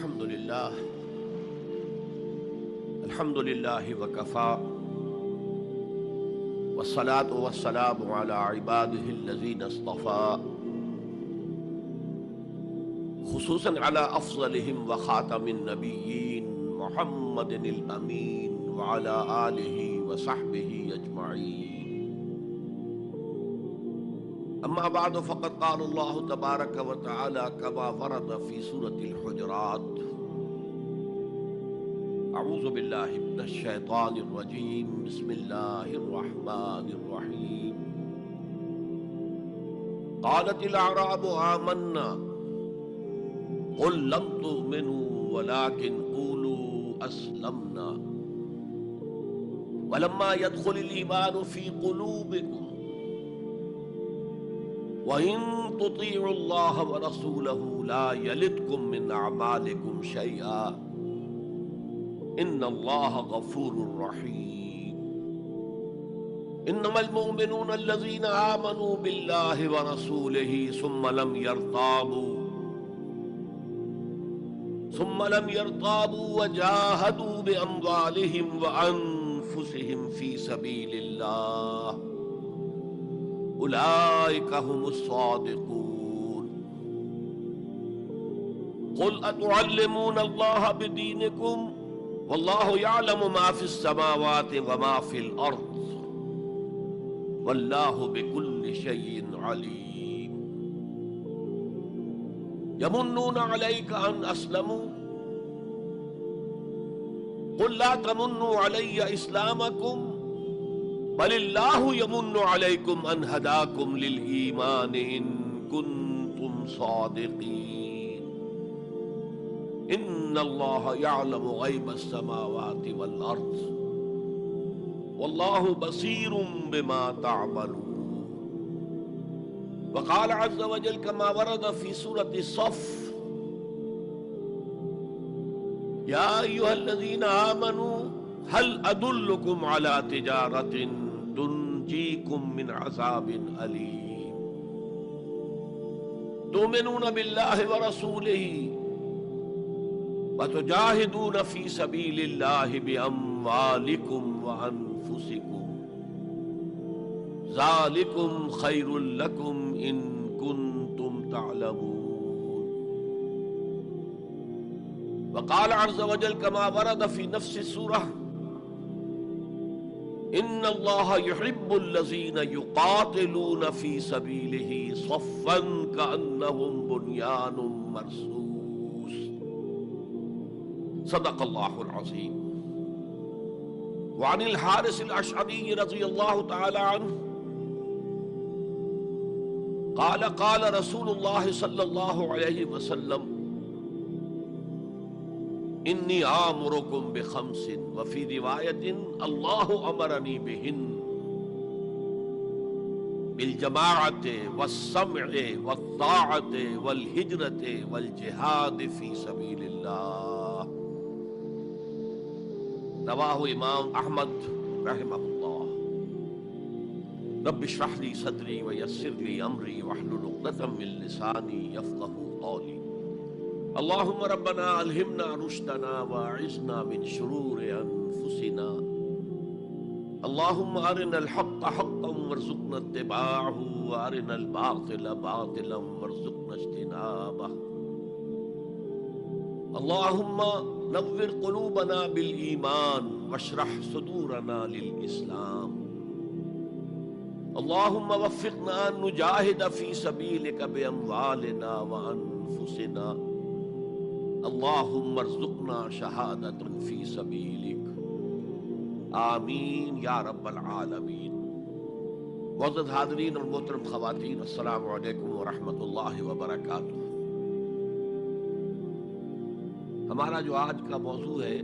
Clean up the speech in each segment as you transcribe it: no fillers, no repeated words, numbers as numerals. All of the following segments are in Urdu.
الحمد للہ وکفا والصلاة والسلام علی عباده الذین اصطفى خصوصا علی افضلهم وخاتم النبیین محمد الامین وعلی آلہ وصحبہ اجمعین. اما بعد فقد قال اللہ تبارک وتعالی كما ورد فی سورة الحجرات: اعوذ باللہ من الشیطان الرجیم، بسم اللہ الرحمن الرحیم. قالت الاعراب آمنا قل لم تؤمنوا ولكن قولوا اسلمنا ولما يدخل الايمان في قلوبكم وَإِن تُطِيعُوا اللَّهَ وَرَسُولَهُ لَا يَلِتْكُم مِّنْ أَعْمَالِكُمْ شَيْئًا إِنَّ اللَّهَ غَفُورٌ رَّحِيمٌ. إِنَّمَا الْمُؤْمِنُونَ الَّذِينَ آمَنُوا بِاللَّهِ وَرَسُولِهِ ثُمَّ لَمْ يَرْتَابُوا وَجَاهَدُوا بِأَمْوَالِهِمْ وَأَنفُسِهِمْ فِي سَبِيلِ اللَّهِ اولئک هم الصادقون. قل اتعلمون اللہ بدینکم واللہ یعلم ما فی السماوات وما فی الارض واللہ بکل شیء علیم. یمنون علیک ان اسلموا قل لا تمنوا علی اسلامکم بل اللہ یمن علیکم ان ہداکم للایمان ان کنتم صادقین. ان اللہ یعلم غیب السماوات والارض واللہ بصیر بما تعملون. وقال عز وجل كما ورد في سورة الصف: یا ایھا الذین آمنوا هل ادلکم علی تجارۃ تنجیکم من عذاب علیم تؤمنون باللہ ورسولہ وتجاہدون فی سبیل اللہ باموالکم وانفسکم ذالکم خیر لکم ان کنتم تعلمون. وقال عز وجل كما ورد في نفس السورة: ان اللہ یحب الذین یقاتلون فی سبیلہ صفا کأنہم بنیان مرصوص. صدق اللہ العظیم. وعن الحارث الاشعری رضی اللہ تعالی عنہ قال قال رسول اللہ صلی اللہ علیہ وسلم: انی آمرکم بخمس وفی روایت اللہ امرنی بہن بالجماعت والسمع والطاعت والہجرت والجہاد فی سبیل اللہ. رواہ امام احمد رحمہ اللہ. رب اشرح لی صدری ویسر لی امری واحلل عقدۃ من لسانی یفقہوا قولی. اللہم ربنا الہمنا رشدنا واعذنا من شرور انفسنا. اللہم ارنا الحق حقا وارزقنا اتباعہ وارنا الباطل باطلا وارزقنا اجتنابہ. اللہم نور قلوبنا بالایمان واشرح صدورنا للاسلام. اللہم وفقنا ان نجاہد فی سبیلک باموالنا وانفسنا. اللہم ارزقنا شہادۃ فی سبیلک. آمین یا رب العالمین. معزز حاضرین اور محترم خواتین، السلام علیکم ورحمۃ اللہ وبرکاتہ. ہمارا جو آج کا موضوع ہے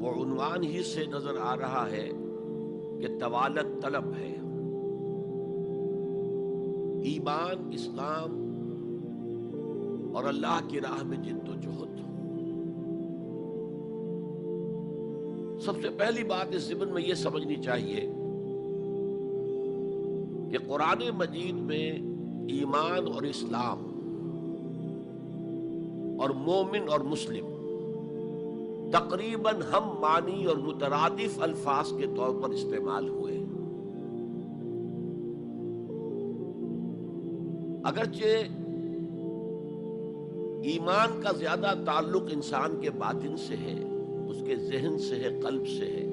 وہ عنوان ہی سے نظر آ رہا ہے کہ طوالت طلب ہے. ایمان، اسلام اور اللہ کی راہ میں جد و جہد. سب سے پہلی بات اس ضمن میں یہ سمجھنی چاہیے کہ قرآن مجید میں ایمان اور اسلام اور مومن اور مسلم تقریباً ہم معنی اور مترادف الفاظ کے طور پر استعمال ہوئے، اگرچہ ایمان کا زیادہ تعلق انسان کے باطن سے ہے، اس کے ذہن سے ہے، قلب سے ہے،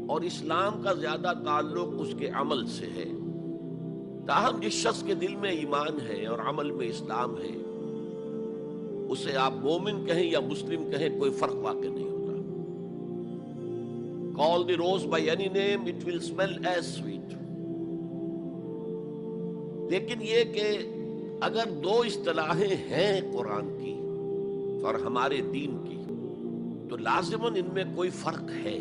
اور اسلام کا زیادہ تعلق اس کے عمل سے ہے، تاہم جس شخص کے دل میں ایمان ہے اور عمل میں اسلام ہے، اسے آپ مومن کہیں یا مسلم کہیں کوئی فرق واقع نہیں ہوتا۔ Call the rose by any name, it will smell as sweet۔ لیکن یہ کہ اگر دو اصطلاحیں ہیں قرآن کی اور ہمارے دین کی، تو لازماً ان میں کوئی فرق ہے،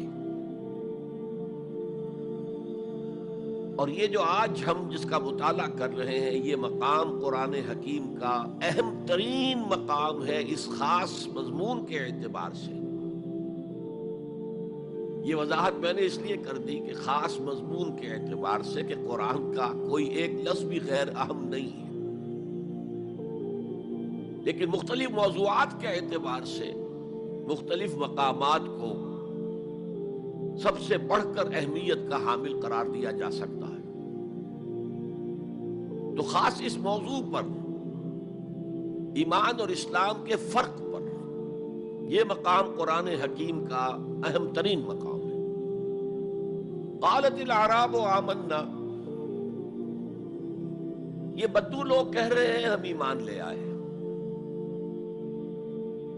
اور یہ جو آج ہم جس کا مطالعہ کر رہے ہیں، یہ مقام قرآن حکیم کا اہم ترین مقام ہے اس خاص مضمون کے اعتبار سے۔ یہ وضاحت میں نے اس لیے کر دی کہ خاص مضمون کے اعتبار سے کہ قرآن کا کوئی ایک لفظ بھی غیر اہم نہیں ہے، لیکن مختلف موضوعات کے اعتبار سے مختلف مقامات کو سب سے بڑھ کر اہمیت کا حامل قرار دیا جا سکتا ہے۔ تو خاص اس موضوع پر، ایمان اور اسلام کے فرق پر، یہ مقام قرآن حکیم کا اہم ترین مقام ہے۔ قالت الاعراب آمنا، یہ بدو لوگ کہہ رہے ہیں ہم ایمان لے آئے۔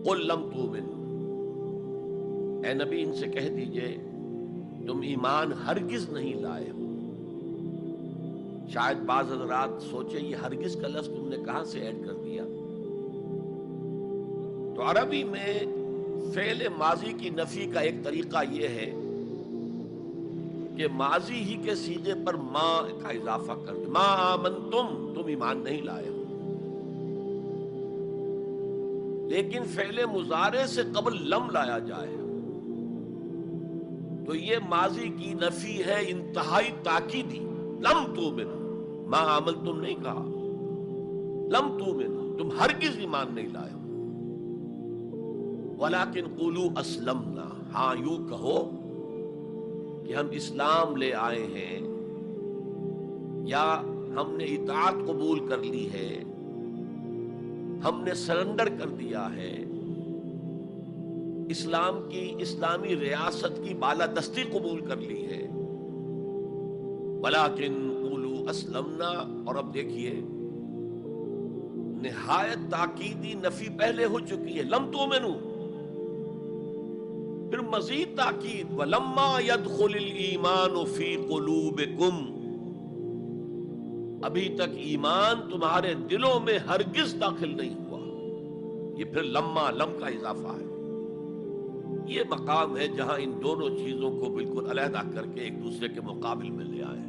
قل لم تؤمنوا، اے نبی ان سے کہہ دیجئے تم ایمان ہرگز نہیں لائے ہو۔ شاید بعض حضرات سوچے یہ ہرگز کا لفظ تم نے کہاں سے ایڈ کر دیا؟ تو عربی میں فعل ماضی کی نفی کا ایک طریقہ یہ ہے کہ ماضی ہی کے صیغے پر ما کا اضافہ کر دے، ما آمنتم، تم ایمان نہیں لائے ہو۔ لیکن فعل مضارع سے قبل لم لایا جائے تو یہ ماضی کی نفی ہے انتہائی تاکیدی۔ لم تؤمنوا، ما آمنتم نہیں کہا، لم تؤمنوا، تم ہرگز ایمان نہیں لائے ہو۔ ولیکن قولوا اسلمنا، ہاں یوں کہو کہ ہم اسلام لے آئے ہیں، یا ہم نے اطاعت قبول کر لی ہے، ہم نے سرنڈر کر دیا ہے، اسلام کی، اسلامی ریاست کی بالادستی قبول کر لی ہے۔ ولیکن قولوا اسلمنا، اور اب دیکھیے نہایت تاکیدی نفی پہلے ہو چکی ہے، لم تؤمنوا، پھر مزید تاکید ولما يدخل الایمان فی قلوبکم، ابھی تک ایمان تمہارے دلوں میں ہرگز داخل نہیں ہوا۔ یہ پھر لما، لم کا اضافہ ہے۔ یہ مقام ہے جہاں ان دونوں چیزوں کو بالکل علیحدہ کر کے ایک دوسرے کے مقابل میں لے آئے۔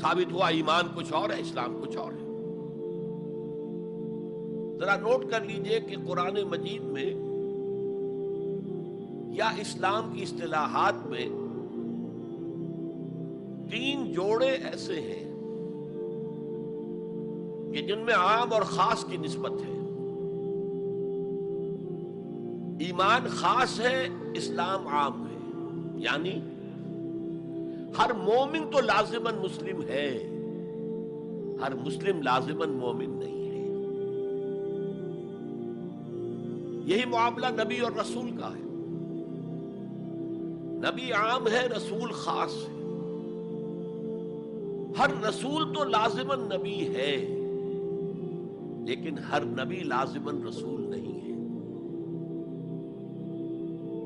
ثابت ہوا ایمان کچھ اور ہے، اسلام کچھ اور ہے۔ ذرا نوٹ کر لیجئے کہ قرآن مجید میں یا اسلام کی اصطلاحات میں تین جوڑے ایسے ہیں کہ جن میں عام اور خاص کی نسبت ہے۔ ایمان خاص ہے، اسلام عام ہے، یعنی ہر مومن تو لازماً مسلم ہے، ہر مسلم لازماً مومن نہیں ہے۔ یہی معاملہ نبی اور رسول کا ہے۔ نبی عام ہے، رسول خاص ہے۔ ہر رسول تو لازماً نبی ہے، لیکن ہر نبی لازماً رسول نہیں ہے۔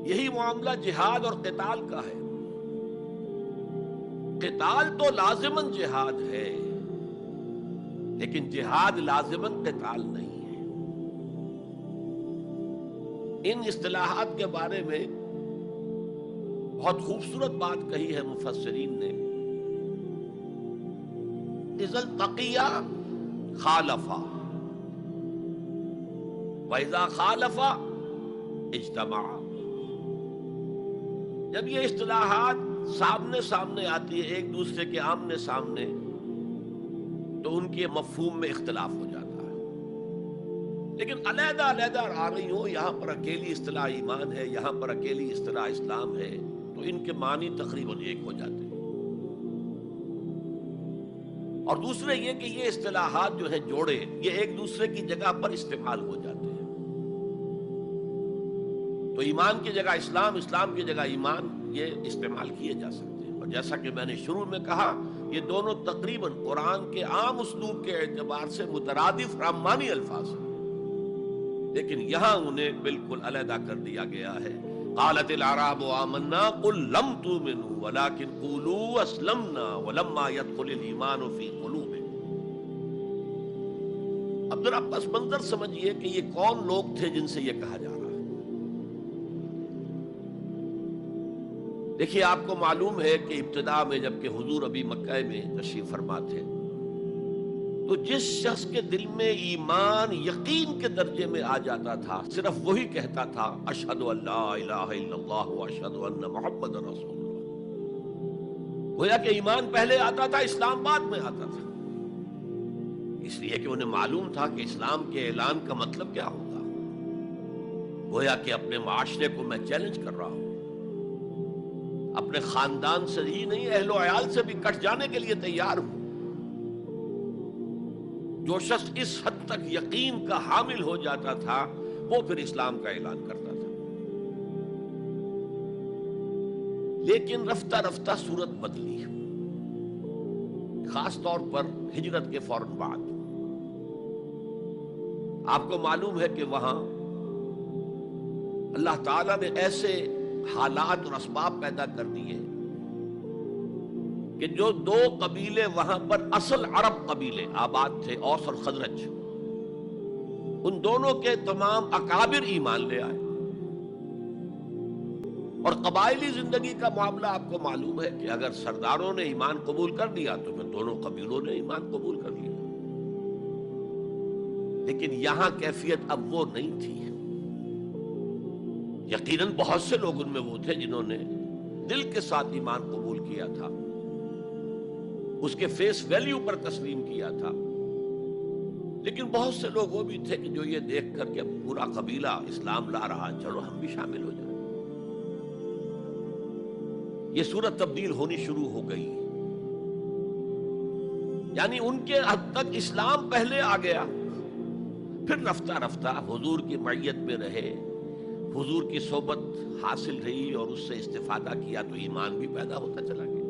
یہی معاملہ جہاد اور قتال کا ہے۔ قتال تو لازماً جہاد ہے، لیکن جہاد لازماً قتال نہیں ہے۔ ان اصطلاحات کے بارے میں بہت خوبصورت بات کہی ہے مفسرین نے۔ اذا التقیا خالفا، واذا خالفا اجتمعا۔ جب یہ اصطلاحات سامنے سامنے آتی ہے، ایک دوسرے کے آمنے سامنے، تو ان کے مفہوم میں اختلاف ہو جاتا ہے۔ لیکن علیحدہ علیحدہ آ رہی ہوں، یہاں پر اکیلی اصطلاح ایمان ہے، یہاں پر اکیلی اصطلاح اسلام ہے، تو ان کے معنی تقریباً ایک ہو جاتے ہیں۔ اور دوسرے یہ کہ یہ اصطلاحات جو ہے جوڑے، یہ ایک دوسرے کی جگہ پر استعمال ہو جاتے ہیں۔ تو ایمان کی جگہ اسلام، اسلام کی جگہ ایمان، یہ استعمال کیے جا سکتے ہیں۔ اور جیسا کہ میں نے شروع میں کہا، یہ دونوں تقریباً قرآن کے عام اسلوب کے اعتبار سے مترادف رحمانی الفاظ ہیں، لیکن یہاں انہیں بالکل علیحدہ کر دیا گیا ہے۔ قالت الاعراب آمنا قل لم تؤمنوا ولكن قولوا اسلمنا ولما يدخل الايمان في قلوبكم۔ اب ذرا پس منظر سمجھیے کہ یہ کون لوگ تھے جن سے یہ کہا جا رہا ہے۔ دیکھیے، آپ کو معلوم ہے کہ ابتدا میں جبکہ حضور ابھی مکہ میں تشریف فرما تھے، تو جس شخص کے دل میں ایمان یقین کے درجے میں آ جاتا تھا، صرف وہی کہتا تھا اشہد ان لا الہ الا اللہ واشہد ان محمد رسول اللہ۔ گویا کہ ایمان پہلے آتا تھا، اسلام بعد میں آتا تھا، اس لیے کہ انہیں معلوم تھا کہ اسلام کے اعلان کا مطلب کیا ہوگا۔ گویا کہ اپنے معاشرے کو میں چیلنج کر رہا ہوں، اپنے خاندان سے ہی نہیں، اہل و عیال سے بھی کٹ جانے کے لیے تیار ہوں۔ جو شخص اس حد تک یقین کا حامل ہو جاتا تھا، وہ پھر اسلام کا اعلان کرتا تھا۔ لیکن رفتہ رفتہ صورت بدلی، خاص طور پر ہجرت کے فوراً بعد۔ آپ کو معلوم ہے کہ وہاں اللہ تعالیٰ نے ایسے حالات اور اسباب پیدا کر دیے کہ جو دو قبیلے وہاں پر اصل عرب قبیلے آباد تھے، اوس اور خزرج، ان دونوں کے تمام اکابر ایمان لے آئے۔ اور قبائلی زندگی کا معاملہ آپ کو معلوم ہے کہ اگر سرداروں نے ایمان قبول کر لیا تو پھر دونوں قبیلوں نے ایمان قبول کر لیا۔ لیکن یہاں کیفیت اب وہ نہیں تھی۔ یقیناً بہت سے لوگ ان میں وہ تھے جنہوں نے دل کے ساتھ ایمان قبول کیا تھا، اس کے فیس ویلیو پر تسلیم کیا تھا، لیکن بہت سے لوگ وہ بھی تھے کہ جو یہ دیکھ کر کہ پورا قبیلہ اسلام لا رہا، چلو ہم بھی شامل ہو جائیں۔ یہ صورت تبدیل ہونی شروع ہو گئی، یعنی ان کے حد تک اسلام پہلے آ گیا، پھر رفتہ رفتہ حضور کی معیت میں رہے، حضور کی صحبت حاصل رہی اور اس سے استفادہ کیا، تو ایمان بھی پیدا ہوتا چلا گیا۔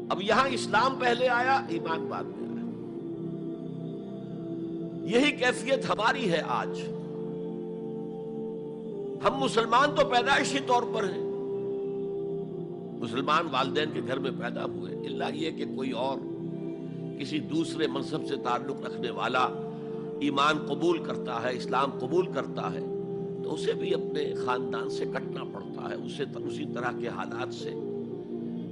اب یہاں اسلام پہلے آیا، ایمان بعد میں آیا۔ یہی کیفیت ہماری ہے آج۔ ہم مسلمان تو پیدائشی طور پر ہیں، مسلمان والدین کے گھر میں پیدا ہوئے، الا یہ کہ کوئی اور کسی دوسرے مذہب سے تعلق رکھنے والا ایمان قبول کرتا ہے، اسلام قبول کرتا ہے، تو اسے بھی اپنے خاندان سے کٹنا پڑتا ہے، اسے اسی طرح کے حالات سے،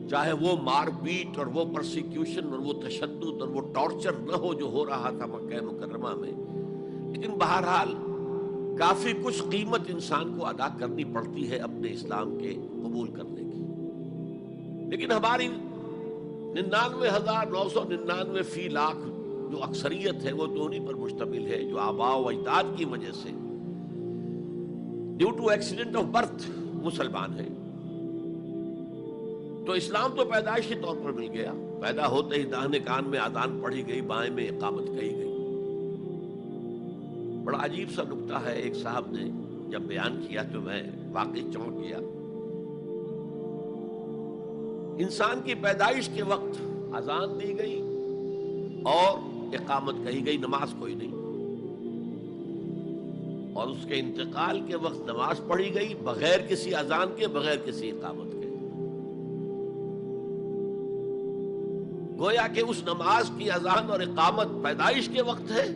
چاہے وہ مار پیٹ اور وہ پرسیکیوشن اور وہ تشدد اور وہ ٹارچر نہ ہو جو ہو رہا تھا مکہ مکرمہ میں، لیکن بہرحال کافی کچھ قیمت انسان کو ادا کرنی پڑتی ہے اپنے اسلام کے قبول کرنے کی۔ لیکن ہماری 99,999 فی لاکھ جو اکثریت ہے، وہ تو انہی پر مشتمل ہے جو آباء و اجداد کی وجہ سے due to accident of birth مسلمان ہے۔ تو اسلام تو پیدائشی طور پر مل گیا، پیدا ہوتے ہی داہنے کان میں اذان پڑھی گئی، بائیں میں اقامت کہی گئی۔ بڑا عجیب سا نکتہ ہے، ایک صاحب نے جب بیان کیا تو میں واقعی چونک گیا۔ انسان کی پیدائش کے وقت اذان دی گئی اور اقامت کہی گئی، نماز کوئی نہیں، اور اس کے انتقال کے وقت نماز پڑھی گئی بغیر کسی اذان کے، بغیر کسی اقامت کے۔ گویا کہ اس نماز کی اذان اور اقامت پیدائش کے وقت ہے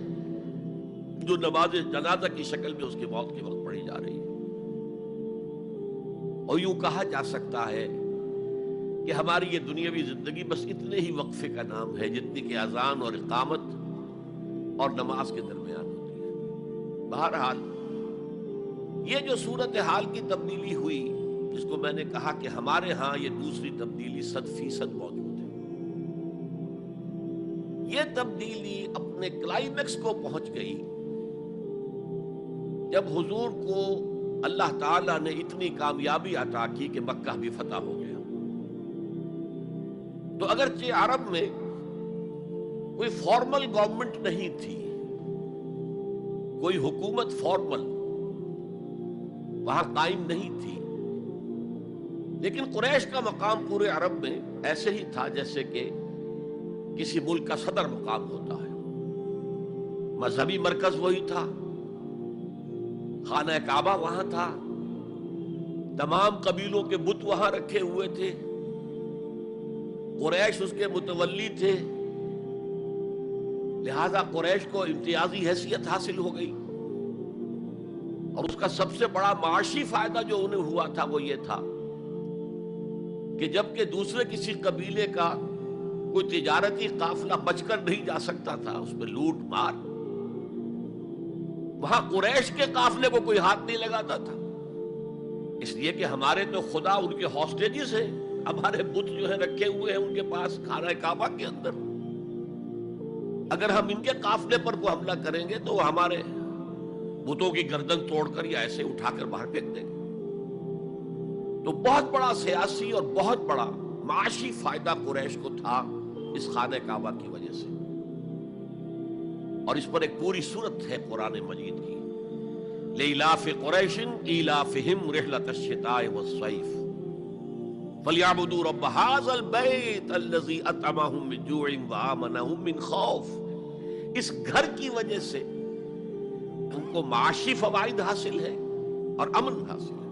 جو نماز جنازہ کی شکل میں اس کی موت کے وقت پڑھی جا رہی ہے۔ اور یوں کہا جا سکتا ہے کہ ہماری یہ دنیاوی زندگی بس اتنے ہی وقفے کا نام ہے جتنی کہ اذان اور اقامت اور نماز کے درمیان ہوتی ہے۔ بہرحال یہ جو صورتحال کی تبدیلی ہوئی، جس کو میں نے کہا کہ ہمارے ہاں یہ دوسری تبدیلی 100% موجود ہے، یہ تبدیلی اپنے کلائمیکس کو پہنچ گئی جب حضور کو اللہ تعالیٰ نے اتنی کامیابی عطا کی کہ مکہ بھی فتح ہو گیا، تو اگرچہ عرب میں کوئی فارمل گورنمنٹ نہیں تھی، کوئی حکومت فارمل وہاں قائم نہیں تھی، لیکن قریش کا مقام پورے عرب میں ایسے ہی تھا جیسے کہ کسی ملک کا صدر مقام ہوتا ہے۔ مذہبی مرکز وہی تھا، خانہ کعبہ وہاں تھا، تمام قبیلوں کے بت وہاں رکھے ہوئے تھے، قریش اس کے متولی تھے، لہذا قریش کو امتیازی حیثیت حاصل ہو گئی، اور اس کا سب سے بڑا معاشی فائدہ جو انہیں ہوا تھا وہ یہ تھا کہ جبکہ دوسرے کسی قبیلے کا کوئی تجارتی قافلہ بچ کر نہیں جا سکتا تھا، اس میں لوٹ مار، وہاں قریش کے قافلے کو کوئی ہاتھ نہیں لگاتا تھا، اس لیے کہ ہمارے تو خدا ان کے ہاسٹیجز ہیں، ہمارے بت جو ہیں رکھے ہوئے ہیں ان کے پاس خانہ کعبہ کے اندر، اگر ہم ان کے قافلے پر کوئی حملہ کریں گے تو وہ ہمارے بتوں کی گردن توڑ کر یا ایسے اٹھا کر باہر پھینک دیں گے۔ تو بہت بڑا سیاسی اور بہت بڑا معاشی فائدہ قریش کو تھا اس خانہ کعبہ کی وجہ سے، اور اس پر ایک پوری سورت ہے قرآن مجید کی، لِإِلَافِ قُرَيْشٍ إِيلَافِهِمْ رِحْلَةَ الشِّتَاءِ وَالصَّيْفِ فَلْيَعْبُدُوا رَبَّ هَٰذَا الْبَيْتِ الَّذِي أَطْعَمَهُم مِّن جُوعٍ وَآمَنَهُم مِّن خَوْفٍ۔ اس گھر کی وجہ سے ان کو معاشی فوائد حاصل ہے اور امن حاصل ہے۔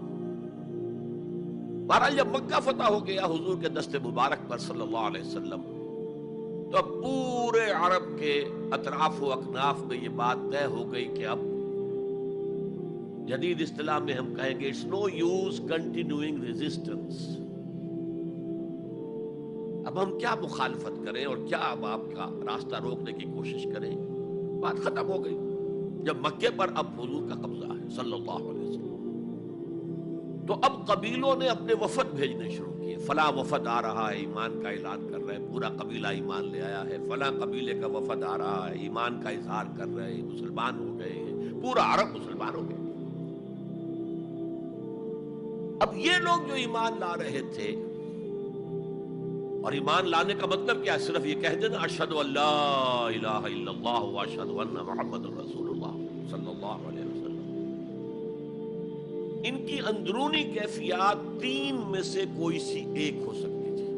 بہرحال جب مکہ فتح ہو گیا حضور کے دست مبارک پر صلی اللہ علیہ وسلم، تو اب پورے عرب کے اطراف و اکناف میں یہ بات طے ہو گئی کہ اب جدید اصطلاح میں ہم کہیں گے it's no use continuing resistance, اب ہم کیا مخالفت کریں اور کیا اب آپ کا راستہ روکنے کی کوشش کریں، بات ختم ہو گئی جب مکے پر اب حضور کا قبضہ ہے صلی اللہ علیہ وسلم۔ تو اب قبیلوں نے اپنے وفد بھیجنے شروع کیے، فلاں وفد آ رہا ہے ایمان کا اعلان کر رہے ہیں، پورا قبیلہ ایمان لے آیا ہے، فلاں قبیلے کا وفد آ رہا ہے ایمان کا اظہار کر رہے ہیں، مسلمان ہو گئے ہیں، پورا عرب مسلمان ہو گئے۔ اب یہ لوگ جو ایمان لا رہے تھے، اور ایمان لانے کا مطلب کیا ہے؟ صرف یہ کہہ دینا اشہد ان لا الہ الا اللہ واشہد ان محمد رسول اللہ صلی اللہ علیہ وسلم، ان کی اندرونی کیفیات تین میں سے کوئی سی ایک ہو سکتی تھی،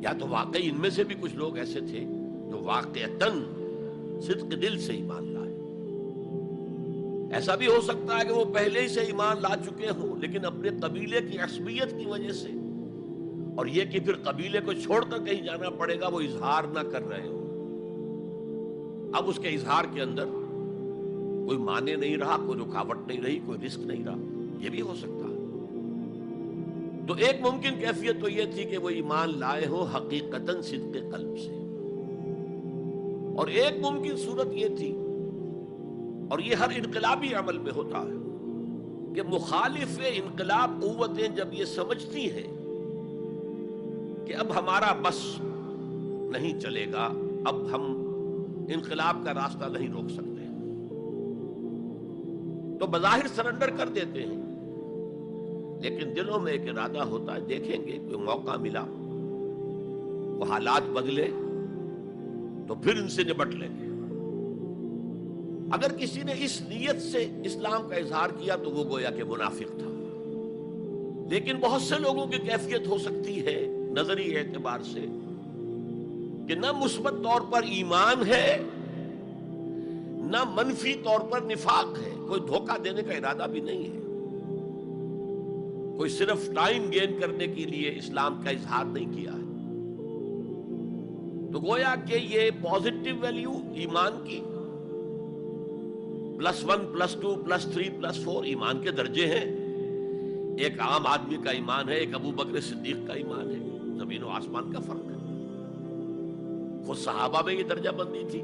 یا تو واقعی ان میں سے بھی کچھ لوگ ایسے تھے جو واقعتاً صدق دل سے ایمان لائے، ایسا بھی ہو سکتا ہے کہ وہ پہلے ہی سے ایمان لا چکے ہوں لیکن اپنے قبیلے کی عصبیت کی وجہ سے، اور یہ کہ پھر قبیلے کو چھوڑ کر کہیں جانا پڑے گا وہ اظہار نہ کر رہے ہوں، اب اس کے اظہار کے اندر کوئی معنی نہیں رہا، کوئی رکاوٹ نہیں رہی، کوئی رسک نہیں رہا، یہ بھی ہو سکتا ہے۔ تو ایک ممکن کیفیت تو یہ تھی کہ وہ ایمان لائے ہو حقیقتاً صدق قلب سے، اور ایک ممکن صورت یہ تھی، اور یہ ہر انقلابی عمل میں ہوتا ہے، کہ مخالف انقلاب قوتیں جب یہ سمجھتی ہیں کہ اب ہمارا بس نہیں چلے گا، اب ہم انقلاب کا راستہ نہیں روک سکتے، تو بظاہر سرنڈر کر دیتے ہیں، لیکن دلوں میں ایک ارادہ ہوتا ہے دیکھیں گے کوئی موقع ملا، وہ حالات بدلے تو پھر ان سے نبٹ لیں گے۔ اگر کسی نے اس نیت سے اسلام کا اظہار کیا تو وہ گویا کہ منافق تھا، لیکن بہت سے لوگوں کی کیفیت ہو سکتی ہے نظری اعتبار سے کہ نہ مثبت طور پر ایمان ہے نہ منفی طور پر نفاق ہے، کوئی دھوکہ دینے کا ارادہ بھی نہیں ہے، کوئی صرف ٹائم گین کرنے کے لیے اسلام کا اظہار نہیں کیا ہے، تو گویا کہ یہ پازیٹیو ویلیو ایمان کی +1 +2 +3 +4 ایمان کے درجے ہیں، ایک عام آدمی کا ایمان ہے، ایک ابو بکر صدیق کا ایمان ہے، زمین و آسمان کا فرق ہے۔ خود صحابہ میں یہ درجہ بندی تھی،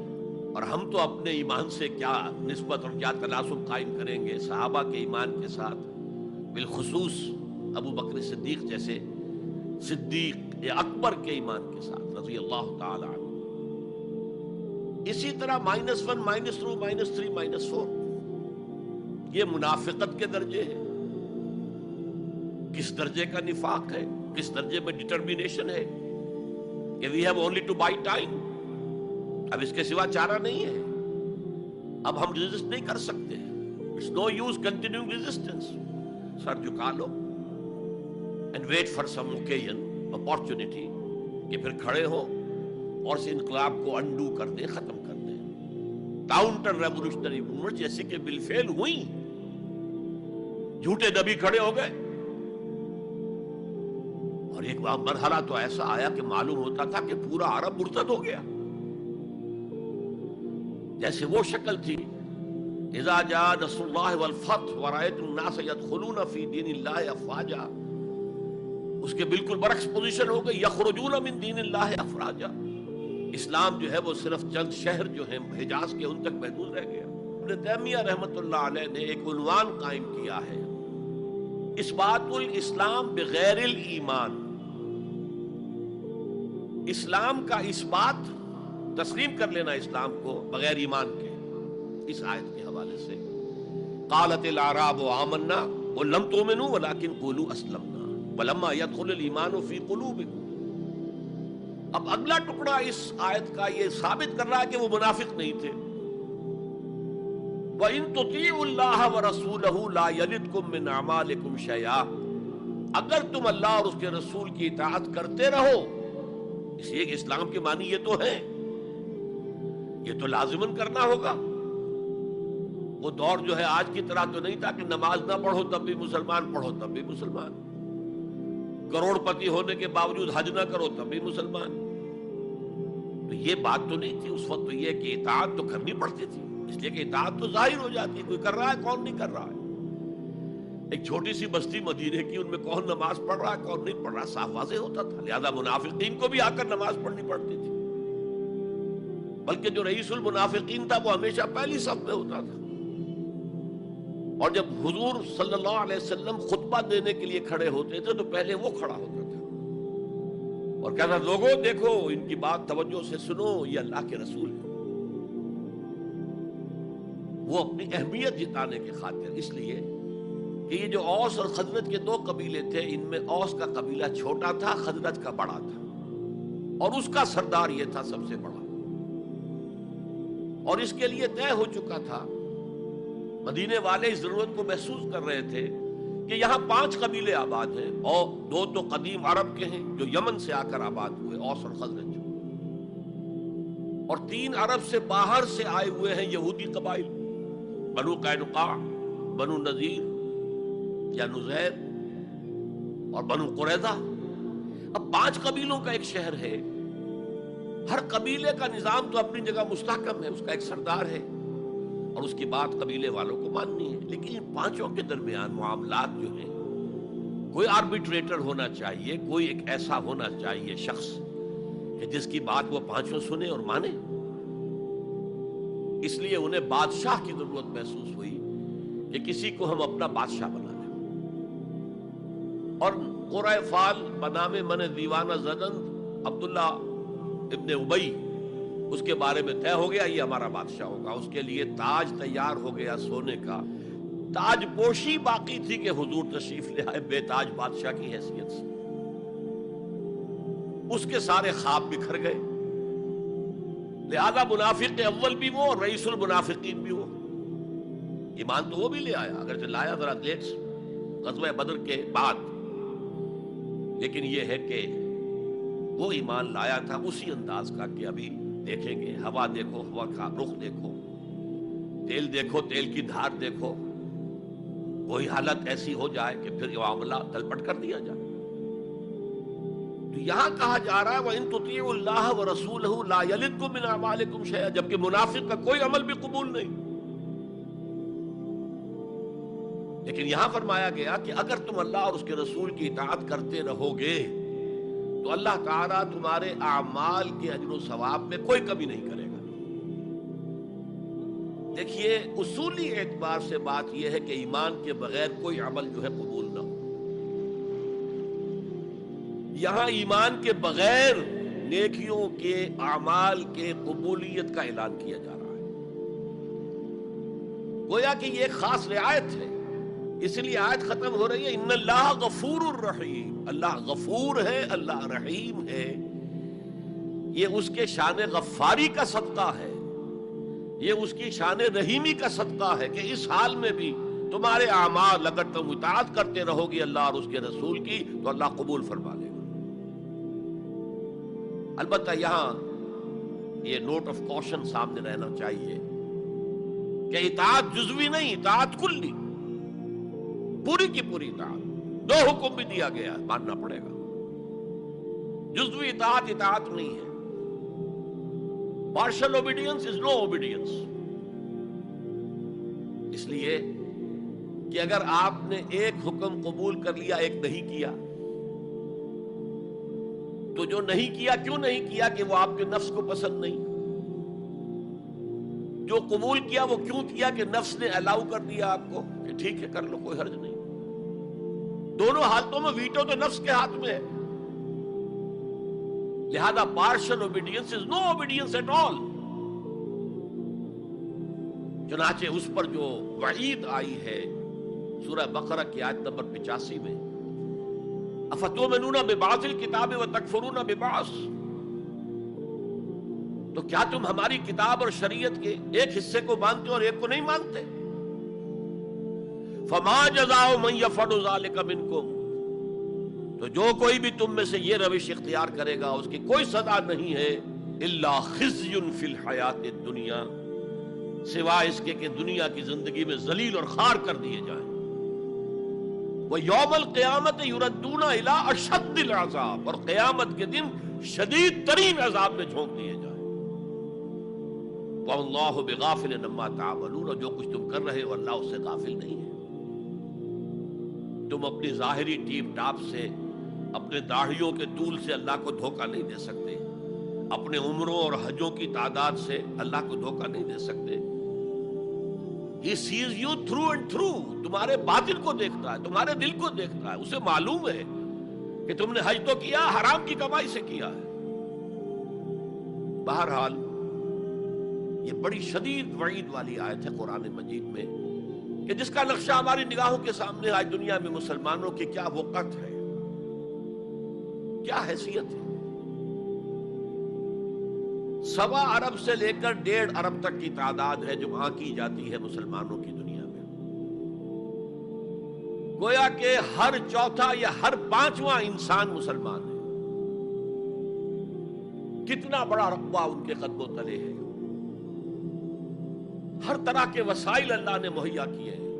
اور ہم تو اپنے ایمان سے کیا نسبت اور کیا تناسب قائم کریں گے صحابہ کے ایمان کے ساتھ، بالخصوص ابو بکر صدیق جیسے صدیق اکبر کے ایمان کے ساتھ رضی اللہ تعالی عنہ۔ اسی طرح -1 -2 -3 -4 یہ منافقت کے درجے ہیں. کس درجے کا نفاق ہے، کس درجے میں ڈٹرمینیشن ہے کہ we have only to buy time, اب اس کے سوا چارہ نہیں ہے، اب ہم ریزسٹ نہیں کر سکتے. It's no use continuing resistance. سر جھکا لو and wait for some occasion, opportunity, کہ پھر کھڑے ہو اور اس انقلاب کو انڈو کر دیں، ختم کر دیں. کاؤنٹر ریولوشنری موومنٹ جیسے کہ بالفعل ہوئی، جھوٹے نبی کھڑے ہو گئے، اور ایک مرحلہ تو ایسا آیا کہ معلوم ہوتا تھا کہ پورا عرب مرتد ہو گیا. جیسے وہ شکل تھی اذا جاء نصر اللہ والفتح ورأیت الناس يدخلون فی دین اللہ افواجا، اس کے بالکل برعکس پوزیشن ہو گئی، یخرجون من دین اللہ افواجا. اسلام جو ہے وہ صرف چند شہر جو ہیں حجاز کے ان تک محدود رہ گیا. ابن تیمیہ رحمۃ اللہ علیہ نے ایک عنوان قائم کیا ہے، اثبات الاسلام بغیر الایمان. اسلام کا اثبات، تسلیم کر لینا اسلام کو بغیر ایمان کے. اس آیت کے حوالے سے قالت الاعراب آمنا قل لم تؤمنوا ولكن قولوا اسلمنا ولما يدخل الايمان في قلوبكم. اب اگلا ٹکڑا اس آیت کا یہ ثابت کر رہا ہے کہ وہ منافق نہیں تھے. وَإِن تُطِيعُوا اللَّهَ وَرَسُولَهُ لَا يَلِدْكُم مِّنْ أَعْمَالِكُمْ شَيْئًا. اگر تم اللہ اور اس کے رسول کی اطاعت کرتے رہو، اس لیے کہ اسلام کے معنی یہ تو ہے، یہ تو لازماً کرنا ہوگا. وہ دور جو ہے آج کی طرح تو نہیں تھا کہ نماز نہ پڑھو تب بھی مسلمان، پڑھو تب بھی مسلمان، کروڑ پتی ہونے کے باوجود حج نہ کرو تب بھی مسلمان. تو یہ بات تو نہیں تھی اس وقت. تو یہ کہ اطاعت تو کرنی پڑتی تھی، اس لیے کہ اطاعت تو ظاہر ہو جاتی ہے، کوئی کر رہا ہے کون نہیں کر رہا ہے. ایک چھوٹی سی بستی مدینے کی، ان میں کون نماز پڑھ رہا ہے کون نہیں پڑھ رہا صاف واضح ہوتا تھا. لہذا منافقین کو بھی آ کر نماز پڑھنی پڑتی تھی، بلکہ جو رئیس المنافقین تھا وہ ہمیشہ پہلی صف میں ہوتا تھا. اور جب حضور صلی اللہ علیہ وسلم خطبہ دینے کے لیے کھڑے ہوتے تھے تو پہلے وہ کھڑا ہوتا تھا اور کہتا لوگوں دیکھو ان کی بات توجہ سے سنو، یہ اللہ کے رسول ہیں. وہ اپنی اہمیت جتانے کی خاطر، اس لیے کہ یہ جو اوس اور خزرج کے دو قبیلے تھے، ان میں اوس کا قبیلہ چھوٹا تھا، خزرج کا بڑا تھا، اور اس کا سردار یہ تھا سب سے بڑا. اور اس کے لیے طے ہو چکا تھا، مدینے والے اس ضرورت کو محسوس کر رہے تھے کہ یہاں 5 قبیلے آباد ہیں، اور 2 تو قدیم عرب کے ہیں جو یمن سے آ کر آباد ہوئے، اوس اور خزرج، اور 3 عرب سے باہر سے آئے ہوئے ہیں یہودی قبائل، بنو قینقاع، بنو نذیر یا نذیر اور بنو قریظہ. اب 5 قبیلوں کا ایک شہر ہے، ہر قبیلے کا نظام تو اپنی جگہ مستحکم ہے، اس کا ایک سردار ہے اور اس کی بات قبیلے والوں کو ماننی ہے. لیکن ان 5 کے درمیان معاملات جو ہیں، کوئی آربیٹریٹر ہونا چاہیے، کوئی ایک ایسا ہونا چاہیے شخص کہ جس کی بات وہ 5 سنے اور مانے. اس لیے انہیں بادشاہ کی ضرورت محسوس ہوئی کہ کسی کو ہم اپنا بادشاہ بنا لیں. اور قرۂ فال بنام من دیوانہ زدن عبداللہ ابن ابی، اس کے بارے میں طے ہو گیا یہ ہمارا بادشاہ ہوگا. اس کے لیے تاج تیار ہو گیا سونے کا. تاج پوشی باقی تھی کہ حضور تشریف لے آئے بے تاج بادشاہ کی حیثیت سے. اس کے سارے خواب بکھر گئے. لہذا منافق اول بھی وہ اور رئیس المنافقین بھی وہ. ایمان تو وہ بھی لے آیا، اگر لایا ذرا لیٹ غزوہ بدر کے بعد، لیکن یہ ہے کہ وہ ایمان لایا تھا اسی انداز کا کہ ابھی دیکھیں گے، ہوا دیکھو ہوا کا رخ دیکھو، تیل دیکھو تیل کی دھار دیکھو، کوئی حالت ایسی ہو جائے کہ پھر یہ معاملہ تلپٹ کر دیا جائے. تو یہاں کہا جا رہا ہے وَإِن تُطِيعُوا اللَّهَ وَرَسُولَهُ لَا يَلِدْكُم مِّنْ أَعْمَالِكُمْ شَيْئًا، جبکہ منافق کا کوئی عمل بھی قبول نہیں. لیکن یہاں فرمایا گیا کہ اگر تم اللہ اور اس کے رسول کی اطاعت کرتے رہو گے تو اللہ تعالیٰ تمہارے اعمال کے اجر و ثواب میں کوئی کمی نہیں کرے گا. دیکھیے اصولی اعتبار سے بات یہ ہے کہ ایمان کے بغیر کوئی عمل جو ہے قبول نہ ہو. یہاں ایمان کے بغیر نیکیوں کے اعمال کے قبولیت کا اعلان کیا جا رہا ہے. گویا کہ یہ ایک خاص رعایت ہے، اس لیے آیت ختم ہو رہی ہے ان اللہ غفور الرحیم. اللہ غفور ہے، اللہ رحیم ہے. یہ اس کے شان غفاری کا صدقہ ہے، یہ اس کی شان رحیمی کا صدقہ ہے کہ اس حال میں بھی تمہارے اعمال اگر تم اطاعت کرتے رہو گے اللہ اور اس کے رسول کی تو اللہ قبول فرما لے گا. البتہ یہاں یہ نوٹ آف کوشن سامنے رہنا چاہیے کہ اطاعت جزوی نہیں، اطاعت کلی، پوری کی پوری اطاعت. 2 حکم بھی دیا گیا، ماننا پڑے گا. جزوی اطاعت اطاعت نہیں ہے. Partial obedience is no obedience. اس لیے کہ اگر آپ نے ایک حکم قبول کر لیا، ایک نہیں کیا، تو جو نہیں کیا کیوں نہیں کیا؟ کہ وہ آپ کے نفس کو پسند نہیں. جو قبول کیا وہ کیوں کیا؟ کہ نفس نے الاؤ کر دیا آپ کو کہ ٹھیک ہے کر لو، کوئی حرج نہیں. دونوں حالتوں میں ویٹو تو نفس کے ہاتھ میں ہے. لہذا partial obedience is no obedience at all. چنانچہ اس پر جو وعید آئی ہے سورہ بقرہ کی آیت نمبر 85 میں، افتؤمنون ببعض الکتاب وتکفرون ببعض، تو کیا تم ہماری کتاب اور شریعت کے ایک حصے کو مانتے اور ایک کو نہیں مانتے؟ فما جزاء من یفعل ذلک منکم، تو جو کوئی بھی تم میں سے یہ روش اختیار کرے گا اس کی کوئی سزا نہیں ہے الا خزی فی الحیات الدنیا، سوائے اس کے کہ دنیا کی زندگی میں ذلیل اور خوار کر دیے جائیں. وَيَوْمَ الْقِيَامَةِ يُرَدُّونَ إِلَىٰ أَشَدِّ الْعَذَابِ، اور قیامت کے دن شدید ترین عذاب میں جھونک دیے جائیں. وَاللَّهُ بِغَافِلٍ عَمَّا تَعْمَلُونَ، اور جو کچھ تم کر رہے ہو اللہ اس سے غافل نہیں ہے. تم اپنی ظاہری ٹیپ ٹاپ سے، اپنے داڑھیوں کے طول سے اللہ کو دھوکہ نہیں دے سکتے، اپنے عمروں اور حجوں کی تعداد سے اللہ کو دھوکہ نہیں دے سکتے. He sees you through and through. تمہارے باطن کو دیکھتا ہے، تمہارے دل کو دیکھتا ہے. اسے معلوم ہے کہ تم نے حج تو کیا، حرام کی کمائی سے کیا ہے. بہرحال یہ بڑی شدید وعید والی آیت ہے قرآن مجید میں کہ جس کا نقشہ ہماری نگاہوں کے سامنے آج دنیا میں مسلمانوں کی کیا وقت ہے، کیا حیثیت ہے. 1.25 ارب سے لے کر 1.5 ارب تک کی تعداد ہے جو وہاں کی جاتی ہے مسلمانوں کی دنیا میں. گویا کہ ہر چوتھا یا ہر 5واں انسان مسلمان ہے. کتنا بڑا رقبہ ان کے قدم و تلے ہے. ہر طرح کے وسائل اللہ نے مہیا کیے ہیں،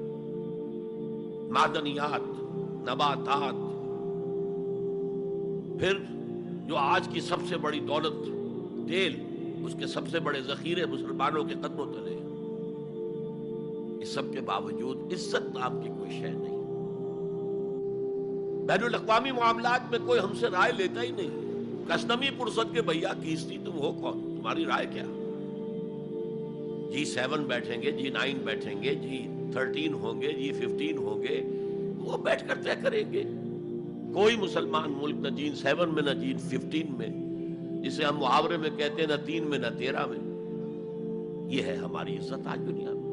معدنیات، نباتات، پھر جو آج کی سب سے بڑی دولت تیل، اس کے سب سے بڑے ذخیرے مسلمانوں کے قدم و تلے ہیں. اس سب کے باوجود عزت نام کی کوئی شے نہیں. بین الاقوامی معاملات میں کوئی ہم سے رائے لیتا ہی نہیں. کسٹمی پرسد کے بھیا کیستی تم ہو کون، تمہاری رائے کیا؟ G7 بیٹھیں گے، G9 بیٹھیں گے، G13 ہوں گے، G15 ہوں گے، وہ بیٹھ کر طے کریں گے. کوئی مسلمان ملک نہ G7 میں نہ G15 میں، جسے ہم محاورے میں کہتے ہیں نہ 3 میں نہ 13 میں. یہ ہے ہماری عزت آج دنیا میں.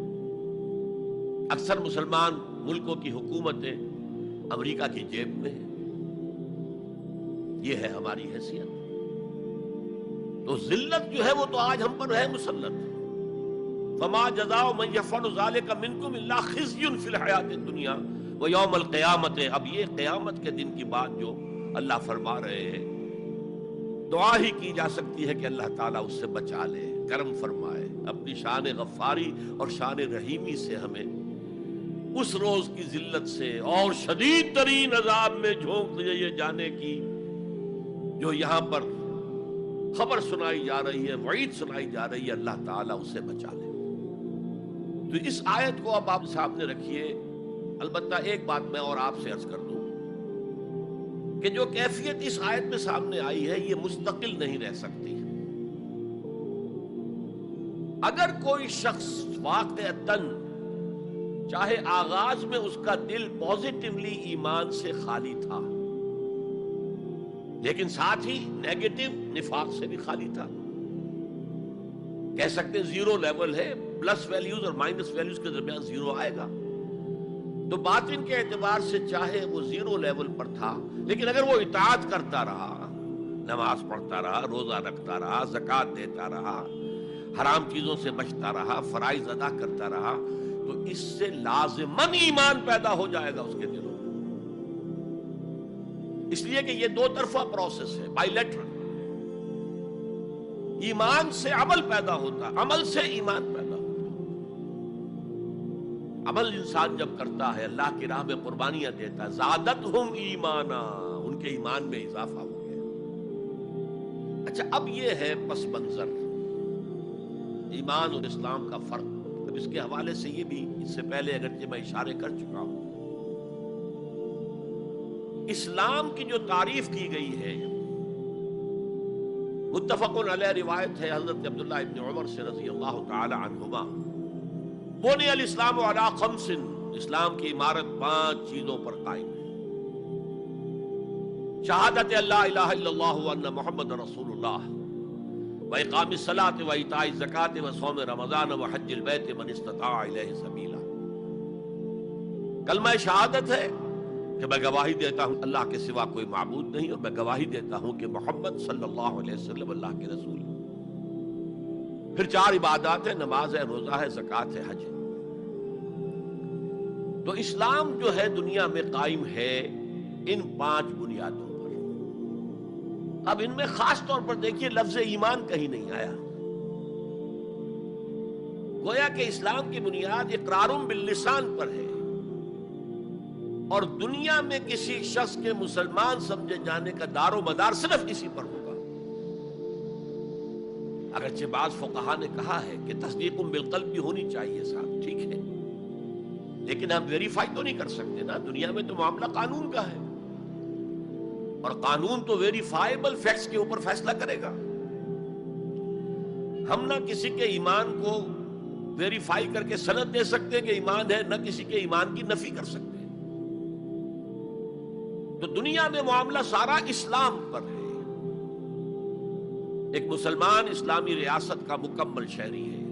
اکثر مسلمان ملکوں کی حکومتیں امریکہ کی جیب میں ہیں. یہ ہے ہماری حیثیت. تو ذلت جو ہے وہ تو آج ہم پر ہے مسلط. فما جزاء من يفعل ذلك منكم الا خزي في الحياة الدنيا ويوم القيامة. اب یہ قیامت کے دن کی بات جو اللہ فرما رہے ہیں، دعا ہی کی جا سکتی ہے کہ اللہ تعالیٰ اس سے بچا لے، کرم فرمائے، اپنی شان غفاری اور شان رحیمی سے ہمیں اس روز کی ذلت سے اور شدید ترین عذاب میں جھونک دیے جانے کی جو یہاں پر خبر سنائی جا رہی ہے، وعید سنائی جا رہی ہے، اللہ تعالیٰ اسے بچا لے. تو اس آیت کو اب آپ سامنے رکھیے. البتہ ایک بات میں اور آپ سے عرض کر دوں کہ جو کیفیت اس آیت میں سامنے آئی ہے یہ مستقل نہیں رہ سکتی. اگر کوئی شخص واقعتاً چاہے آغاز میں اس کا دل پازیٹیولی ایمان سے خالی تھا، لیکن ساتھ ہی نیگیٹو نفاق سے بھی خالی تھا. کہہ سکتے ہیں زیرو لیول ہے، پلس ویلیوز اور مائنس ویلیوز کے درمیان زیرو آئے گا. تو باطن کے اعتبار سے چاہے وہ زیرو لیول پر تھا، لیکن اگر وہ اطاعت کرتا رہا، نماز پڑھتا رہا، روزہ رکھتا رہا، زکوٰۃ دیتا رہا، حرام چیزوں سے بچتا رہا، فرائض ادا کرتا رہا، تو اس سے لازماً ایمان پیدا ہو جائے گا اس کے دلوں میں. اس لیے کہ یہ دو طرفہ پروسیس ہے، بائی لیٹرل. ایمان سے عمل پیدا ہوتا، عمل سے ایمان پیدا ہوتا. عمل انسان جب کرتا ہے، اللہ کی راہ میں قربانیاں دیتا ہے، زادتہم ایمانا، ان کے ایمان میں اضافہ ہو گیا. اچھا، اب یہ ہے پس منظر ایمان اور اسلام کا فرق. اب اس کے حوالے سے یہ بھی، اس سے پہلے اگرچہ میں اشارے کر چکا ہوں، اسلام کی جو تعریف کی گئی ہے، متفق علیہ روایت ہے حضرت عبداللہ ابن عمر سے رضی اللہ تعالی عنہما، بنی الاسلام علی خمس، اسلام کی عمارت 5 چیزوں پر قائم ہے. شہادت اللہ الہ الا اللہ وان محمد رسول اللہ، وإقام الصلاة وإيتاء الزکاة وصوم رمضان وحج البیت من استطاع الیہ سبیلا. کلمہ شہادت ہے کہ میں گواہی دیتا ہوں اللہ کے سوا کوئی معبود نہیں، اور میں گواہی دیتا ہوں کہ محمد صلی اللہ علیہ وسلم اللہ کے رسول ہیں. پھر 4 عبادات ہیں، نماز ہے، روزہ ہے، زکوٰۃ ہے، حج ہے. تو اسلام جو ہے دنیا میں قائم ہے ان 5 بنیادوں پر. اب ان میں خاص طور پر دیکھیے لفظ ایمان کہیں نہیں آیا. گویا کہ اسلام کی بنیاد اقرار باللسان پر ہے، اور دنیا میں کسی شخص کے مسلمان سمجھے جانے کا دار و مدار صرف اسی پر ہوگا. اگرچہ بعض فقہا نے کہا ہے کہ تصدیق بالقلب بھی ہونی چاہیے صاحب، ٹھیک ہے، لیکن ہم ویریفائی تو نہیں کر سکتے نا. دنیا میں تو معاملہ قانون کا ہے، اور قانون تو ویریفائیبل فیکٹس کے اوپر فیصلہ کرے گا. ہم نہ کسی کے ایمان کو ویریفائی کر کے سند دے سکتے ہیں کہ ایمان ہے، نہ کسی کے ایمان کی نفی کر سکتے ہیں. تو دنیا میں معاملہ سارا اسلام پر ہے. ایک مسلمان اسلامی ریاست کا مکمل شہری ہے،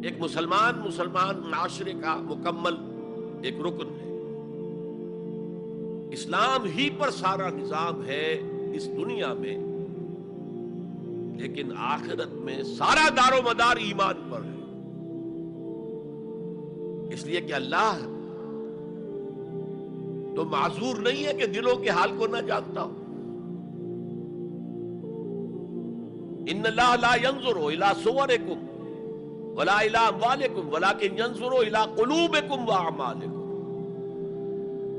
ایک مسلمان معاشرے کا مکمل ایک رکن ہے. اسلام ہی پر سارا نظام ہے اس دنیا میں، لیکن آخرت میں سارا دار و مدار ایمان پر ہے. اس لیے کہ اللہ تو معذور نہیں ہے کہ دلوں کے حال کو نہ جانتا ہو. ان اللہ لا ينظر الى صورکم ولا الى اموالکم ولکن ينظر الى قلوبکم واعمالکم.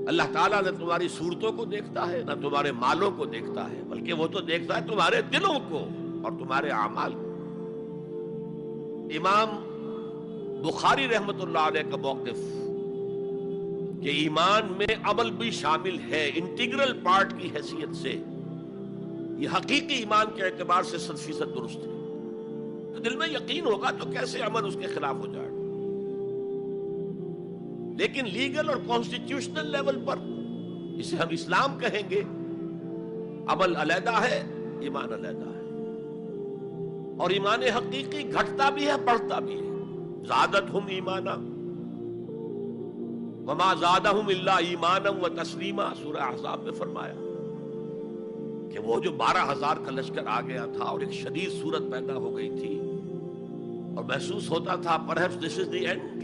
اللہ تعالیٰ نہ تمہاری صورتوں کو دیکھتا ہے، نہ تمہارے مالوں کو دیکھتا ہے، بلکہ وہ تو دیکھتا ہے تمہارے دلوں کو اور تمہارے اعمال کو. امام بخاری رحمت اللہ علیہ کا موقف کہ ایمان میں عمل بھی شامل ہے انٹیگرل پارٹ کی حیثیت سے، یہ حقیقی ایمان کے اعتبار سے 100% درست ہے. تو دل میں یقین ہوگا تو کیسے عمل اس کے خلاف ہو جائے گا. لیکن لیگل اور کانسٹیٹیوشنل لیول پر اسے ہم اسلام کہیں گے. عمل علیحدہ ہے، ایمان علیحدہ ہے، اور ایمان حقیقی گھٹتا بھی ہے، بڑھتا بھی ہے. زادتہم ایمانا وما زادہم الا ایمانا وتسلیما، سورہ احزاب میں فرمایا کہ وہ جو 12,000 کا لشکر آ گیا تھا اور ایک شدید صورت پیدا ہو گئی تھی، اور محسوس ہوتا تھا perhaps this is the end،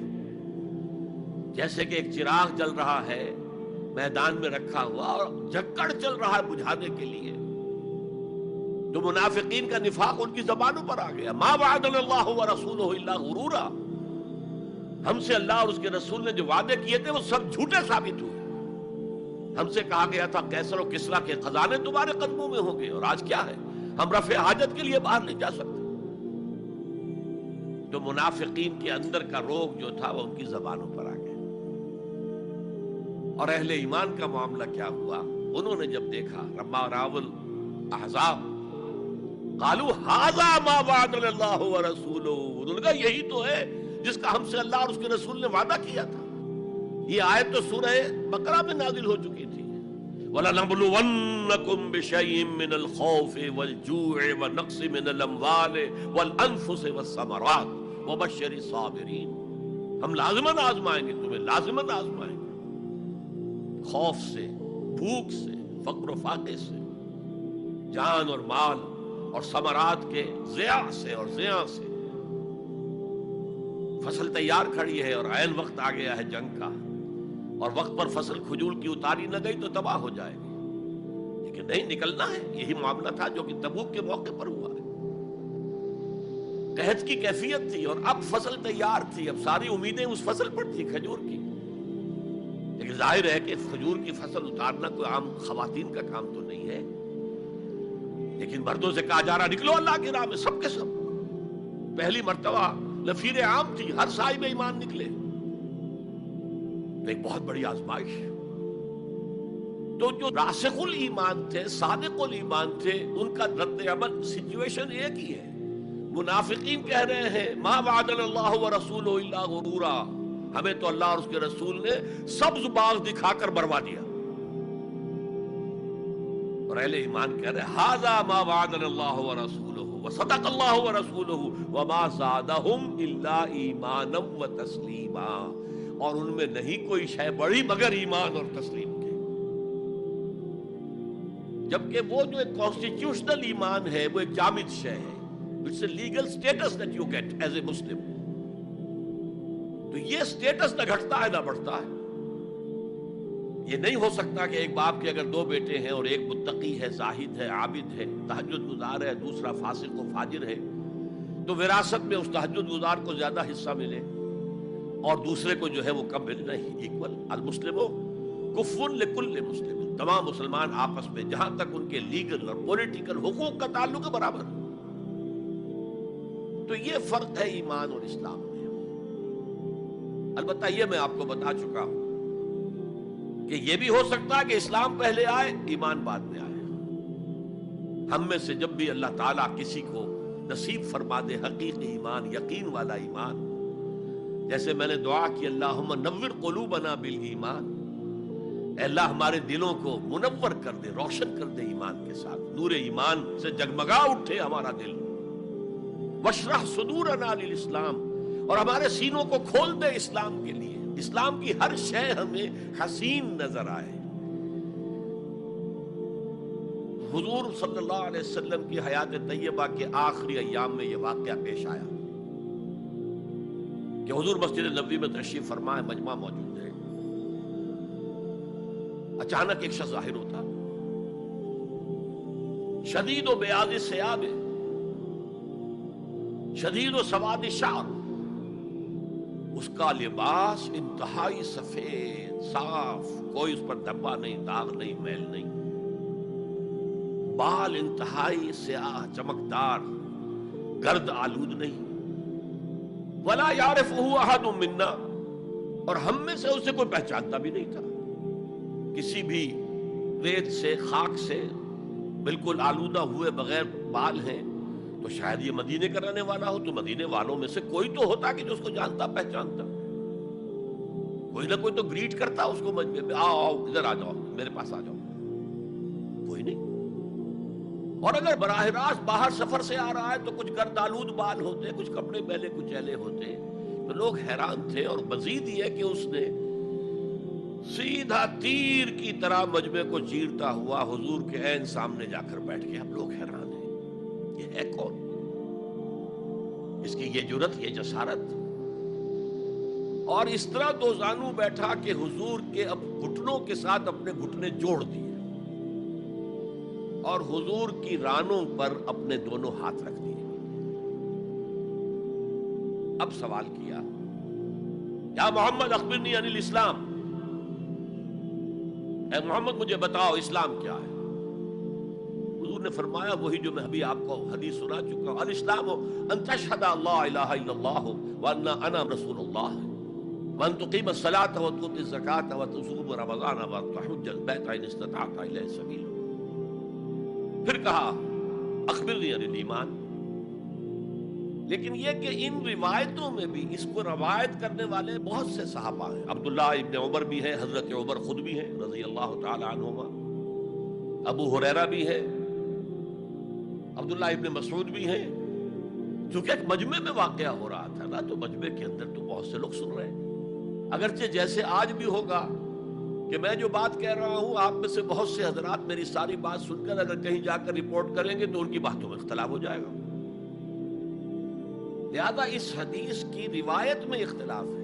جیسے کہ ایک چراغ جل رہا ہے میدان میں رکھا ہوا اور جھکڑ چل رہا ہے بجھانے کے لیے. تو منافقین کا نفاق ان کی زبانوں پر آ گیا. ما وعدنا اللہ ورسولہ الا غرورا، ہم سے اللہ اور اس کے رسول نے جو وعدے کیے تھے وہ سب جھوٹے ثابت ہوئے. ہم سے کہا گیا تھا کیسر و کسریٰ کے خزانے تمہارے قدموں میں ہوں گے، اور آج کیا ہے، ہم رفع حاجت کے لیے باہر نہیں جا سکتے. تو منافقین کے اندر کا روگ جو تھا وہ ان کی زبانوں پر آ گیا. اور اہل ایمان کا معاملہ کیا ہوا؟ انہوں نے جب دیکھا لما راؤ الاحزاب قالوا ھذا ما وعدنا اللہ ورسولہ، انہوں نے کہا یہی تو ہے جس کا ہم سے اللہ اور اس کے رسول نے وعدہ کیا تھا. یہ آیت تو سورہ بقرہ میں نازل ہو چکی تھی. وَلَنَبْلُوَنَّكُمْ بِشَيْءٍ مِّنَ الْخَوْفِ وَالْجُوعِ وَنَقْصٍ مِّنَ الْأَمْوَالِ وَالْأَنفُسِ وَالثَّمَرَاتِ وَبَشِّرِ الصَّابِرِينَ، ہم لازماً آزمائیں گے تمہیں، لازماً آزمائیں گے، خوف سے، بھوک سے، فقر و فاقے سے، جان اور مال اور ثمرات کے ضیاع سے اور زیاں سے۔ فصل تیار کھڑی ہے اور عین وقت آ گیا ہے جنگ کا، اور وقت پر فصل کھجور کی اتاری نہ گئی تو تباہ ہو جائے گی، لیکن نہیں، نکلنا ہے۔ یہی معاملہ تھا جو کہ تبوک کے موقع پر ہوا ہے۔ قحط کی کیفیت تھی اور اب فصل تیار تھی، اب ساری امیدیں اس فصل پر تھی، کھجور کی، لیکن ظاہر ہے کہ کھجور کی فصل اتارنا کوئی عام خواتین کا کام تو نہیں ہے، لیکن مردوں سے کہا جا رہا نکلو اللہ کی راہ میں، سب کے سب۔ پہلی مرتبہ لفیر عام تھی، ہر صاحب ایمان نکلے، ایک بہت بڑی آزمائش۔ تو جو راسخ الایمان تھے، صادق الایمان تھے، ان کا رد عمل سچویشن ایک ہی ہے۔ منافقین کہہ رہے ہیں ما وعدنا اللہ ورسولہ الا غرورا، ہمیں تو اللہ اور اس کے رسول نے سبز باغ دکھا کر بروا دیا، اور اہل ایمان کہہ رہے ہیں ھذا ما وعدنا اللہ ورسولہ وصدق اللہ ورسولہ وما زادہم الا ایمانا وتسلیما، اور ان میں نہیں کوئی شے بڑی مگر ایمان اور تسلیم کے۔ جبکہ وہ جو ایک کانسٹیٹیوشنل ایمان ہے وہ ایک جامد شے ہے، it's a legal status that you get as a Muslim. تو یہ اسٹیٹس نہ گھٹتا ہے نہ بڑھتا ہے۔ یہ نہیں ہو سکتا کہ ایک باپ کے اگر دو بیٹے ہیں اور ایک متقی ہے، زاہد ہے، عابد ہے، تہجد گزار ہے، دوسرا فاسق و فاجر ہے، تو وراثت میں اس تہجد گزار کو زیادہ حصہ ملے اور دوسرے کو جو ہے وہ کم ملے، نہیں، ایکول۔ المسلم کفر لکل مسلم، تمام مسلمان آپس میں جہاں تک ان کے لیگل اور پولیٹیکل حقوق کا تعلق ہے برابر۔ تو یہ فرق ہے ایمان اور اسلام میں۔ البتہ یہ میں آپ کو بتا چکا ہوں کہ یہ بھی ہو سکتا ہے کہ اسلام پہلے آئے، ایمان بعد میں آئے۔ ہم میں سے جب بھی اللہ تعالیٰ کسی کو نصیب فرما دے حقیقی ایمان، یقین والا ایمان، جیسے میں نے دعا کی اللہم نور قلوبنا بالایمان، اے اللہ ہمارے دلوں کو منور کر دے، روشن کر دے ایمان کے ساتھ، نور ایمان سے جگمگا اٹھے ہمارا دل، واشرح صدورنا للاسلام، اور ہمارے سینوں کو کھول دے اسلام کے لیے، اسلام کی ہر شے ہمیں حسین نظر آئے۔ حضور صلی اللہ علیہ وسلم کی حیات طیبہ کے آخری ایام میں یہ واقعہ پیش آیا کہ حضور مسجد نبوی میں تشریف فرما ہے، مجمع موجود ہے، اچانک ایک شخص ظاہر ہوتا، شدید و بیاض الثیاب، شدید و سواد الشعر، اس کا لباس انتہائی سفید صاف، کوئی اس پر دھبا نہیں، داغ نہیں، میل نہیں، بال انتہائی سیاہ چمکدار، گرد آلود نہیں، ولا یعرفہ احد منا، اور ہم میں سے اسے کوئی پہچانتا بھی نہیں تھا، کسی بھی ریت سے، خاک سے بالکل آلودہ ہوئے بغیر بال ہیں، تو شاید یہ مدینے کا رہنے والا ہو، تو مدینے والوں میں سے کوئی تو ہوتا کہ جو اس کو جانتا پہچانتا، کوئی نہ کوئی تو گریٹ کرتا اس کو مجمع میں، آؤ آؤ ادھر آ جاؤ، میرے پاس آ جاؤ، کوئی نہیں۔ اور اگر براہ راست باہر سفر سے آ رہا ہے تو کچھ گرد آلود بال ہوتے، کچھ کپڑے میلے کچیلے ہوتے، تو لوگ حیران تھے، اور مزید یہ کہ اس نے سیدھا تیر کی طرح مجمع کو چیرتا ہوا حضور کے عین سامنے جا کر بیٹھ گیا۔ اب لوگ حیران ہیں، یہ ہے کون؟ اس کی یہ جرت، یہ جسارت، اور اس طرح دو زانو بیٹھا کہ حضور کے اب گھٹنوں کے ساتھ اپنے گھٹنے جوڑ دیے اور حضور کی رانوں پر اپنے دونوں ہاتھ رکھ دیے۔ اب سوال کیا، یا محمد اخبرنی عن الاسلام، اے محمد مجھے بتاؤ اسلام کیا ہے؟ حضور نے فرمایا وہی جو میں ابھی آپ کو حدیث سنا چکا ہوں، الاسلام ان تشہد اللہ الہ الا اللہ وان انا رسول اللہ وان تقیم الصلاۃ وتؤتی الزکاۃ وتصوم رمضان وتحج البیت ان استطعت الیہ سبیلا۔ پھر کہا اخبرنی عن الایمان، لیکن یہ کہ ان روایتوں میں بھی اس کو روایت کرنے والے بہت سے صحابہ ہیں، عبداللہ ابن عمر بھی ہیں، حضرت عمر خود بھی ہیں رضی اللہ تعالی عنہما، ابو ہریرہ بھی ہے، عبداللہ ابن مسعود بھی ہیں. چونکہ ایک مجمع میں واقعہ ہو رہا تھا نا، تو مجمع کے اندر تو بہت سے لوگ سن رہے ہیں. اگرچہ جیسے آج بھی ہوگا کہ میں جو بات کہہ رہا ہوں، آپ میں سے بہت سے حضرات میری ساری بات سن کر اگر کہیں جا کر رپورٹ کریں گے تو ان کی باتوں میں اختلاف ہو جائے گا. لہذا اس حدیث کی روایت میں اختلاف ہے.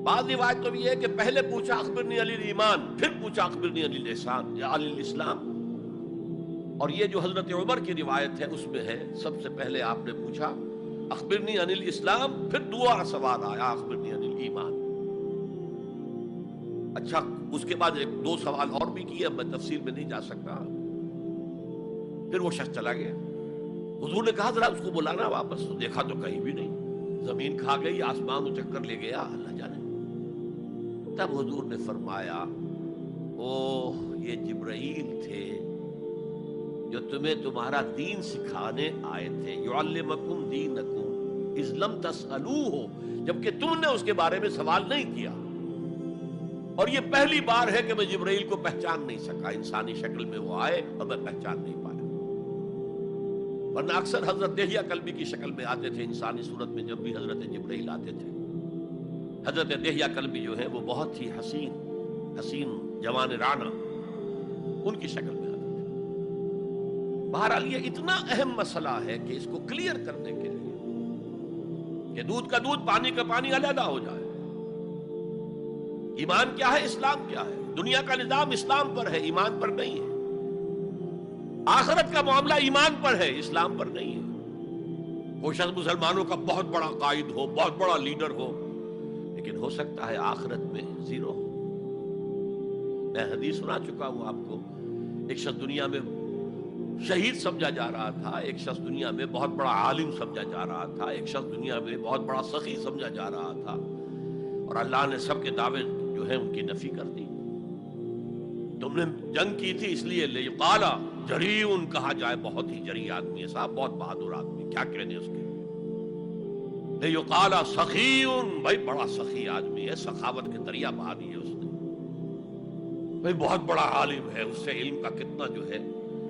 بعض روایت تو یہ ہے کہ پہلے پوچھا اخبرنی علی الایمان، پھر پوچھا اخبرنی علی الاحسان یا علی الاسلام. اور یہ جو حضرت عمر کی روایت ہے اس میں ہے سب سے پہلے آپ نے پوچھا اخبرنی عن الاسلام، پھر دوسرا سوال آیا اخبرنی عن الایمان. اچھا، اس کے بعد ایک دو سوال اور بھی کیے، میں تفصیل میں نہیں جا سکتا. پھر وہ شخص چلا گیا. حضور نے کہا ذرا اس کو بلانا واپس. دیکھا تو کہیں بھی نہیں، زمین کھا گئی، آسمان اچک کر لے گیا، اللہ جانے. تب حضور نے فرمایا اوہ یہ جبرائیل تھے جو تمہیں تمہارا دین سکھانے آئے تھے. یعلمکم دینکم اذ لم تسألوہ، جبکہ تم نے اس کے بارے میں سوال نہیں کیا. اور یہ پہلی بار ہے کہ میں جبرائیل کو پہچان نہیں سکا. انسانی شکل میں وہ آئے اور میں پہچان نہیں پایا. ورنہ اکثر حضرت دہیہ کلبی کی شکل میں آتے تھے انسانی صورت میں. جب بھی حضرت جبرائیل آتے تھے، حضرت دہیہ کلبی جو ہے وہ بہت ہی حسین جوان رانا ان کی شکل میں آتے تھے. بہرحال یہ اتنا اہم مسئلہ ہے کہ اس کو کلیئر کرنے کے لیے کہ دودھ کا دودھ پانی کا پانی علیحدہ ہو جائے. ایمان کیا ہے، اسلام کیا ہے. دنیا کا نظام اسلام پر ہے، ایمان پر نہیں ہے. آخرت کا معاملہ ایمان پر ہے، اسلام پر نہیں ہے. کوئی شخص مسلمانوں کا بہت بڑا قائد ہو، بہت بڑا لیڈر ہو، لیکن ہو سکتا ہے آخرت میں زیرو ہو. میں حدیث سنا چکا ہوں آپ کو. ایک شخص دنیا میں شہید سمجھا جا رہا تھا، ایک شخص دنیا میں بہت بڑا عالم سمجھا جا رہا تھا، ایک شخص دنیا میں بہت بڑا سخی سمجھا جا رہا تھا، اور اللہ نے سب کے دعوے جو ہیں ان کی نفی کر دی. تم نے جنگ کی تھی اس لیے لیقال جریء کہا جائے، بہت ہی جری آدمی ہے صاحب، بہت بہادر آدمی، کیا کہنے اس کے. لیقال سخی، بھائی بڑا سخی آدمی ہے، سخاوت کے دریا بہا دیے اس نے. بھائی بہت بڑا عالم ہے، اس سے علم کا کتنا جو ہے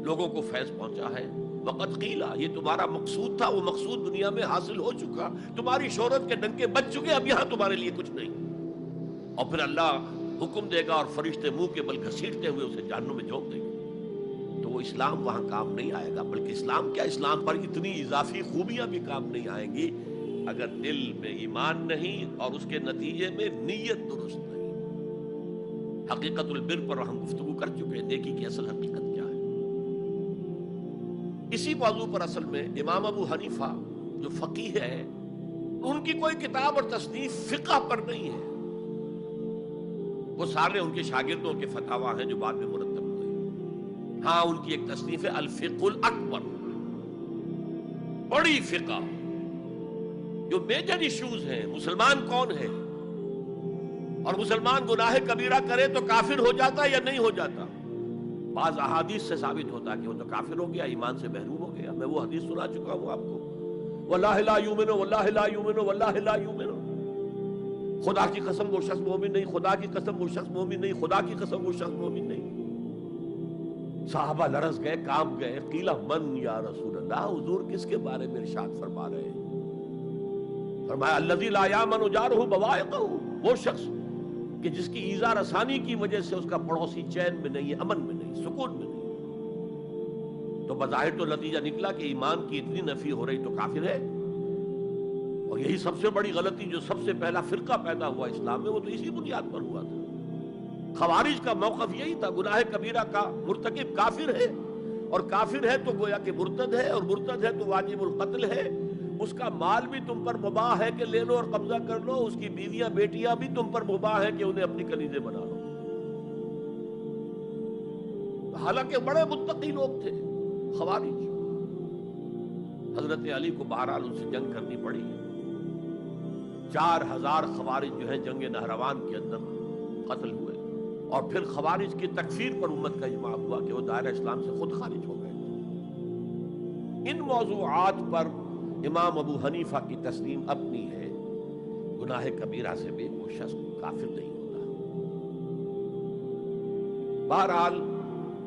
لوگوں کو فیض پہنچا ہے. وقت قیلا، یہ تمہارا مقصود تھا، وہ مقصود دنیا میں حاصل ہو چکا. تمہاری شہرت کے ڈنکے بج چکے، اب یہاں تمہارے لیے کچھ نہیں. اور پھر اللہ حکم دے گا اور فرشتے منہ کے بل گھسیٹتے ہوئے اسے جہنم میں جھونک دیں گے. تو وہ اسلام وہاں کام نہیں آئے گا. بلکہ اسلام کیا، اسلام پر اتنی اضافی خوبیاں بھی کام نہیں آئیں گی اگر دل میں ایمان نہیں اور اس کے نتیجے میں نیت درست نہیں. حقیقت البر پر ہم گفتگو کر چکے ہیں، نیکی کی اصل حقیقت کیا ہے. اسی موضوع پر اصل میں امام ابو حنیفہ جو فقیہ ہے، ان کی کوئی کتاب اور تصنیف فقہ پر نہیں ہے. وہ سارے ان کے شاگردوں کے فتاویٰ ہیں جو بعد میں مرتب ہوئے. ہاں ان کی ایک تصنیف ہے الفقہ الاکبر، بڑی فقہ جو میجر ایشوز ہیں. مسلمان کون ہے، اور مسلمان گناہ کبیرہ کرے تو کافر ہو جاتا یا نہیں ہو جاتا. بعض احادیث سے ثابت ہوتا ہے کہ وہ تو کافر ہو گیا، ایمان سے محروم ہو گیا. میں وہ حدیث سنا چکا ہوں آپ کو، واللہ لا یؤمن واللہ لا یؤمن واللہ لا یؤمن. خدا کی قسم وہ شخص مومن نہیں، خدا کی قسم وہ شخص مومن نہیں، خدا کی قسم وہ شخص مومن نہیں. صحابہ لرز گئے، کانپ گئے. قیل من یا رسول اللہ، حضور کس کے بارے میں ارشاد فرما رہے ہیں؟ فرمایا الذی لا یامن جارہ بوائقہ، وہ شخص کہ جس کی ایذا رسانی کی وجہ سے اس کا پڑوسی چین میں نہیں ہے، امن میں نہیں، سکون میں نہیں. تو بظاہر تو نتیجہ نکلا کہ ایمان کی اتنی نفی ہو رہی تو کافر ہے. اور یہی سب سے بڑی غلطی جو سب سے پہلا فرقہ پیدا ہوا اسلام میں، وہ تو اسی بنیاد پر ہوا تھا. خوارج کا موقف یہی تھا، گناہ کبیرہ کا مرتکب کافر ہے، اور کافر ہے تو گویا کہ مرتد ہے، اور مرتد ہے تو واجب القتل ہے. اس کا مال بھی تم پر مباح ہے کہ لے لو اور قبضہ کر لو، اس کی بیویاں بیٹیاں بھی تم پر مباح ہے کہ انہیں اپنی کنیزیں بنا لو. حالانکہ بڑے متقی لوگ تھے خوارج. حضرت علی کو بہرحال ان سے جنگ کرنی پڑی. 4000 خوارج جو ہیں جنگ نہروان کے اندر قتل ہوئے. اور پھر خوارج کی تکفیر پر امت کا اجماع ہوا کہ وہ دائرہ اسلام سے خود خارج ہو گئے. ان موضوعات پر امام ابو حنیفہ کی تسلیم اپنی ہے، گناہ کبیرہ سے بھی وہ شخص کافر نہیں ہوتا. بہرحال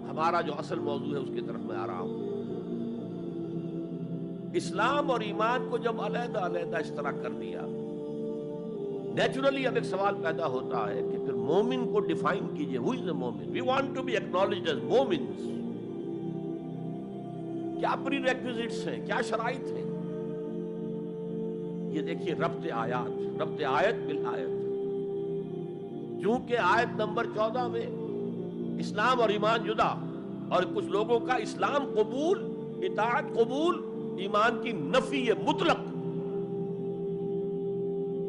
ہمارا جو اصل موضوع ہے اس کی طرف میں آ رہا ہوں۔ اسلام اور ایمان کو جب علیحدہ علیحدہ اس طرح کر دیا، نیچرلی اب ایک سوال پیدا ہوتا ہے کہ پھر مومن کو ڈیفائن کیجئے۔ ہو از اے مومن؟ We want to be acknowledged as مومنز۔ کیا پری ریکویزٹس ہیں، کیا شرائط ہیں؟ یہ دیکھیے ربط آیات، ربط آیت بالآیت۔ چونکہ آیت نمبر 14 میں اسلام اور ایمان جدا، اور کچھ لوگوں کا اسلام قبول، اطاعت قبول، ایمان کی نفی مطلق۔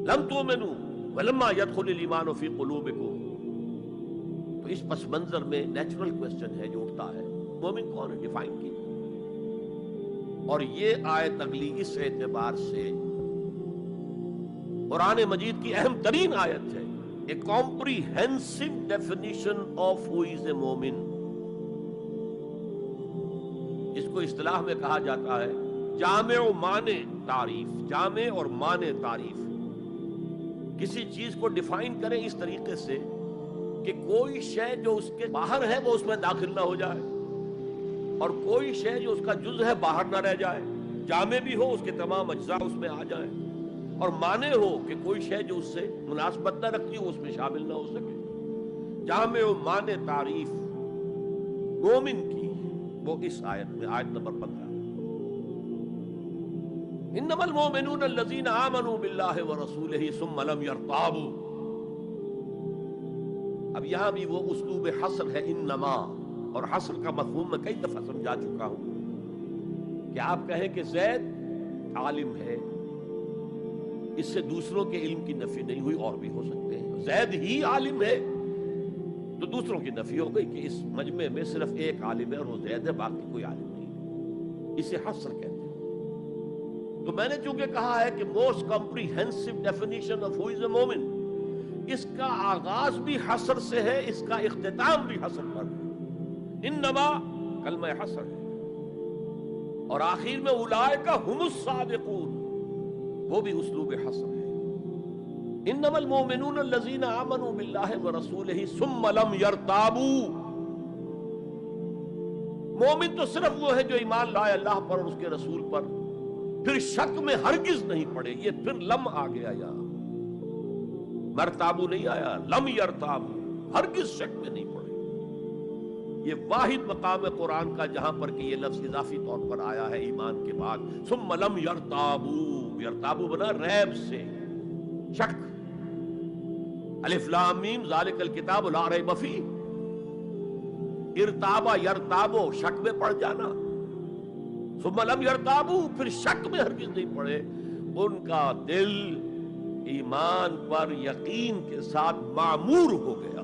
لم تؤمنوا ولما يدخل الایمان فی قلوبکم۔ تو اس پس منظر میں نیچرل کوسچن ہے جو اٹھتا ہے، مومن کون ہے؟ ڈیفائن کیجیے۔ اور یہ آیت اگلی اس اعتبار سے قرآن مجید کی اہم ترین آیت ہے، a comprehensive definition of who is a مومن، جس کو اصطلاح میں کہا جاتا ہے جامع و معنی تعریف۔ جامع اور معنی تعریف، کسی چیز کو ڈیفائن کریں اس طریقے سے کہ کوئی شے جو اس کے باہر ہے وہ اس میں داخل نہ ہو جائے، اور کوئی شے جو اس کا جز ہے باہر نہ رہ جائے۔ جامع بھی ہو، اس کے تمام اجزاء اس میں آ جائیں، اور معنی ہو کہ کوئی شے جو اس سے مناسبت نہ رکھتی ہو اس میں شامل نہ ہو سکے۔ جامع و معنی تعریف مومن کی وہ اس آیت میں، آیت نمبر 15۔ انما المؤمنون الذين آمنوا بالله ورسوله ثم لم يرتابوا۔ اب یہاں بھی وہ اسلوب حصر ہے، انما، اور حصر کا مفہوم میں کئی دفعہ سمجھا چکا ہوں کہ آپ کہیں کہ زید عالم ہے، اس سے دوسروں کے علم کی نفی نہیں ہوئی، اور بھی ہو سکتے ہیں۔ زید ہی عالم ہے تو دوسروں کی نفی ہو گئی کہ اس مجمع میں صرف ایک عالم ہے اور وہ زید ہے، باقی کوئی عالم نہیں۔ اسے حصر کہتے ہیں۔ تو میں نے چونکہ کہا ہے کہ most comprehensive definition of who is a مومن، اس کا آغاز بھی حصر سے ہے، اس کا اختتام بھی حصر پر ہے۔ انما کلمہ حصر ہے، اور آخر میں اولئک ھم الصادقون، وہ بھی اسلوب حصر ہے۔ انما المؤمنون الذين آمنوا بالله ورسوله ثم لم يرتابوا۔ مومن تو صرف وہ ہے جو ایمان لائے اللہ پر اور اس کے رسول پر، پھر شک میں ہرگز نہیں پڑے۔ یہ پھر لم آ گیا، یہاں مرتابو نہیں آیا، لم یرتابو، ہرگز شک میں نہیں پڑے۔ یہ واحد مقام قرآن کا جہاں پر کہ یہ لفظ اضافی طور پر آیا ہے ایمان کے بعد، ثم لم یرتابو۔ یرتابو بنا ریب سے، شک۔ الف لام میم ذالک الکتاب لا ریب فیہ۔ ارتابا یرتابو، شک میں پڑ جانا۔ ثم لم یرتابو، پھر شک میں ہرگز نہیں پڑے۔ ان کا دل ایمان پر یقین کے ساتھ معمور ہو گیا۔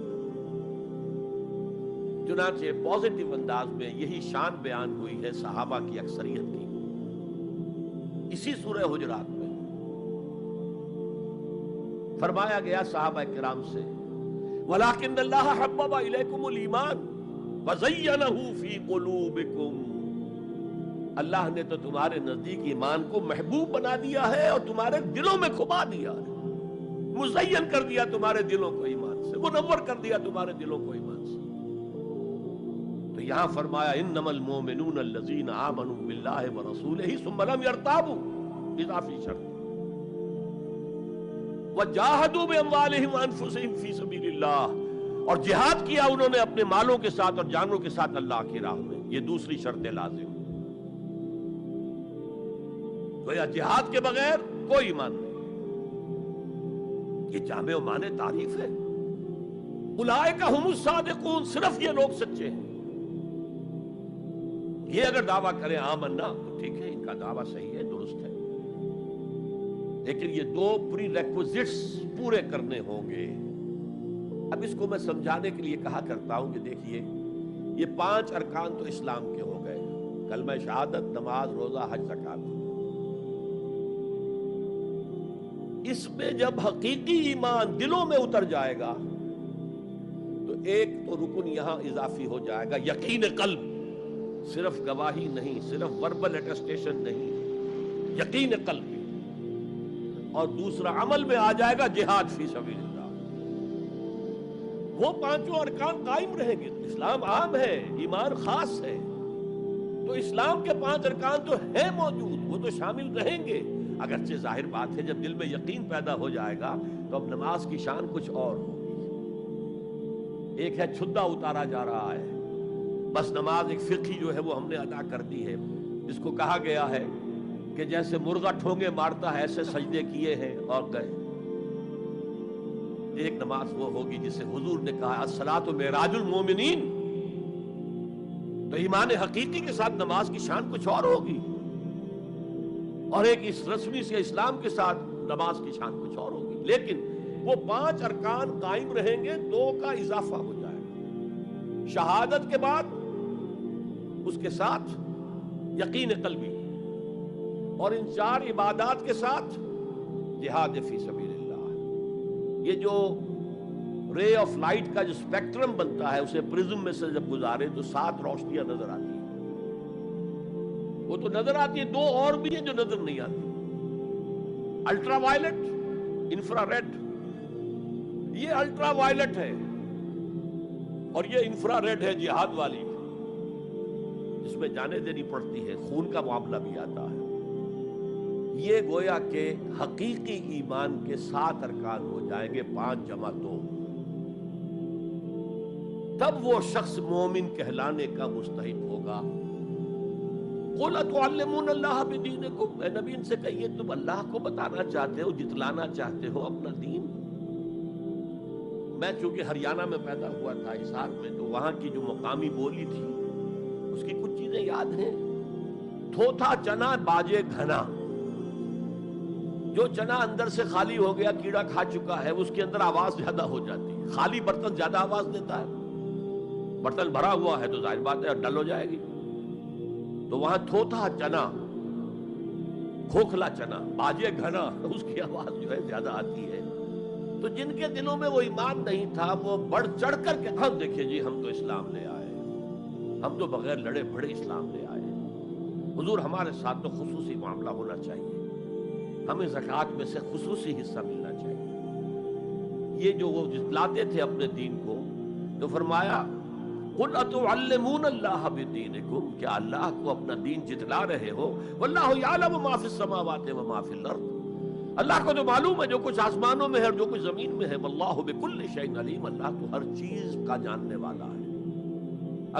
چنانچہ پازیٹیو انداز میں یہی شان بیان ہوئی ہے صحابہ کی اکثریت کی۔ اسی سورہ حجرات میں فرمایا گیا صحابہ کرام سے، وَلَٰكِنَّ اللَّهَ حَبَّبَ إِلَيْكُمُ الْإِيمَانَ وَزَيَّنَهُ فِي قُلُوبِكُمْ۔ اللہ نے تو تمہارے نزدیک ایمان کو محبوب بنا دیا ہے اور تمہارے دلوں میں کھبا دیا ہے، مزین کر دیا تمہارے دلوں کو ایمان سے، منور کر دیا تمہارے دلوں کو ایمان سے۔ تو یہاں فرمایا انما المؤمنون الذین آمنوا باللہ ورسولہ ثم لم یرتابوا، اضافی شرط۔ وجاہدوا باموالہم وانفسہم فی سبیل اللہ، اور جہاد کیا انہوں نے اپنے مالوں کے ساتھ اور جانوں کے ساتھ اللہ کی راہ میں، یہ دوسری شرط لازم۔ تو یا جہاد کے بغیر کوئی ایمان نہیں۔ یہ جامع و معنی تعریف ہے۔ اولئک ھم الصادقون، صرف یہ لوگ سچے ہیں۔ یہ اگر دعویٰ کریں آمنا تو ٹھیک ہے، ان کا دعویٰ صحیح ہے، درست ہے، لیکن یہ دو پری ریکوزٹس پورے کرنے ہوں گے۔ اب اس کو میں سمجھانے کے لیے کہا کرتا ہوں کہ دیکھیے یہ 5 ارکان تو اسلام کے ہو گئے، کلمہ شہادت، نماز، روزہ، حج، زکوٰۃ۔ اس میں جب حقیقی ایمان دلوں میں اتر جائے گا تو ایک تو رکن یہاں اضافی ہو جائے گا، یقین قلب، صرف گواہی نہیں، صرف وربل اٹیسٹیشن نہیں، یقین قلب۔ اور دوسرا عمل میں آ جائے گا جہاد فی سبیل اللہ۔ وہ پانچوں ارکان قائم رہیں گے. اسلام عام ہے، ایمان خاص ہے، تو اسلام کے 5 ارکان تو ہیں موجود، وہ تو شامل رہیں گے. اگرچہ ظاہر بات ہے جب دل میں یقین پیدا ہو جائے گا تو اب نماز کی شان کچھ اور ہوگی. ایک ہے چھدا اتارا جا رہا ہے، بس نماز ایک فقہی جو ہے وہ ہم نے ادا کر دی ہے، جس کو کہا گیا ہے کہ جیسے مرغا ٹھونگے مارتا ہے ایسے سجدے کیے ہیں اور گئے. ایک نماز وہ ہوگی جسے حضور نے کہا الصلاۃ معراج المومنین. تو ایمان حقیقی کے ساتھ نماز کی شان کچھ اور ہوگی، اور ایک اس رسمی سے اسلام کے ساتھ نماز کی شان کچھ اور ہوگی. لیکن وہ 5 ارکان قائم رہیں گے، 2 کا اضافہ ہو جائے گا. شہادت کے بعد اس کے ساتھ یقین قلبی، اور ان 4 عبادات کے ساتھ جہاد فی سبیل اللہ. یہ جو رے آف لائٹ کا جو اسپیکٹرم بنتا ہے اسے پرزم میں سے جب گزارے تو 7 روشنیاں نظر آتی ہیں. وہ تو نظر آتی ہیں، 2 اور بھی ہیں جو نظر نہیں آتی. Ultraviolet, infrared. یہ الٹرا وائلٹ ہے اور یہ انفرا ریڈ ہے جہاد والی، جس میں جانیں دینی پڑتی ہے، خون کا معاملہ بھی آتا ہے. یہ گویا کہ حقیقی ایمان کے 7 ارکان ہو جائیں گے، 5 جمع 2. تب وہ شخص مومن کہلانے کا مستحق ہوگا. قُلْ أَتُعَلِّمُونَ اللَّهَ بِدِينِكُمْ. اے نبی ان سے کہیے تم اللہ کو بتانا چاہتے ہو، جتلانا چاہتے ہو اپنا دین. میں چونکہ ہریانہ میں پیدا ہوا تھا حصار میں، تو وہاں کی جو مقامی بولی تھی اس کی کچھ چیزیں یاد ہیں. تھوتھا چنا باجے گھنا. جو چنا اندر سے خالی ہو گیا، کیڑا کھا چکا ہے، اس کے اندر آواز زیادہ ہو جاتی ہے. خالی برتن زیادہ آواز دیتا ہے، برتن بھرا ہوا ہے تو ظاہر بات ہے ڈل ہو جائے گی. تو وہاں تھوتھا چنا، کھوکھلا چنا باجے گھنا، اس کی آواز جو ہے زیادہ آتی ہے. تو جن کے دلوں میں وہ ایمان نہیں تھا وہ بڑھ چڑھ کر کے ہم دیکھیں جی ہم تو اسلام لے آئے، ہم تو بغیر لڑے بھڑے اسلام لے آئے. حضور ہمارے ساتھ تو خصوصی معاملہ ہونا چاہیے، ہمیں زکوٰۃ میں سے خصوصی حصہ ملنا چاہیے. یہ جو وہ جتلاتے تھے اپنے دین کو، تو فرمایا قُلْ أَتُعَلِّمُونَ اللَّهَ بِدِينِكُمْ. کیا اللہ کو اپنا دین جتلا رہے ہو؟ وَاللَّهُ يَعْلَمُ مَا فِي السَّمَاوَاتِ وَمَا فِي الْأَرْضِ. اللہ کو تو معلوم ہے جو کچھ آسمانوں میں ہے اور جو کچھ زمین میں ہے. وَاللَّهُ بِكُلِّ شَيْءٍ عَلِيمٌ. اللہ تو ہر چیز کا جاننے والا ہے.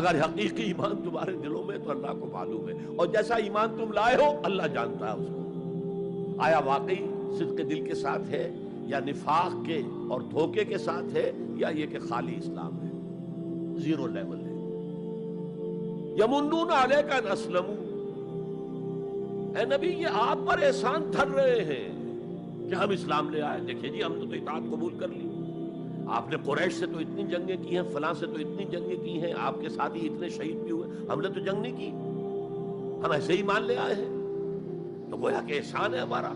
اگر حقیقی ایمان تمہارے دلوں میں تو اللہ کو معلوم ہے، اور جیسا ایمان تم لائے ہو اللہ جانتا ہے اس کو. آیا واقعی صدق دل کے ساتھ ہے، یا نفاق کے اور دھوکے کے ساتھ ہے، یا یہ کہ خالی اسلام ہے، زیرو لیول ہے. یمنون علیک ان اسلموا. اے نبی یہ آپ پر احسان دھر رہے ہیں کہ ہم اسلام لے آئے. دیکھیے جی ہم نے تو اطاعت قبول کر لی. آپ نے قریش سے تو اتنی جنگیں کی ہیں، فلاں سے تو اتنی جنگیں کی ہیں، آپ کے ساتھ ہی اتنے شہید بھی ہوئے، ہم نے تو جنگ نہیں کی، ہم ایسے ہی مان لے آئے ہیں. تو گویا کہ احسان ہے ہمارا.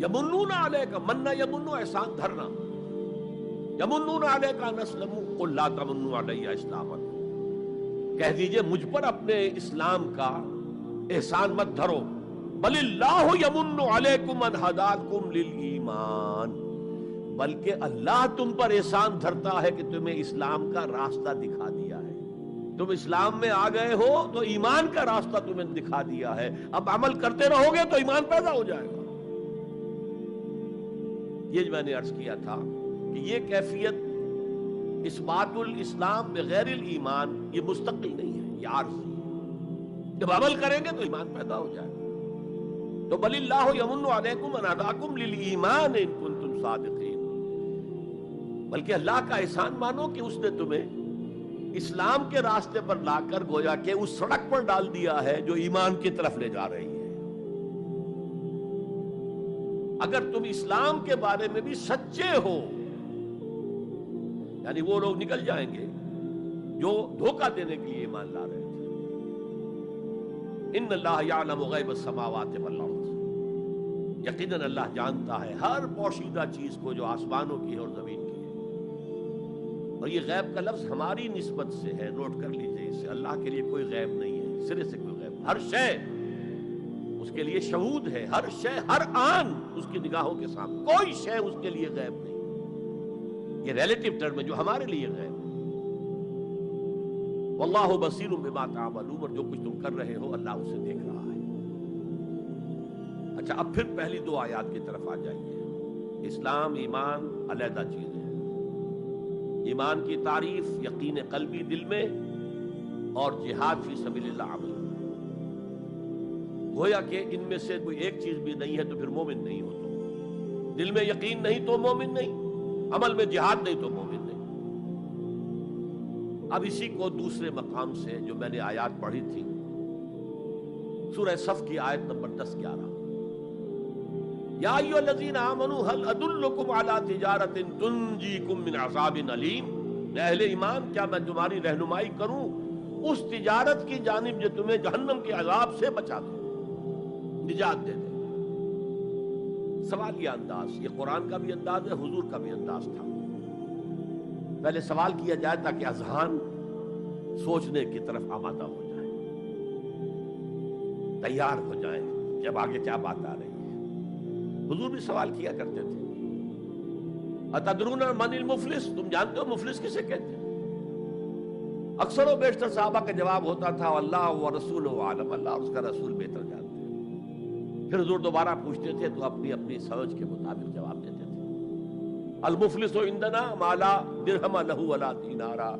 یمنون علیک، مننا یمنو احسان دھرنا. یمنون علیک ان اسلموا قل لا تمنوا علی اسلامکم. کہہ دیجئے مجھ پر اپنے اسلام کا احسان مت دھرو. بل اللہ یمن علیکم ان ہداکم للایمان. بلکہ اللہ تم پر احسان دھرتا ہے کہ تمہیں اسلام کا راستہ دکھا دیا ہے. تم اسلام میں آ گئے ہو تو ایمان کا راستہ تمہیں دکھا دیا ہے. اب عمل کرتے رہو گے تو ایمان پیدا ہو جائے گا. یہ میں نے عرض کیا تھا کہ یہ کیفیت اثبات الاسلام بغیر الایمان یہ مستقل نہیں ہے، یہ عارضی ہے. جب عمل کریں گے تو ایمان پیدا ہو جائے گا. تو بل اللہ یمن علیکم ان ہداکم للایمان ان کنتم صادقین. بلکہ اللہ کا احسان مانو کہ اس نے تمہیں اسلام کے راستے پر لا کر گویا کہ اس سڑک پر ڈال دیا ہے جو ایمان کی طرف لے جا رہی ہے. اگر تم اسلام کے بارے میں بھی سچے ہو، یعنی وہ لوگ نکل جائیں گے جو دھوکہ دینے کے لیے ایمان لا رہے تھے. ان اللہ یعلم غیب السماوات والارض. یقیناً اللہ جانتا ہے ہر پوشیدہ چیز کو جو آسمانوں کی ہے اور زمین کی ہے. اور یہ غیب کا لفظ ہماری نسبت سے ہے، نوٹ کر لیجئے اسے. اللہ کے لیے کوئی غیب نہیں ہے، سرے سے کوئی غیب. ہر شے اس کے لیے شہود ہے، ہر شے ہر آن اس کی نگاہوں کے سامنے، کوئی شے اس کے لیے غیب نہیں. کہ ریلیٹو ٹرم میں جو ہمارے لیے غیب ہے۔ واللہ بصیر بما تعملون، اور جو کچھ تم کر رہے ہو اللہ اسے دیکھ رہا ہے۔ اچھا، اب پھر پہلی دو آیات کی طرف آ جائیے۔ اسلام ایمان علیحدہ چیز ہے۔ ایمان کی تعریف یقین قلبی دل میں، اور جہاد فی سبیل اللہ عمل۔ گویا کہ ان میں سے کوئی ایک چیز بھی نہیں ہے تو پھر مومن نہیں ہو تم۔ دل میں یقین نہیں تو مومن نہیں، عمل میں جہاد نہیں تو مومن نہیں۔ اب اسی کو دوسرے مقام سے جو میں نے آیات پڑھی تھی، سورہ صف کی آیت نمبر 10-11، یا ایھا الذین آمنوا هل ادلکم علی تجارۃ تنجیکم من عذاب علیم، اے اہل ایمان کیا میں تمہاری رہنمائی کروں اس تجارت کی جانب جو تمہیں جہنم کے عذاب سے بچا دے، نجات دے دے۔ سوالیہ انداز، یہ قرآن کا بھی انداز ہے، حضور کا بھی انداز تھا۔ پہلے سوال کیا جائے تاکہ اذہان سوچنے کی طرف آمادہ ہو جائے، تیار ہو جائیں کہ اب آگے کیا بات آ رہی ہے۔ حضور بھی سوال کیا کرتے تھے، اتدرون من المفلس، تم جانتے ہو مفلس کسے کہتے ہیں؟ اکثر و بیشتر صحابہ کا جواب ہوتا تھا اللہ و رسول عالم، اللہ اور اس کا رسول بہتر جانتے ہیں۔ پھر حضور دوبارہ پوچھتے تھے تو اپنی اپنی سمجھ کے مطابق جواب دیتے تھے۔ المفلس عندنا ما لا درہم لہ ولا دینارا،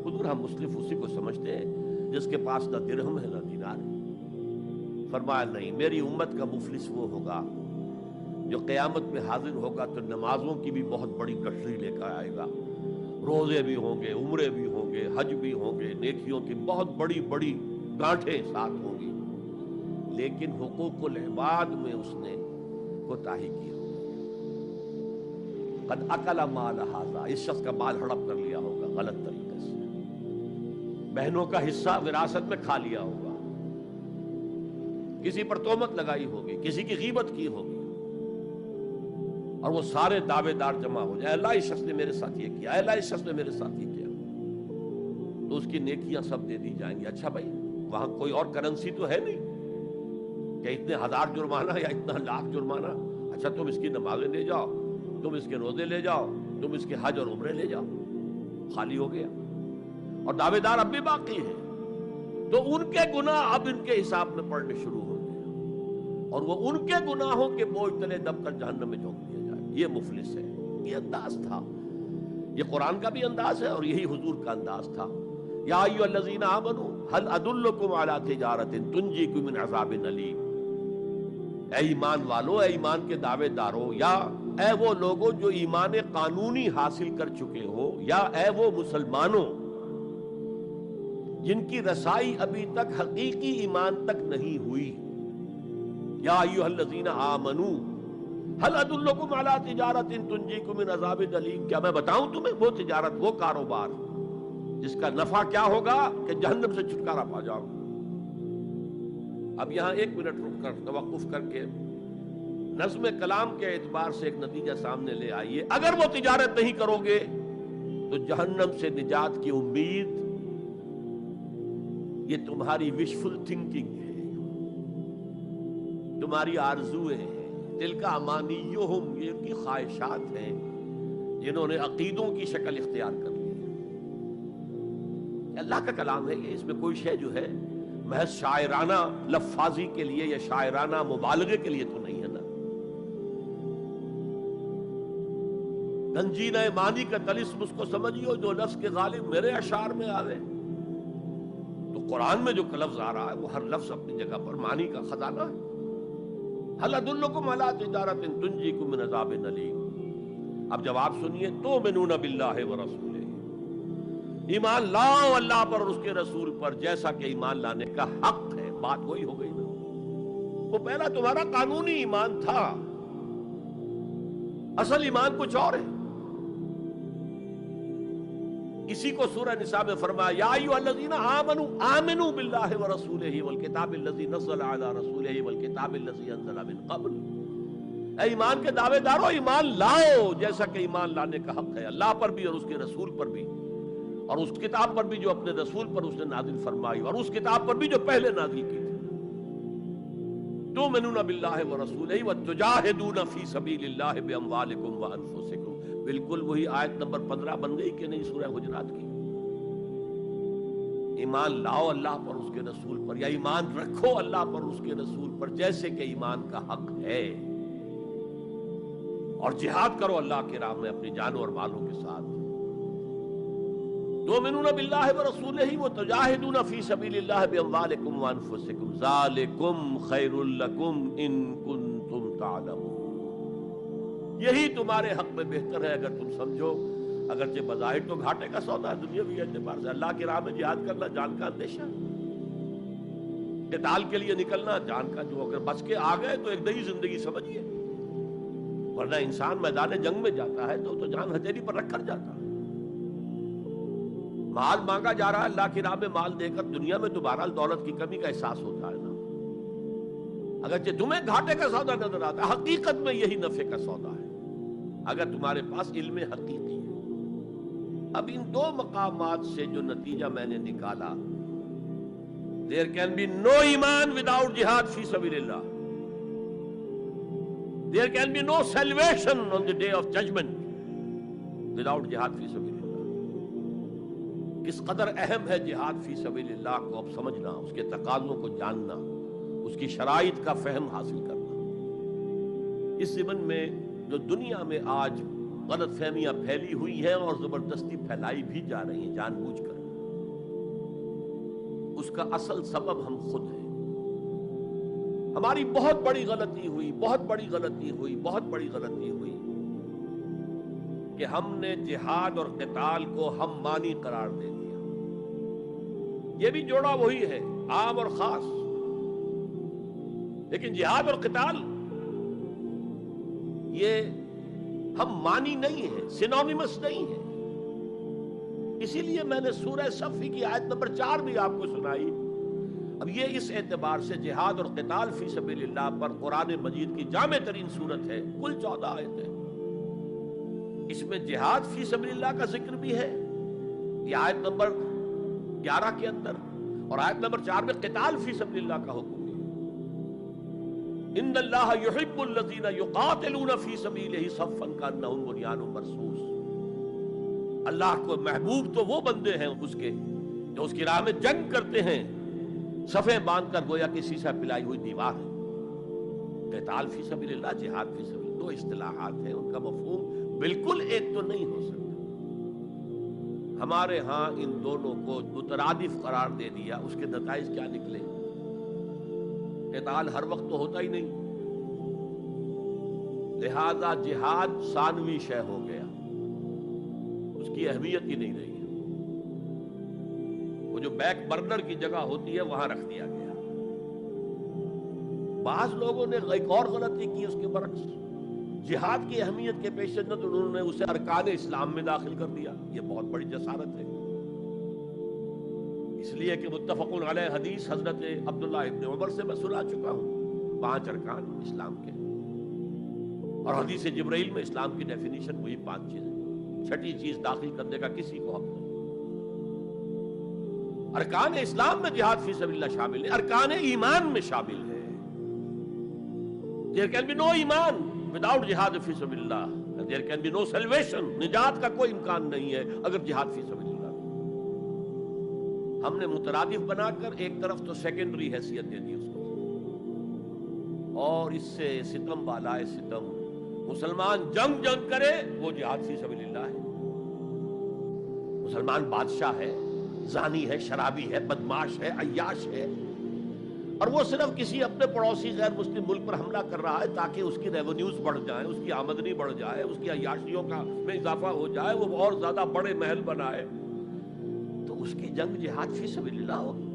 حضور ہم مسلم اسی کو سمجھتے ہیں جس کے پاس نہ درہم ہے نہ دینار ہے۔ فرمایا نہیں، میری امت کا مفلس وہ ہوگا جو قیامت میں حاضر ہوگا تو نمازوں کی بھی بہت بڑی گٹھری لے کر آئے گا، روزے بھی ہوں گے، عمرے بھی ہوں گے، حج بھی ہوں گے، نیکیوں کی بہت بڑی بڑی گانٹھیں ساتھ ہوں گی، لیکن حقوق العباد میں اس نے کوتاہی کی ہوگی۔ قد اکل مال ھذا، اس شخص کا مال ہڑپ کر لیا ہوگا غلط طریقے سے، بہنوں کا حصہ وراثت میں کھا لیا ہوگا، کسی پر تہمت لگائی ہوگی، کسی کی غیبت کی ہوگی، اور وہ سارے دعوے دار جمع ہو جائے، اللہ اس شخص نے میرے ساتھ یہ کیا، اللہ اس شخص نے میرے ساتھ یہ کیا، تو اس کی نیکیاں سب دے دی جائیں گی۔ اچھا بھائی، وہاں کوئی اور کرنسی تو ہے نہیں کہ اتنے ہزار جرمانہ یا اتنا لاکھ جرمانہ، اچھا تم اس کی نمازیں لے جاؤ، تم اس کے روزے لے جاؤ، تم اس کے حج اور عمرے لے جاؤ، خالی ہو گیا، اور دعوے دار اب بھی باقی ہیں، تو ان کے گناہ اب ان کے حساب میں پڑنے شروع ہو گئے، اور وہ ان کے گناہوں کے بوجھ تلے دب کر جہنم میں جھونک دیا جائے۔ یہ مفلس ہے، یہ انداز تھا، یہ قرآن کا بھی انداز ہے اور یہی حضور کا انداز تھا۔ یا ایھا الذین آمنوا هل ادلکم علی تجارۃ تنجیکم من عذاب علیم، اے ایمان والو، اے ایمان کے دعوے دارو، یا اے وہ لوگوں جو ایمان قانونی حاصل کر چکے ہو، یا اے وہ مسلمانوں جن کی رسائی ابھی تک حقیقی ایمان تک نہیں ہوئی، یا ایھا الذین آمنوا هل ادلکم علی تجارۃ تنجیکم من عذاب علیم، کیا میں بتاؤں تمہیں وہ تجارت، وہ کاروبار جس کا نفع کیا ہوگا کہ جہنم سے چھٹکارا پا جاؤ۔ اب یہاں ایک منٹ رک کر توقف کر کے نظم کلام کے اعتبار سے ایک نتیجہ سامنے لے آئیے، اگر وہ تجارت نہیں کرو گے تو جہنم سے نجات کی امید یہ تمہاری وشفل تھنکنگ ہے، تمہاری آرزویں ہیں، دل کا امانیہم، یہ ان کی خواہشات ہیں جنہوں نے عقیدوں کی شکل اختیار کر لی۔ اللہ کا کلام ہے یہ، اس میں کوئی شے جو ہے محض شاعرانہ لفاظی کے لیے یا شاعرانہ مبالغے کے لیے تو نہیں ہے نا۔ گنجینہ معنی کا طلسم اس کو سمجھیو جو لفظ کے غالب میرے اشعار میں آوے، تو قرآن میں جو لفظ آ رہا ہے وہ ہر لفظ اپنی جگہ پر معنی کا خزانہ ہے۔ هل ادلکم علی تجارۃ تنجیکم من عذاب علیم، اب جواب سنیے، تؤمنون باللہ ورسولہ، ایمان لاؤ اللہ پر اور اس کے رسول پر جیسا کہ ایمان لانے کا حق ہے۔ بات وہی ہو گئی نا، وہ پہلا تمہارا قانونی ایمان تھا، اصل ایمان کچھ اور ہے۔ اسی کو سورہ نساء میں فرمایا یا ایھا الذین آمنوا آمنوا باللہ ورسولہ والکتاب الذی نزل علی رسولہ والکتاب الذی انزل من قبل، اے ایمان کے دعوے دارو ایمان لاؤ جیسا کہ ایمان لانے کا حق ہے، اللہ پر بھی اور اس کے رسول پر بھی، اور اس کتاب پر بھی جو اپنے رسول پر اس نے نازل فرمائی، اور اس کتاب پر بھی جو پہلے نازل کی تھی۔ تؤمنون باللہ ورسولہ وتجاہدون فی سبیل اللہ باموالکم وانفسکم، بالکل وہی آیت نمبر 15 بن گئی کہ نہیں سورہ حجرات کی؟ ایمان لاؤ اللہ پر، اس کے رسول پر، یا ایمان رکھو اللہ پر اس کے رسول پر جیسے کہ ایمان کا حق ہے، اور جہاد کرو اللہ کی راہ میں اپنی جانوں اور مالوں کے ساتھ۔ تؤمنون باللہ ورسولہ وتجاہدون فی سبیل اللہ باموالکم وانفسکم ذالکم خیر لکم ان کنتم تعلمون۔ یہی تمہارے حق میں بہتر ہے اگر تم سمجھو، اگرچہ بظاہر تو گھاٹے کا سودا ہے دنیاوی اعتبار سے، اللہ کی راہ میں جہاد کرنا جان کا اندیشہ، قتال کے لیے نکلنا جان کا، جو اگر بچ کے آ گئے تو ایک نئی زندگی سمجھیے، ورنہ انسان میدان جنگ میں جاتا ہے تو جان ہتھیلی پر رکھ کر جاتا ہے۔ مال مانگا جا رہا ہے اللہ کی راہ میں، مال دے کر دنیا میں تو بہرحال دولت کی کمی کا احساس ہوتا ہے نا، اگرچہ تمہیں گھاٹے کا سودا نظر آتا ہے، حقیقت میں یہی نفع کا سودا ہے اگر تمہارے پاس علم حقیقی ہے۔ اب ان دو مقامات سے جو نتیجہ میں نے نکالا، there can be no ایمان without jihad فی سبیل اللہ، there can be no salvation on the day of judgment without jihad فی سبیل اللہ۔ کس قدر اہم ہے جہاد فی سبیل اللہ کو اب سمجھنا، اس کے تقاضوں کو جاننا، اس کی شرائط کا فہم حاصل کرنا۔ اس ضمن میں جو دنیا میں آج غلط فہمیاں پھیلی ہوئی ہیں اور زبردستی پھیلائی بھی جا رہی ہیں جان بوجھ کر، اس کا اصل سبب ہم خود ہیں۔ ہماری بہت بڑی غلطی ہوئی، بہت بڑی غلطی ہوئی، بہت بڑی غلطی ہوئی کہ ہم نے جہاد اور قتال کو ہم مانی قرار دے دیا۔ یہ بھی جوڑا وہی ہے، عام اور خاص، لیکن جہاد اور قتال یہ ہم مانی نہیں ہے، سینونیمس نہیں ہے۔ اسی لیے میں نے سورہ صفی کی آیت نمبر 4 بھی آپ کو سنائی۔ اب یہ اس اعتبار سے جہاد اور قتال فی سبیل اللہ پر قرآن مجید کی جامع ترین صورت ہے، کل 14 آیتیں، اس میں جہاد فی سبیل اللہ کا ذکر بھی ہے، یہ آیت نمبر 11 کے اندر، اور آیت نمبر 4 میں قتال فی سبیل اللہ کا حکم بھی ہے۔ ان اللہ یحب الذین یقاتلون فی سبیلہ صفا کانہم بنیان مرصوص۔ اللہ کو محبوب تو وہ بندے ہیں اس کے جو اس کی راہ میں جنگ کرتے ہیں صفیں باندھ کر، گویا کسی سے پلائی ہوئی دیوار ہے۔ قتال فی سبیل اللہ، جہاد فی سبیل، دو اصطلاحات ہیں، ان کا مفہوم بالکل ایک تو نہیں ہو سکتا۔ ہمارے ہاں ان دونوں کو مترادف قرار دے دیا، اس کے نتائج کیا نکلے؟ قتال ہر وقت تو ہوتا ہی نہیں، لہذا جہاد ثانوی شے ہو گیا، اس کی اہمیت ہی نہیں رہی، وہ جو بیک برنر کی جگہ ہوتی ہے وہاں رکھ دیا گیا۔ بعض لوگوں نے ایک اور غلطی کی اس کے برعکس، جہاد کی اہمیت کے پیش نظر انہوں نے اسے ارکان اسلام میں داخل کر دیا۔ یہ بہت بڑی جسارت ہے، اس لیے کہ متفق علیہ حدیث حضرت عبداللہ ابن عمر سے میں سنا چکا ہوں، 5 ارکان اسلام کے، اور حدیث جبرائیل میں اسلام کی ڈیفینیشن وہی 5 چیزیں، 6ٹھی چیز داخل کرنے کا کسی کو حق نہیں۔ ارکان اسلام میں جہاد فی سبیل اللہ شامل ہے، ارکان ایمان میں شامل ہے۔ There can be no ایمان without جہاد فی سبیل اللہ، and there can be no salvation، نجات کا کوئی امکان نہیں ہے اگر جہاد فی سبیل اللہ۔ ہم نے مترادف بنا کر ایک طرف تو سیکنڈری حیثیت دے دی اس کو، اور اس سے ستم بالائے ستم، مسلمان جنگ کرے وہ جہاد فی سبیل اللہ ہے۔ مسلمان بادشاہ ہے، زانی ہے، شرابی ہے، بدماش ہے، عیاش ہے، اور وہ صرف کسی اپنے پڑوسی غیر مسلم ملک پر حملہ کر رہا ہے تاکہ اس کی ریونیوز بڑھ جائیں، اس کی آمدنی بڑھ جائے، اس کی عیاشیوں کا میں اضافہ ہو جائے، وہ اور زیادہ بڑے محل بنائے، تو اس کی جنگ جہاد فی سبیل اللہ ہوگی۔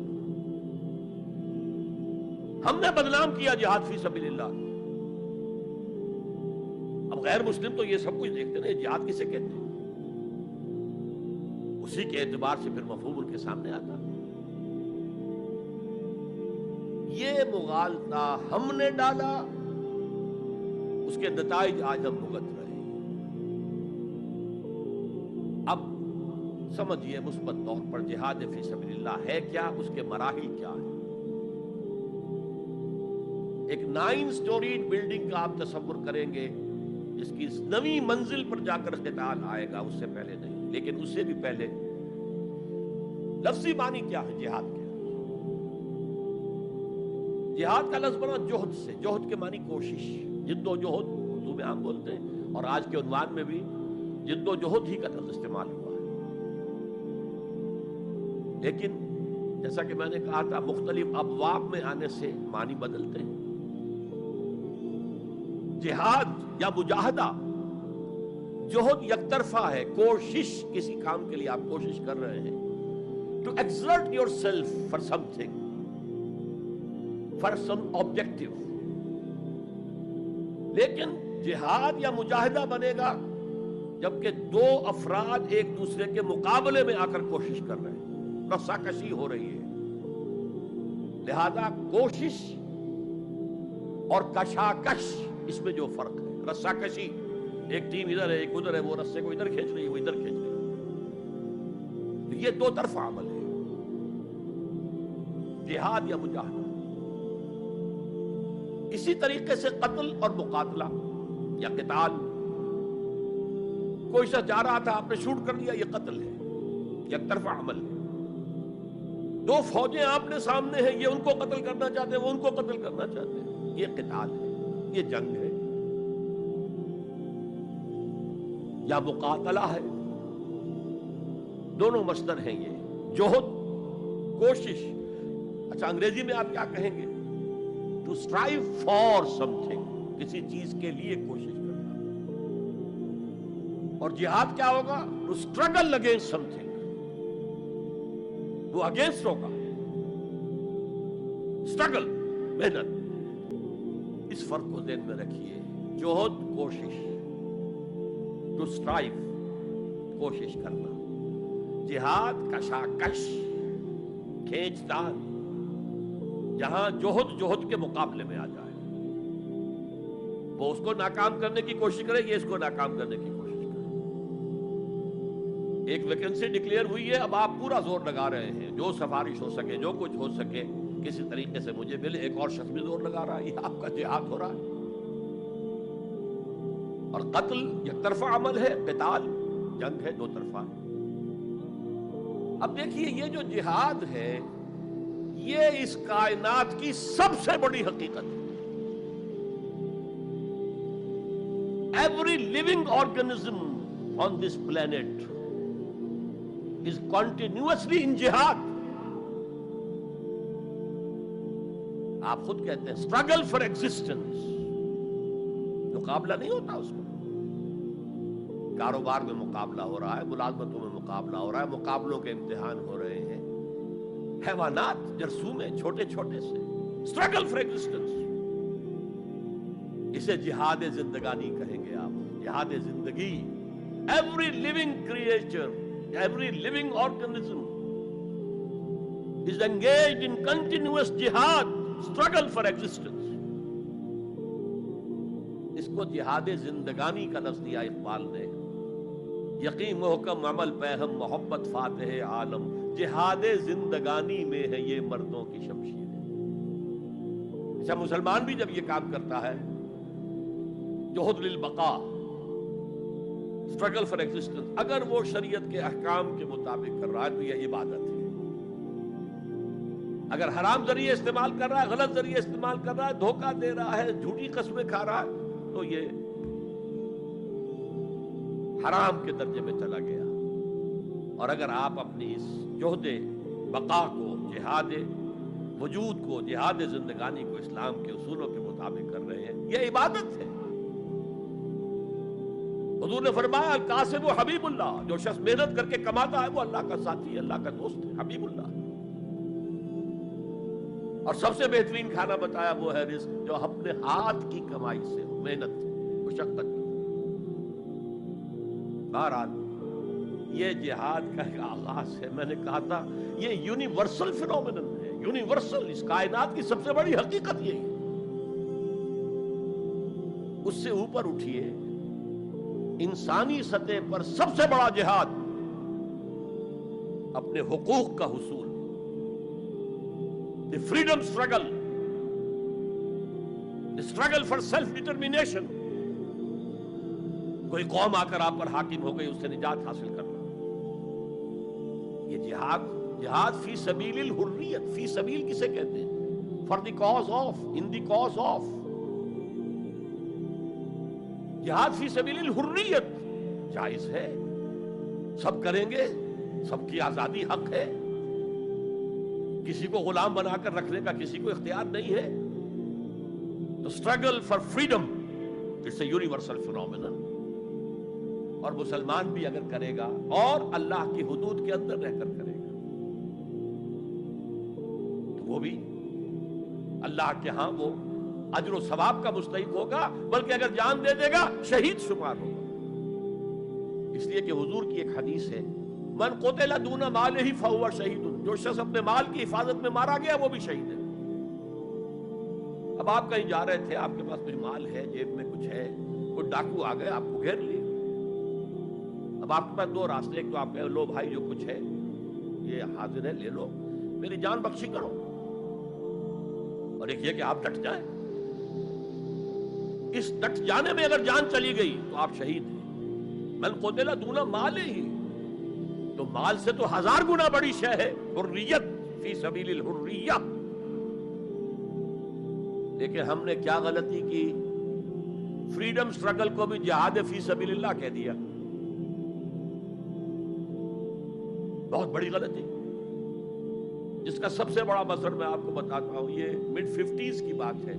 ہم نے بدنام کیا جہاد فی سبیل اللہ۔ اب غیر مسلم تو یہ سب کچھ دیکھتے ہیں، جہاد کسے کہتے ہیں، اسی کے اعتبار سے پھر مفہوم ان کے سامنے آتا۔ یہ مغالطہ ہم نے ڈالا، اس کے نتائج آج ہم بھگت رہے ہیں۔ اب سمجھیے مثبت طور پر جہاد فی سبیل اللہ ہے کیا، اس کے مراحل کیا ہیں۔ ایک 9 سٹوریڈ بلڈنگ کا آپ تصور کریں گے، اس کی اس نئی منزل پر جا کر قتال آئے گا، اس سے پہلے نہیں۔ لیکن اس سے بھی پہلے لفظی معنی کیا ہے جہاد کے؟ جہاد کا لفظ بنا جوہد سے، جوہد کے معنی کوشش، جد و جہد اردو میں عام بولتے ہیں، اور آج کے عنوان میں بھی جد و جہد ہی کا لفظ استعمال ہوا ہے۔ لیکن جیسا کہ میں نے کہا تھا، مختلف ابواب میں آنے سے معنی بدلتے ہیں۔ جہاد یا مجاہدہ، جوہد یک طرفہ ہے، کوشش، کسی کام کے لیے آپ کوشش کر رہے ہیں، to exert yourself for something, for some objective. لیکن جہاد یا مجاہدہ بنے گا جبکہ دو افراد ایک دوسرے کے مقابلے میں آ کر کوشش کر رہے ہیں، رساکشی ہو رہی ہے۔ لہذا کوشش اور کشاکش، اس میں جو فرق ہے، رساکشی، ایک ٹیم ادھر ہے ایک ادھر ہے، وہ رسے کو ادھر کھینچ رہی ہے وہ ادھر کھینچ رہی ہے، یہ دو طرفہ عمل ہے، جہاد یا مجاہدہ۔ اسی طریقے سے قتل اور مقاتلہ یا قتال، کوئی شخص جا رہا تھا، آپ نے شوٹ کر دیا، یہ قتل ہے، یک طرفہ عمل ہے۔ دو فوجیں آپ نے سامنے ہیں، یہ ان کو قتل کرنا چاہتے ہیں، وہ ان کو قتل کرنا چاہتے ہیں، یہ قتال ہے، یہ جنگ ہے یا مقاتلہ ہے۔ دونوں مصدر ہیں یہ، جوہد، کوشش۔ اچھا انگریزی میں آپ کیا کہیں گے؟ To strive for something, کسی چیز کے لیے کوشش کرنا۔ اور جہاد کیا ہوگا؟ To struggle against something, وہ اگینسٹ ہوگا، اسٹرگل، محنت۔ اس فرق کو ذہن میں رکھیے، جوہد کوشش، ٹو اسٹرائیو کوشش کرنا، جہاد کشاکش، کھینچ تان، جہاں جوہد کے مقابلے میں آ جائے، وہ اس کو ناکام کرنے کی کوشش کرے، یہ اس کو ناکام کرنے کی کوشش کرے۔ ایک ویکنسی ڈکلیئر ہوئی ہے، اب آپ پورا زور لگا رہے ہیں، جو سفارش ہو سکے، جو کچھ ہو سکے کسی طریقے سے مجھے ملے، ایک اور شخص بھی زور لگا رہا ہے، یہ آپ کا جہاد ہو رہا ہے۔ اور قتل یک طرفہ عمل ہے، قتال جنگ ہے، دو طرفہ۔ اب دیکھیے یہ جو جہاد ہے، یہ اس کائنات کی سب سے بڑی حقیقت ہے۔ Every living organism on this planet is continuously in jihad۔ آپ خود کہتے ہیں struggle for existence، مقابلہ نہیں ہوتا اس میں۔ کاروبار میں مقابلہ ہو رہا ہے، ملازمتوں میں مقابلہ ہو رہا ہے، مقابلوں کے امتحان ہو رہے ہیں، حیوانات جرثومیں چھوٹے چھوٹے سے، struggle for existence۔ اسے جہاد زندگانی کہیں گے آپ، جہاد زندگی۔ Every living creature, every living organism is engaged in continuous jihad, struggle for existence۔ اس کو جہاد زندگانی کا لفظ دیا اقبال نے۔ یقین محکم عمل پہم محبت فاتح عالم، جہاد زندگانی میں ہے یہ مردوں کی شمشیر۔ اچھا مسلمان بھی جب یہ کام کرتا ہے، جہد للبقاء، اسٹرگل فار ایگزسٹنس، اگر وہ شریعت کے احکام کے مطابق کر رہا ہے تو یہ عبادت ہے۔ اگر حرام ذریعے استعمال کر رہا ہے، غلط ذریعے استعمال کر رہا ہے، دھوکہ دے رہا ہے، جھوٹی قسمیں کھا رہا ہے، تو یہ حرام کے درجے میں چلا گیا۔ اور اگر آپ اپنی اس جہد بقا کو، جہاد وجود کو، جہاد زندگانی کو اسلام کے اصولوں کے مطابق کر رہے ہیں، یہ عبادت ہے۔ حضور نے فرمایا القاسم و حبیب اللہ، جو شخص محنت کر کے کماتا ہے وہ اللہ کا ساتھی ہے، اللہ کا دوست ہے، حبیب اللہ۔ اور سب سے بہترین کھانا بتایا وہ ہے رزق جو اپنے ہاتھ کی کمائی سے ہو، محنت مشقت کی۔ بہرحال یہ جہاد کا ایک آغاز ہے، میں نے کہا تھا یہ یونیورسل فینومینن ہے، یونیورسل، اس کائنات کی سب سے بڑی حقیقت یہی ہے۔ اس سے اوپر اٹھیے، انسانی سطح پر سب سے بڑا جہاد اپنے حقوق کا حصول، the freedom struggle, the struggle for self determination، کوئی قوم آ کر آپ پر حاکم ہو گئی، اس سے نجات حاصل کرنا. یہ جہاد فی سبیل الحریت. فی سبیل کسے کہتے ہیں؟ For the cause of, in the cause of. جہاد فی سبیل الحریت جائز ہے، سب کریں گے، سب کی آزادی حق ہے، کسی کو غلام بنا کر رکھنے کا کسی کو اختیار نہیں ہے. تو struggle for freedom it's a universal phenomenon. اور مسلمان بھی اگر کرے گا اور اللہ کی حدود کے اندر رہ کر کرے گا تو وہ بھی اللہ کے ہاں وہ اجر و ثواب کا مستحق ہوگا، بلکہ اگر جان دے دے گا شہید شمار ہوگا. اس لیے کہ حضور کی ایک حدیث ہے، من قتل دون مالہ فہو شہید. جو شخص اپنے مال کی حفاظت میں مارا گیا وہ بھی شہید ہے. اب آپ کہیں جا رہے تھے، آپ کے پاس کچھ مال ہے، جیب میں کچھ ہے، کوئی ڈاکو آ گئے، آپ کو گھیر لیے. اب آپ کے پاس دو راستے، ایک تو آپ کہے لو بھائی جو کچھ ہے یہ حاضر ہے، لے لو، میری جان بخشی کرو، اور ایک یہ کہ آپ ڈٹ جائیں. اس ڈٹ جانے میں اگر جان چلی گئی تو آپ شہید ہیں. من قتل دون مالہ، تو مال سے تو 1000 گنا بڑی شے ہے حریت فی سبیل الحریہ. لیکن ہم نے کیا غلطی کی؟ فریڈم سٹرگل کو بھی جہاد فی سبیل اللہ کہہ دیا. بہت بڑی غلطی، جس کا سب سے بڑا مثل میں آپ کو بتاتا ہوں. یہ mid 50s کی بات ہے.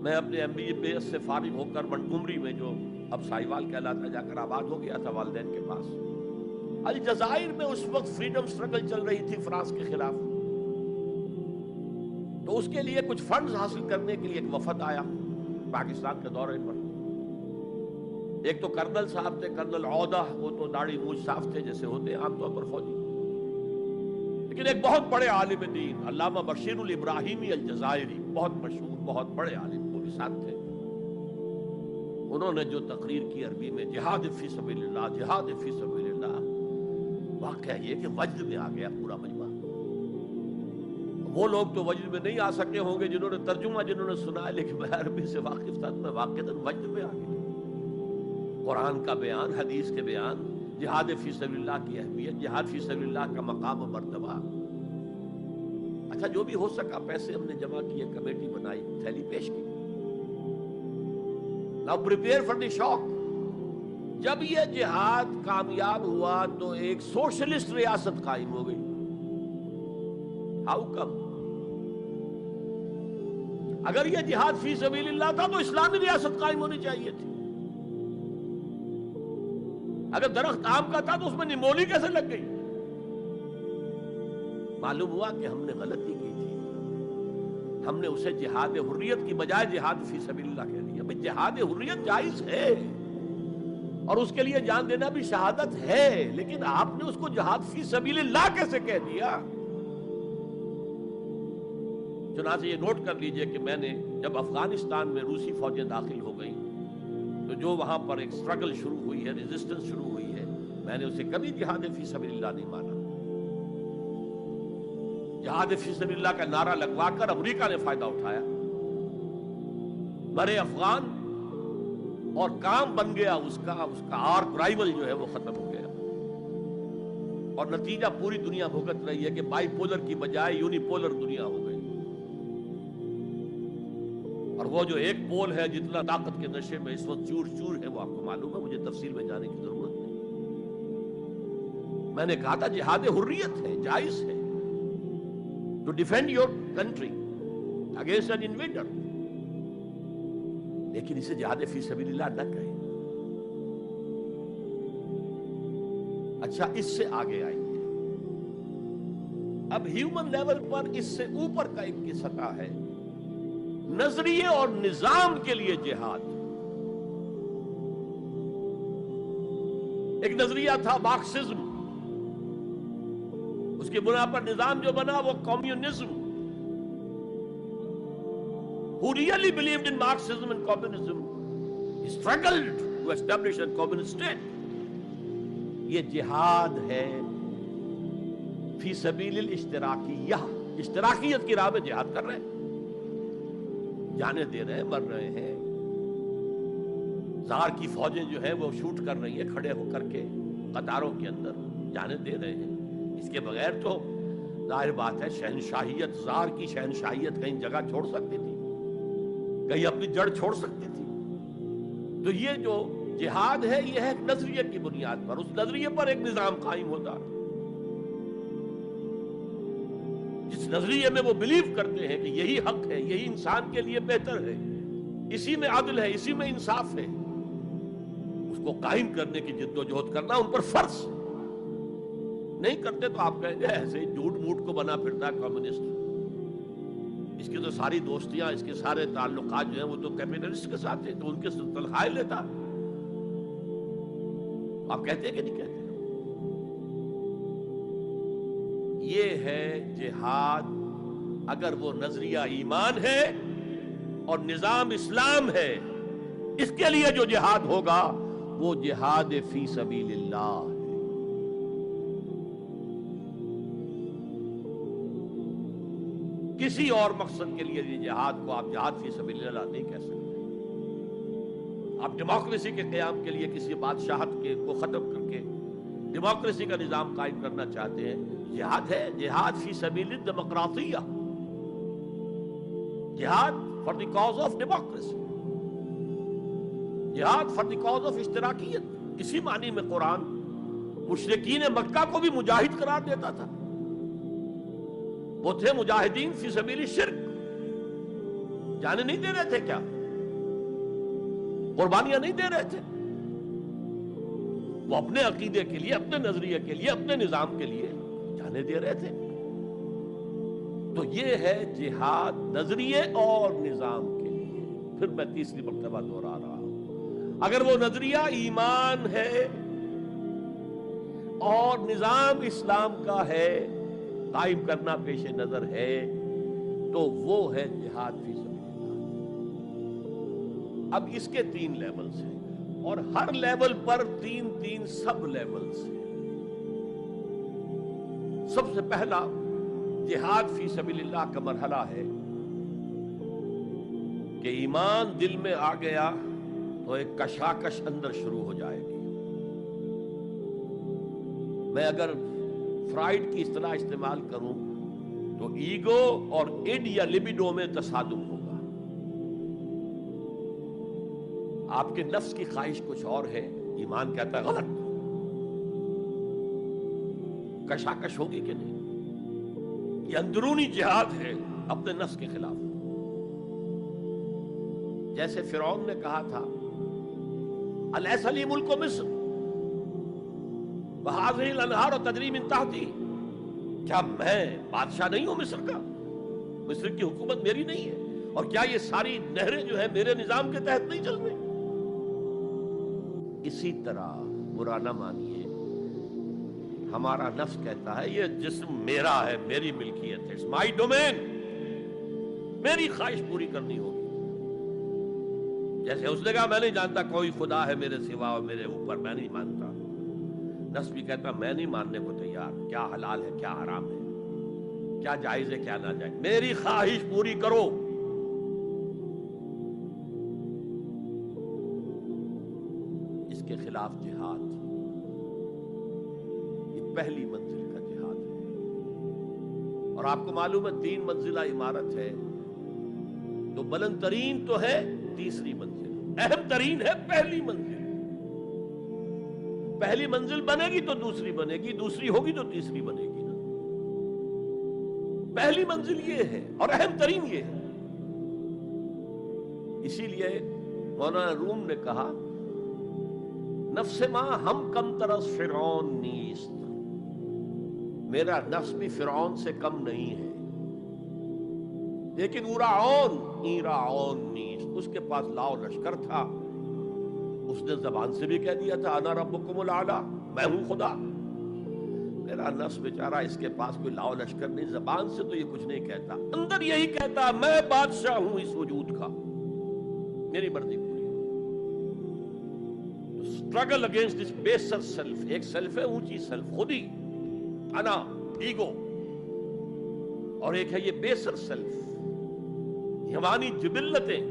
میں اپنے MBA سے فارغ ہو کر منٹگمری میں، جو اب سائیوال کہلاتا، جا کر آباد ہو گیا تھا والدین کے پاس. الجزائر میں اس وقت فریڈم سٹرگل چل رہی تھی فرانس کے خلاف. تو اس کے لیے کچھ فنڈز حاصل کرنے کے لیے ایک وفد آیا پاکستان کے دورے پر. ایک تو کرنل صاحب تھے، کرنل عودہ، وہ تو داڑھی مونچھ صاف تھے جیسے ہوتے ہیں عام طور پر فوجی. لیکن ایک بہت بڑے عالم دین علامہ بشیر الابراہیمی الجزائری، بہت مشہور، بہت بڑے عالم، وہ بھی ساتھ تھے. انہوں نے جو تقریر کی عربی میں، جہاد فی سبیل اللہ، جہاد فی سبیل اللہ، واقعہ یہ کہ وجد میں آ گیا پورا مجمع. وہ لوگ تو وجد میں نہیں آ سکے ہوں گے جنہوں نے ترجمہ، جنہوں نے سنا ہے، لیکن میں عربی سے واقف تھا، میں واقعتاً وجد میں آ گیا. قرآن کا بیان، حدیث کے بیان، جہاد فی سبیل اللہ کی اہمیت، جہاد فی سبیل اللہ کا مقام و مرتبہ. اچھا جو بھی ہو سکا پیسے ہم نے جمع کیے، کمیٹی بنائی، تھیلی پیش کی. Now prepare for the shock. جب یہ جہاد کامیاب ہوا تو ایک سوشلسٹ ریاست قائم ہو گئی. How come؟ اگر یہ جہاد فی سبیل اللہ تھا تو اسلامی ریاست قائم ہونی چاہیے تھی. اگر درخت آم کا تھا تو اس میں نمولی کیسے لگ گئی؟ معلوم ہوا کہ ہم نے غلطی کی تھی. ہم نے اسے جہاد حریت کی بجائے جہاد فی سبیل اللہ کہہ دیا. بھئی جہاد حریت جائز ہے اور اس کے لیے جان دینا بھی شہادت ہے، لیکن آپ نے اس کو جہاد فی سبیل اللہ کیسے کہہ دیا؟ چنانچہ یہ نوٹ کر لیجئے کہ میں نے جب افغانستان میں روسی فوجیں داخل ہو گئیں تو جو وہاں پر ایک سٹرگل شروع ہوئی ہے، ریزسٹنس شروع ہوئی ہے، میں نے اسے کبھی جہاد فی سبیل اللہ نہیں مانا. جہاد فی سبیل اللہ کا نعرہ لگوا کر امریکہ نے فائدہ اٹھایا. مرے افغان اور کام بن گیا اس کا آرک رائیول جو ہے وہ ختم ہو گیا. اور نتیجہ پوری دنیا بھگت رہی ہے کہ بائی پولر کی بجائے یونی پولر دنیا ہو گئی. اور وہ جو ایک پول ہے جتنا طاقت کے نشے میں اس وقت چور چور ہے، وہ آپ کو معلوم ہے، مجھے تفصیل میں جانے کی ضرورت نہیں. میں نے کہا تھا جہاد حریت ہے، جائز ہے، to defend your country against an invader, لیکن اسے جہاد فی سبیل اللہ نہ کہیں. اچھا اس سے آگے آئیں گے. اب ہیومن لیول پر اس سے اوپر کا ایک کی سطح ہے، نظریے اور نظام کے لیے جہاد. ایک نظریہ تھا مارکسزم، اس کی بنا پر نظام جو بنا وہ communism. Who really believed in Marxism and communism, he struggled to establish a communist state. یہ جہاد ہے فی سبیل الاشتراکیہ، اشتراکیت کی راہ میں جہاد کر رہے ہیں، جانے دے رہے ہیں، مر رہے ہیں، زار کی فوجیں جو ہیں وہ شوٹ کر رہی ہیں کھڑے ہو کر کے قطاروں کے اندر جانے دے رہے ہیں. اس کے بغیر تو ظاہر بات ہے شہنشاہیت، زار کی شہنشاہیت کہیں جگہ چھوڑ سکتی تھی، کہیں اپنی جڑ چھوڑ سکتی تھی. تو یہ جو جہاد ہے یہ ہے ایک نظریے کی بنیاد پر، اس نظریے پر ایک نظام قائم ہوتا ہے. جس نظریے میں وہ بلیو کرتے ہیں کہ یہی حق ہے، یہی انسان کے لیے بہتر ہے، اسی میں عدل ہے، اسی میں انصاف ہے، اس کو قائم کرنے کی جد و جہد کرنا ان پر فرض. نہیں کرتے تو آپ کہیں گے ایسے ہی جھوٹ موٹ کو بنا پھرتا ہے کمیونسٹ، اس کی تو ساری دوستیاں، اس کے سارے تعلقات جو ہیں وہ تو کیپیٹلسٹ کے ساتھ ہیں، تو ان کے تنخواہیں لیتا. آپ کہتے ہیں کہ نہیں کہتے؟ یہ ہے جہاد. اگر وہ نظریہ ایمان ہے اور نظام اسلام ہے، اس کے لیے جو جہاد ہوگا وہ جہاد فی سبیل اللہ ہے. کسی اور مقصد کے لیے جہاد کو آپ جہاد فی سبیل اللہ نہیں کہہ سکتے. آپ ڈیموکریسی کے قیام کے لیے کسی بادشاہت کو ختم کر کے ڈیموکریسی کا نظام قائم کرنا چاہتے ہیں، جہاد ہے. جہاد فی سبیل الدیمقراطیہ، جہاد for the cause of democracy, جہاد فار دی کاز آف اشتراکیت. اسی معنی میں قرآن مشرکین مکہ کو بھی مجاہد قرار دیتا تھا. وہ تھے مجاہدین فی سبیل الشرک، جانے نہیں دے رہے تھے، کیا قربانیاں نہیں دے رہے تھے؟ وہ اپنے عقیدے کے لیے، اپنے نظریے کے لیے، اپنے نظام کے لیے جانے دے رہے تھے. تو یہ ہے جہاد نظریے اور نظام کے لیے. پھر میں تیسری مرتبہ دوہرا رہا ہوں، اگر وہ نظریہ ایمان ہے اور نظام اسلام کا ہے، قائم کرنا پیش نظر ہے، تو وہ ہے جہاد فی سبیل اللہ. اب اس کے 3 لیولز ہیں اور ہر لیول پر 3 سب لیولز ہیں. سب سے پہلا جہاد فی سبیل اللہ کا مرحلہ ہے کہ ایمان دل میں آ گیا تو ایک کشاکش اندر شروع ہو جائے گی. میں اگر فرائیڈ کی اصطلاح استعمال کروں تو ایگو اور اڈ یا لبیڈو میں تصادم ہوگا. آپ کے نفس کی خواہش کچھ اور ہے، ایمان کہتا ہے غلط. کشاکش ہوگی کہ نہیں؟ یہ اندرونی جہاد ہے اپنے نفس کے خلاف. جیسے فرعون نے کہا تھا الیس لی ملک مصر وہذہ الانہار تجری من تحتی، کیا میں بادشاہ نہیں ہوں مصر کا؟ مصر کی حکومت میری نہیں ہے؟ اور کیا یہ ساری نہریں جو ہیں میرے نظام کے تحت نہیں چل رہی؟ اسی طرح برا نہ مانیے، ہمارا نفس کہتا ہے یہ جسم میرا ہے، میری ملکیت ہے، اٹس مائی ڈومین، میری خواہش پوری کرنی ہوگی. جیسے اس نے کہا میں نہیں جانتا کوئی خدا ہے میرے سوا اور میرے اوپر، میں نہیں مانتا. نفس بھی کہتا میں نہیں ماننے کو تیار، کیا حلال ہے کیا حرام ہے، کیا جائز ہے کیا ناجائز، میری خواہش پوری کرو. اس کے خلاف جہاد، یہ پہلی منزل کا جہاد ہے. اور آپ کو معلوم ہے 3 منزلہ عمارت ہے، تو بلند ترین تو ہے تیسری منزل، اہم ترین ہے پہلی منزل. پہلی منزل بنے گی تو دوسری بنے گی، دوسری ہوگی تو تیسری بنے گی نا. پہلی منزل یہ ہے اور اہم ترین یہ ہے. اسی لیے مولانا روم نے کہا نفس ماں ہم کم ترس فرعون نیست، میرا نفس بھی فرعون سے کم نہیں ہے، لیکن ایراعون نیست، اس کے پاس لاؤ لشکر تھا. اس نے زبان سے بھی کہہ دیا تھا انا ربکم الاعلی، میں ہوں خدا. میرا نفس بیچارہ اس کے پاس کوئی لاؤ لشکر نہیں، زبان سے تو یہ کچھ نہیں کہتا، اندر یہی کہتا میں بادشاہ ہوں اس وجود کا، میری مرضی پوری. Struggle against this baser self. ایک سیلف ہے اونچی سیلف، خودی، انا، ایگو، اور ایک ہے یہ بیسر سیلف، ہماری جبلتیں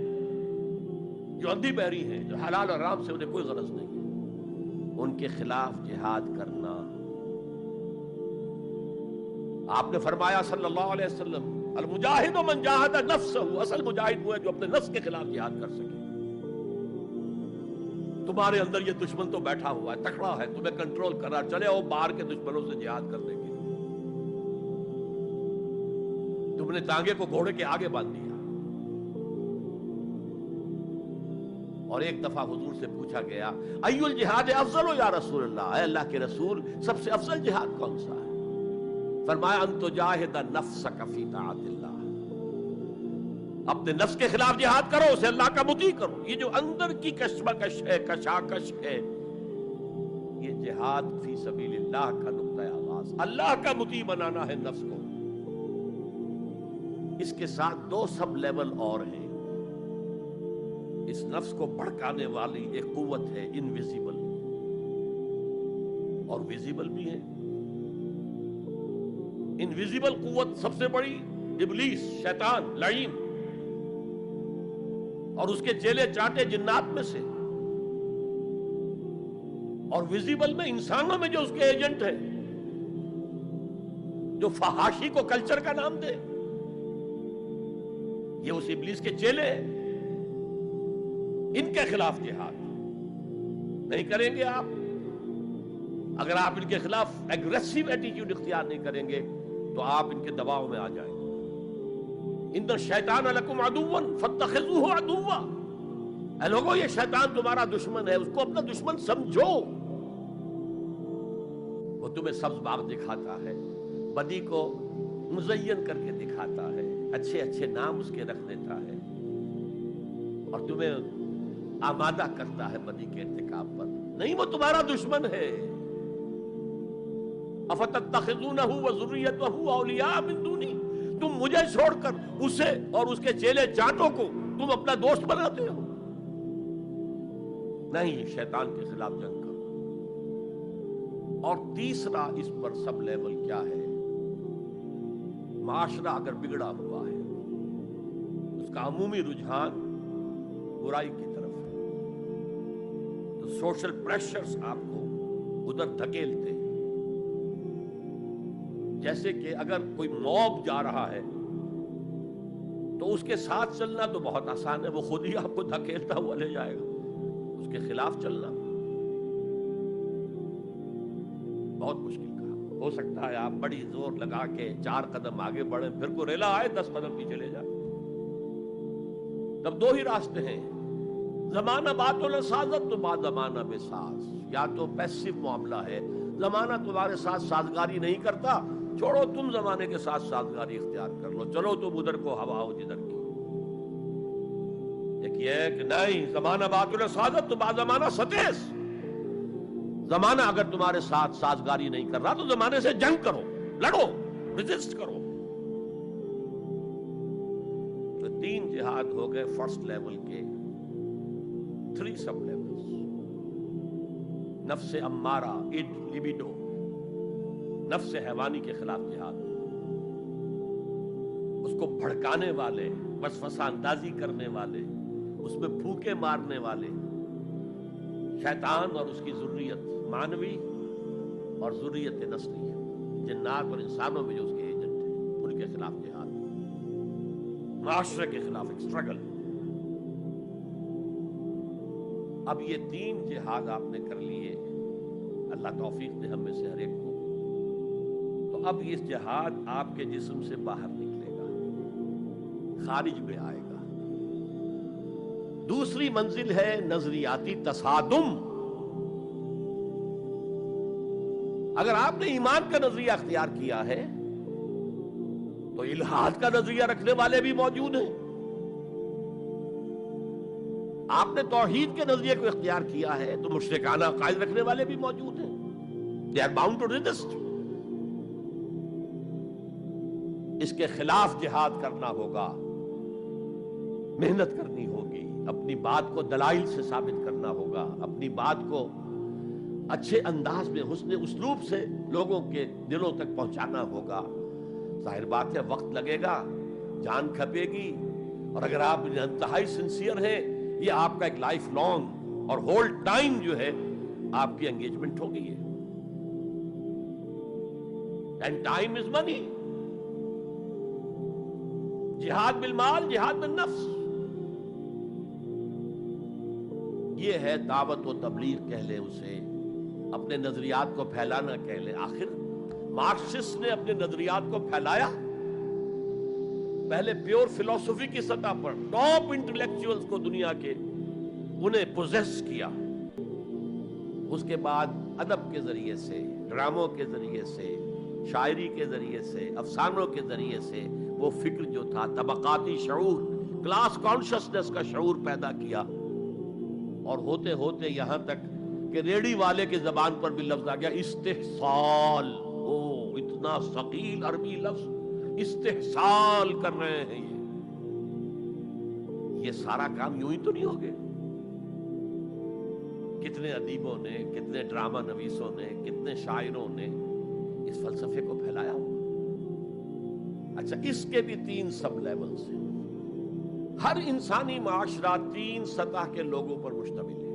جو اندھی بہری ہیں، جو حلال اور حرام سے انہیں کوئی غرض نہیں ہے، ان کے خلاف جہاد کرنا۔ آپ نے فرمایا صلی اللہ علیہ وسلم، المجاہد من جاہد نفسہ، اصل مجاہد وہ ہے جو اپنے نفس کے خلاف جہاد کر سکے۔ تمہارے اندر یہ دشمن تو بیٹھا ہوا ہے، تکڑا ہے، تمہیں کنٹرول کرنا، چلے ہو باہر کے دشمنوں سے جہاد کرنے کے لیے۔ تم نے ٹانگے کو گھوڑے کے آگے باندھ دیا۔ اور ایک دفعہ حضور سے پوچھا گیا، ای الجہاد افضل یا رسول اللہ، اے اللہ کے رسول سب سے افضل جہاد کون سا ہے؟ فرمایا ان تجاہد نفسک فی طاعت اللہ، اپنے نفس کے خلاف جہاد کرو، اسے اللہ کا مطیع کرو۔ یہ جو اندر کی کشمکش ہے، کشاکش ہے، یہ جہاد فی سبیل اللہ کا نقطۂ آغاز، اللہ کا مطیع بنانا ہے نفس کو۔ اس کے ساتھ دو سب لیول اور ہیں۔ اس نفس کو بھڑکانے والی ایک قوت ہے انویزیبل، اور ویزیبل بھی ہے۔ انویزیبل قوت سب سے بڑی ابلیس، شیطان، لعین، اور اس کے چیلے چاٹے جنات میں سے، اور ویزیبل میں انسانوں میں جو اس کے ایجنٹ ہیں، جو فحاشی کو کلچر کا نام دے، یہ اس ابلیس کے چیلے ہیں۔ ان کے خلاف جہاد نہیں کریں گے آپ، اگر آپ ان کے خلاف ایگریسو ایٹیٹیوڈ اختیار نہیں کریں گے تو آپ ان کے دباؤ میں آ جائیں گے۔ ان الشیطان لکم عدو فاتخذوہ عدوا، اے لوگو یہ شیطان تمہارا دشمن ہے، اس کو اپنا دشمن سمجھو۔ وہ تمہیں سبز باغ دکھاتا ہے، بدی کو مزین کر کے دکھاتا ہے، اچھے اچھے نام اس کے رکھ دیتا ہے، اور تمہیں آمادہ کرتا ہے بدی کے ارتکاب پر۔ نہیں، وہ تمہارا دشمن ہے۔ افتتخذونہ وذریتہ اولیاء من دونی، تم مجھے چھوڑ کر اسے اور اس کے چیلے چاٹوں کو تم اپنا دوست بناتے ہو۔ نہیں، شیطان کے خلاف جنگ کرو۔ اور تیسرا اس پر سب لیول کیا ہے؟ معاشرہ اگر بگڑا ہوا ہے، اس کا عمومی رجحان برائی کی طرف ہے، تو سوشل پریشرز آپ کو ادھر دھکیلتے ہیں۔ جیسے کہ اگر کوئی موب جا رہا ہے تو اس کے ساتھ چلنا تو بہت آسان ہے، وہ خود ہی آپ کو دھکیلتا ہوا لے جائے گا۔ اس کے خلاف چلنا بہت مشکل کام۔ ہو سکتا ہے آپ بڑی زور لگا کے 4 قدم آگے بڑھیں، پھر کو ریلا آئے 10 قدم پیچھے لے جائے۔ تب دو ہی راستے ہیں، زمانہ بات و سازت تو بعد زمانہ بے ساز۔ یا تو پیسو معاملہ ہے، زمانہ تمہارے ساتھ سازگاری نہیں کرتا، چھوڑو تم زمانے کے ساتھ سازگاری اختیار کر لو، چلو تم ادھر کو ہوا ہو جدھر کی۔ ایک یہ ہے کہ نہیں، زمانہ بات و سازت تو بعد زمانہ ستیس۔ زمانہ اگر تمہارے ساتھ سازگاری نہیں کر رہا تو زمانے سے جنگ کرو، لڑو، ریزسٹ کرو۔ تو 3 جہاد ہو گئے فرسٹ لیول کے، 3 سب لیولز۔ نفس امارہ، اڈ، لبیڈو، نفس حیوانی کے خلاف جہاد، اس کو بھڑکانے والے، وسوسہ اندازی کرنے والے، اس میں پھوکے مارنے والے، شیطان اور اس کی ذریت مانوی اور ذریت نسلی، جنات اور انسانوں میں جو اس کے ایجنٹ ہیں، ان کے خلاف جہاد، معاشرے کے خلاف ایک سٹرگل۔ اب یہ 3 جہاد آپ نے کر لیے، اللہ توفیق دے ہم میں سے ہر ایک کو، تو اب یہ جہاد آپ کے جسم سے باہر نکلے گا، خارج میں آئے گا۔ دوسری منزل ہے نظریاتی تصادم۔ اگر آپ نے ایمان کا نظریہ اختیار کیا ہے تو الحاد کا نظریہ رکھنے والے بھی موجود ہیں۔ آپ نے توحید کے نظریے کو اختیار کیا ہے تو مشرکانہ عقائد رکھنے والے بھی موجود ہیں۔ They are bound to resist۔ اس کے خلاف جہاد کرنا ہوگا، محنت کرنی ہوگی، اپنی بات کو دلائل سے ثابت کرنا ہوگا، اپنی بات کو اچھے انداز میں، حسن اسلوب سے لوگوں کے دلوں تک پہنچانا ہوگا۔ ظاہر بات ہے وقت لگے گا، جان کھپے گی، اور اگر آپ انتہائی سنسیئر ہیں، یہ آپ کا ایک لائف لانگ اور ہول ٹائم جو ہے آپ کی انگیجمنٹ ہو گئی ہے. اینڈ ٹائم از منی. جہاد بالمال، جہاد بالنفس. یہ ہے دعوت و تبلیغ کہہ لیں اسے، اپنے نظریات کو پھیلانا کہہ لیں. آخر مارکسسٹ نے اپنے نظریات کو پھیلایا پہلے پیور فلسفی کی سطح پر، ٹاپ انٹلیکچوئلز کو دنیا کے انہیں پوزیس کیا. اس کے بعد ادب کے ذریعے سے، ڈراموں کے ذریعے سے، شاعری کے ذریعے سے، افسانوں کے ذریعے سے وہ فکر جو تھا طبقاتی شعور، کلاس کانشسنس کا شعور پیدا کیا. اور ہوتے ہوتے یہاں تک کہ ریڑی والے کی زبان پر بھی لفظ آ گیا استحصال. اتنا ثقیل عربی لفظ، استحصال کر رہے ہیں. یہ سارا کام یوں ہی تو نہیں ہو گئے. کتنے ادیبوں نے، کتنے ڈرامہ نویسوں نے، کتنے شاعروں نے اس فلسفے کو پھیلایا ہو. اچھا، اس کے بھی 3 سب لیولز ہیں. ہر انسانی معاشرہ 3 سطح کے لوگوں پر مشتمل ہے.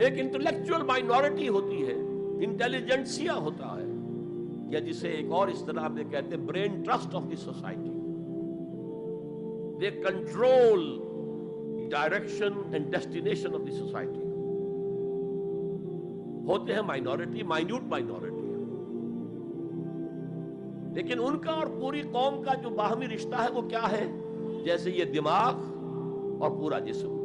ایک انٹلیکچوئل مائنورٹی ہوتی ہے، انٹیلیجنسیا ہوتا ہے، یا جسے ایک اور اصطلاح میں کہتے ہیں brain trust of the society. They control direction and destination of the society. ہوتے ہیں مائنورٹی، مائنیوٹ مائنورٹی، لیکن ان کا اور پوری قوم کا جو باہمی رشتہ ہے وہ کیا ہے؟ جیسے یہ دماغ اور پورا جسم.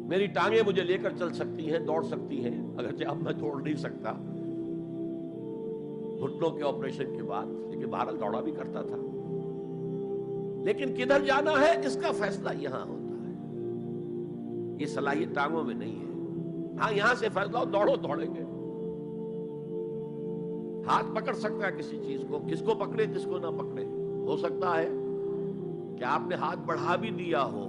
میری ٹانگیں مجھے لے کر چل سکتی ہیں، دوڑ سکتی ہیں، اگرچہ اب میں دوڑ نہیں سکتا گھٹنوں کے آپریشن کے بعد، لیکن بہرحال دوڑا بھی کرتا تھا. لیکن کدھر جانا ہے اس کا فیصلہ یہاں ہوتا ہے. یہ صلاحیت ٹانگوں میں نہیں ہے. ہاں، یہاں سے فیصلہ ہو دوڑو، دوڑیں گے. ہاتھ پکڑ سکتا ہے کسی چیز کو، کس کو پکڑے کس کو نہ پکڑے. ہو سکتا ہے کہ آپ نے ہاتھ بڑھا بھی دیا ہو،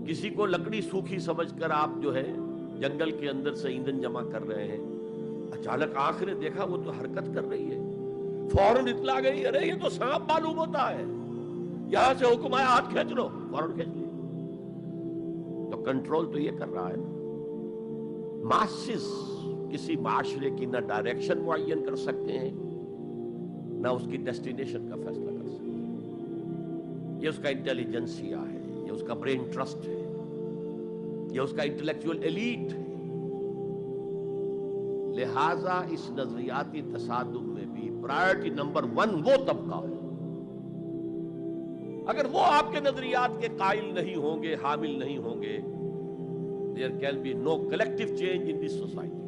کسی کو لکڑی سوکھی سمجھ کر آپ جو ہے جنگل کے اندر سے ایندھن جمع کر رہے ہیں، اچانک آنکھ نے دیکھا وہ تو حرکت کر رہی ہے، فوراً اطلاع گئی، ارے یہ تو سانپ معلوم ہوتا ہے، یہاں سے حکم آیا ہاتھ کھینچ لو، فوراً کھینچ لیا. تو کنٹرول تو یہ کر رہا ہے نا. ماسز کسی معاشرے کی نہ ڈائریکشن معین کر سکتے ہیں، نہ اس کی ڈیسٹینیشن کا فیصلہ کر سکتے ہیں. یہ اس کا انٹیلیجنسیا ہے، یہ اس کا برین ٹرسٹ ہے، یہ اس کا انٹلیکچوئل ایلیٹ ہے. لہذا اس نظریاتی تصادم میں بھی پرائرٹی نمبر 1 وہ طبقہ ہے. اگر وہ آپ کے نظریات کے قائل نہیں ہوں گے، حامل نہیں ہوں گے، there can be no collective change in this society.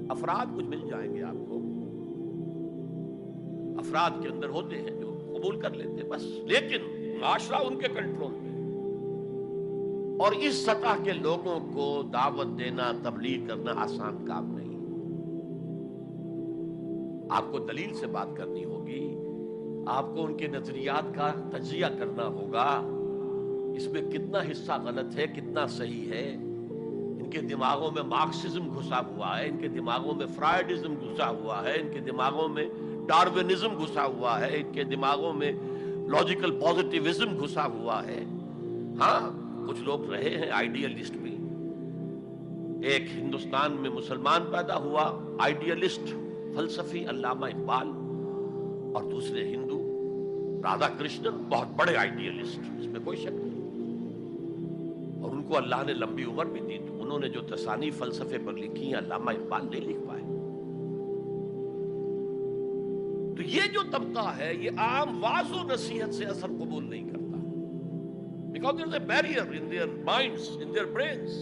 افراد کچھ مل جائیں گے آپ کو، افراد کے اندر ہوتے ہیں جو قبول کر لیتے بس، لیکن معاشرہ ان کے کنٹرول میں. اور اس سطح کے لوگوں کو دعوت دینا، تبلیغ کرنا آسان کام نہیں. آپ کو دلیل سے بات کرنی ہوگی، آپ کو ان کے نظریات کا تجزیہ کرنا ہوگا، اس میں کتنا حصہ غلط ہے، کتنا صحیح ہے. ان کے دماغوں میں مارکسزم گھسا ہوا ہے، ان کے دماغوں میں فرائیڈزم گھسا ہوا ہے، ان کے دماغوں میں ڈارونزم گھسا ہوا ہے، ان کے دماغوں میں لاجیکل پازیٹیوزم گھسا ہوا ہے. ہاں، کچھ لوگ رہے ہیں آئیڈیالسٹ بھی. ایک ہندوستان میں مسلمان پیدا ہوا آئیڈیالسٹ فلسفی علامہ اقبال، اور دوسرے ہندو رادھا کرشنن، بہت بڑے آئیڈیالسٹ، اس میں کوئی شک نہیں. اور ان کو اللہ نے لمبی عمر بھی دی، تو انہوں نے جو تصانیف فلسفے پر لکھی ہیں علامہ اقبال نہیں لکھ پائے. تو یہ جو طبقہ ہے یہ عام واعظ و نصیحت سے اثر قبول نہیں کرتا. Because there is a barrier in their minds, in their brains.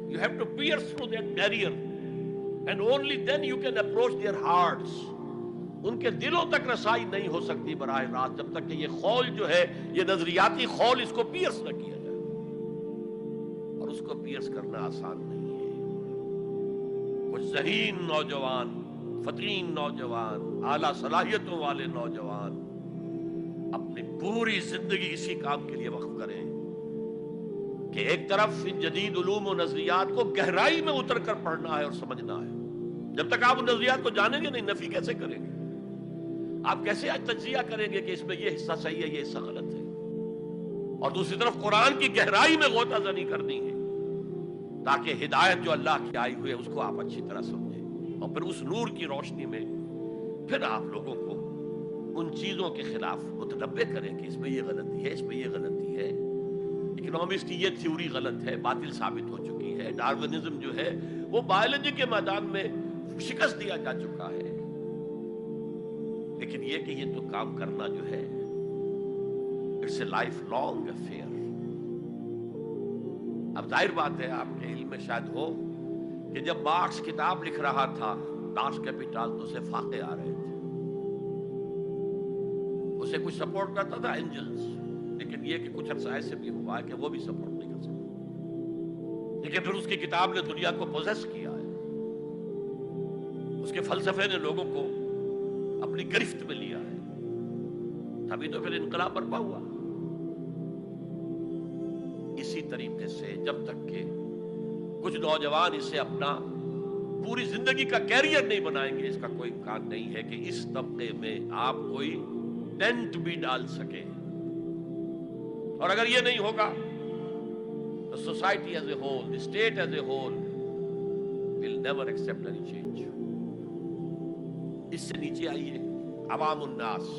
You have to pierce through that barrier, and only then you can approach their hearts. ان کے دلوں تک رسائی نہیں ہو سکتی براہ راست جب تک کہ یہ خول جو ہے، یہ نظریاتی خول، اس کو پیئرس نہ کیا جائے. اور اس کو پیئرس کرنا آسان نہیں ہے. کچھ ذہین نوجوان، فطین نوجوان، اعلیٰ صلاحیتوں والے نوجوان اپنی پوری زندگی اسی کام کے لیے وقف کریں کہ ایک طرف ان جدید علوم و نظریات کو گہرائی میں اتر کر پڑھنا ہے اور سمجھنا ہے. جب تک آپ ان نظریات کو جانیں گے نہیں، نفی کیسے کریں گے؟ آپ کیسے آج تجزیہ کریں گے کہ اس میں یہ حصہ صحیح ہے، یہ حصہ غلط ہے؟ اور دوسری طرف قرآن کی گہرائی میں غوطہ زنی کرنی ہے تاکہ ہدایت جو اللہ کی آئی ہوئی ہے اس کو آپ اچھی طرح سمجھیں، اور پھر اس نور کی روشنی میں پھر آپ لوگوں کو ان چیزوں کے خلاف متنبع کریں کہ اس میں یہ غلطی ہے، اس میں یہ غلطی ہے، اکنامکس کی یہ تھیوری غلط ہے، باطل ثابت ہو چکی ہے، ڈارونزم جو ہے وہ بایولوجی کے میدان میں شکست دیا جا چکا ہے۔ لیکن یہ کہ یہ تو کام کرنا جو ہے it's a lifelong affair. اب ظاہر بات ہے آپ کے علم میں شاید ہو کہ جب مارکس کتاب لکھ رہا تھا داس کیپیٹال تو اسے فاقے آ رہے تھے، اسے کچھ سپورٹ کرتا تھا اینجلز، لیکن یہ کہ کچھ عرصہ ایسے بھی ہوا ہے کہ وہ بھی سپورٹ نہیں کر سکتا، لیکن پھر اس کی کتاب نے دنیا کو پوزیس کیا ہے، اس کے فلسفے نے لوگوں کو اپنی گرفت میں لیا ہے، تبھی تو پھر انقلاب برپا ہوا۔ اسی طریقے سے جب تک کہ کچھ نوجوان اسے اپنا پوری زندگی کا کیریئر نہیں بنائیں گے، اس کا کوئی امکان نہیں ہے کہ اس طبقے میں آپ کوئی ٹینٹ بھی ڈال سکے۔ اور اگر یہ نہیں ہوگا تو society as a whole, the state as a whole will never accept any change. اس سے نیچے آئیے، عوام الناس،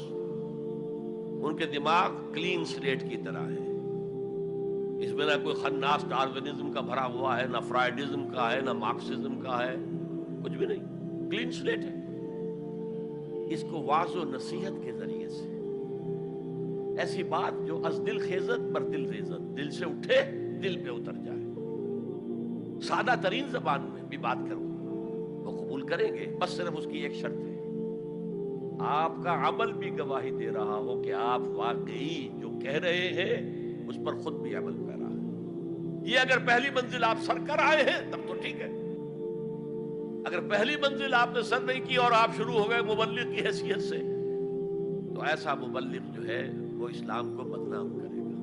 ان کے دماغ کلین سلیٹ کی طرح ہے، اس میں نہ کوئی خناس ڈارونزم کا بھرا ہوا ہے، نہ فرائیڈزم کا ہے، نہ مارکسزم کا ہے، کچھ بھی نہیں، کلین سلیٹ ہے۔ اس کو واعظ و نصیحت کے ذریعے سے ایسی بات جو از دل خیزت بر دل ریزت، دل سے اٹھے دل پہ اتر جائے، سادہ ترین زبان میں بھی بات کروں وہ قبول کریں گے، بس صرف اس کی ایک شرط ہے، آپ کا عمل بھی گواہی دے رہا ہو کہ آپ واقعی جو کہہ رہے ہیں اس پر خود بھی عمل کر رہا ہے۔ یہ اگر پہلی منزل آپ سر کر آئے ہیں تب تو ٹھیک ہے، اگر پہلی منزل آپ نے سر نہیں کی اور آپ شروع ہو گئے مبلغ کی حیثیت سے، تو ایسا مبلغ جو ہے وہ اسلام کو بدنام کرے گا۔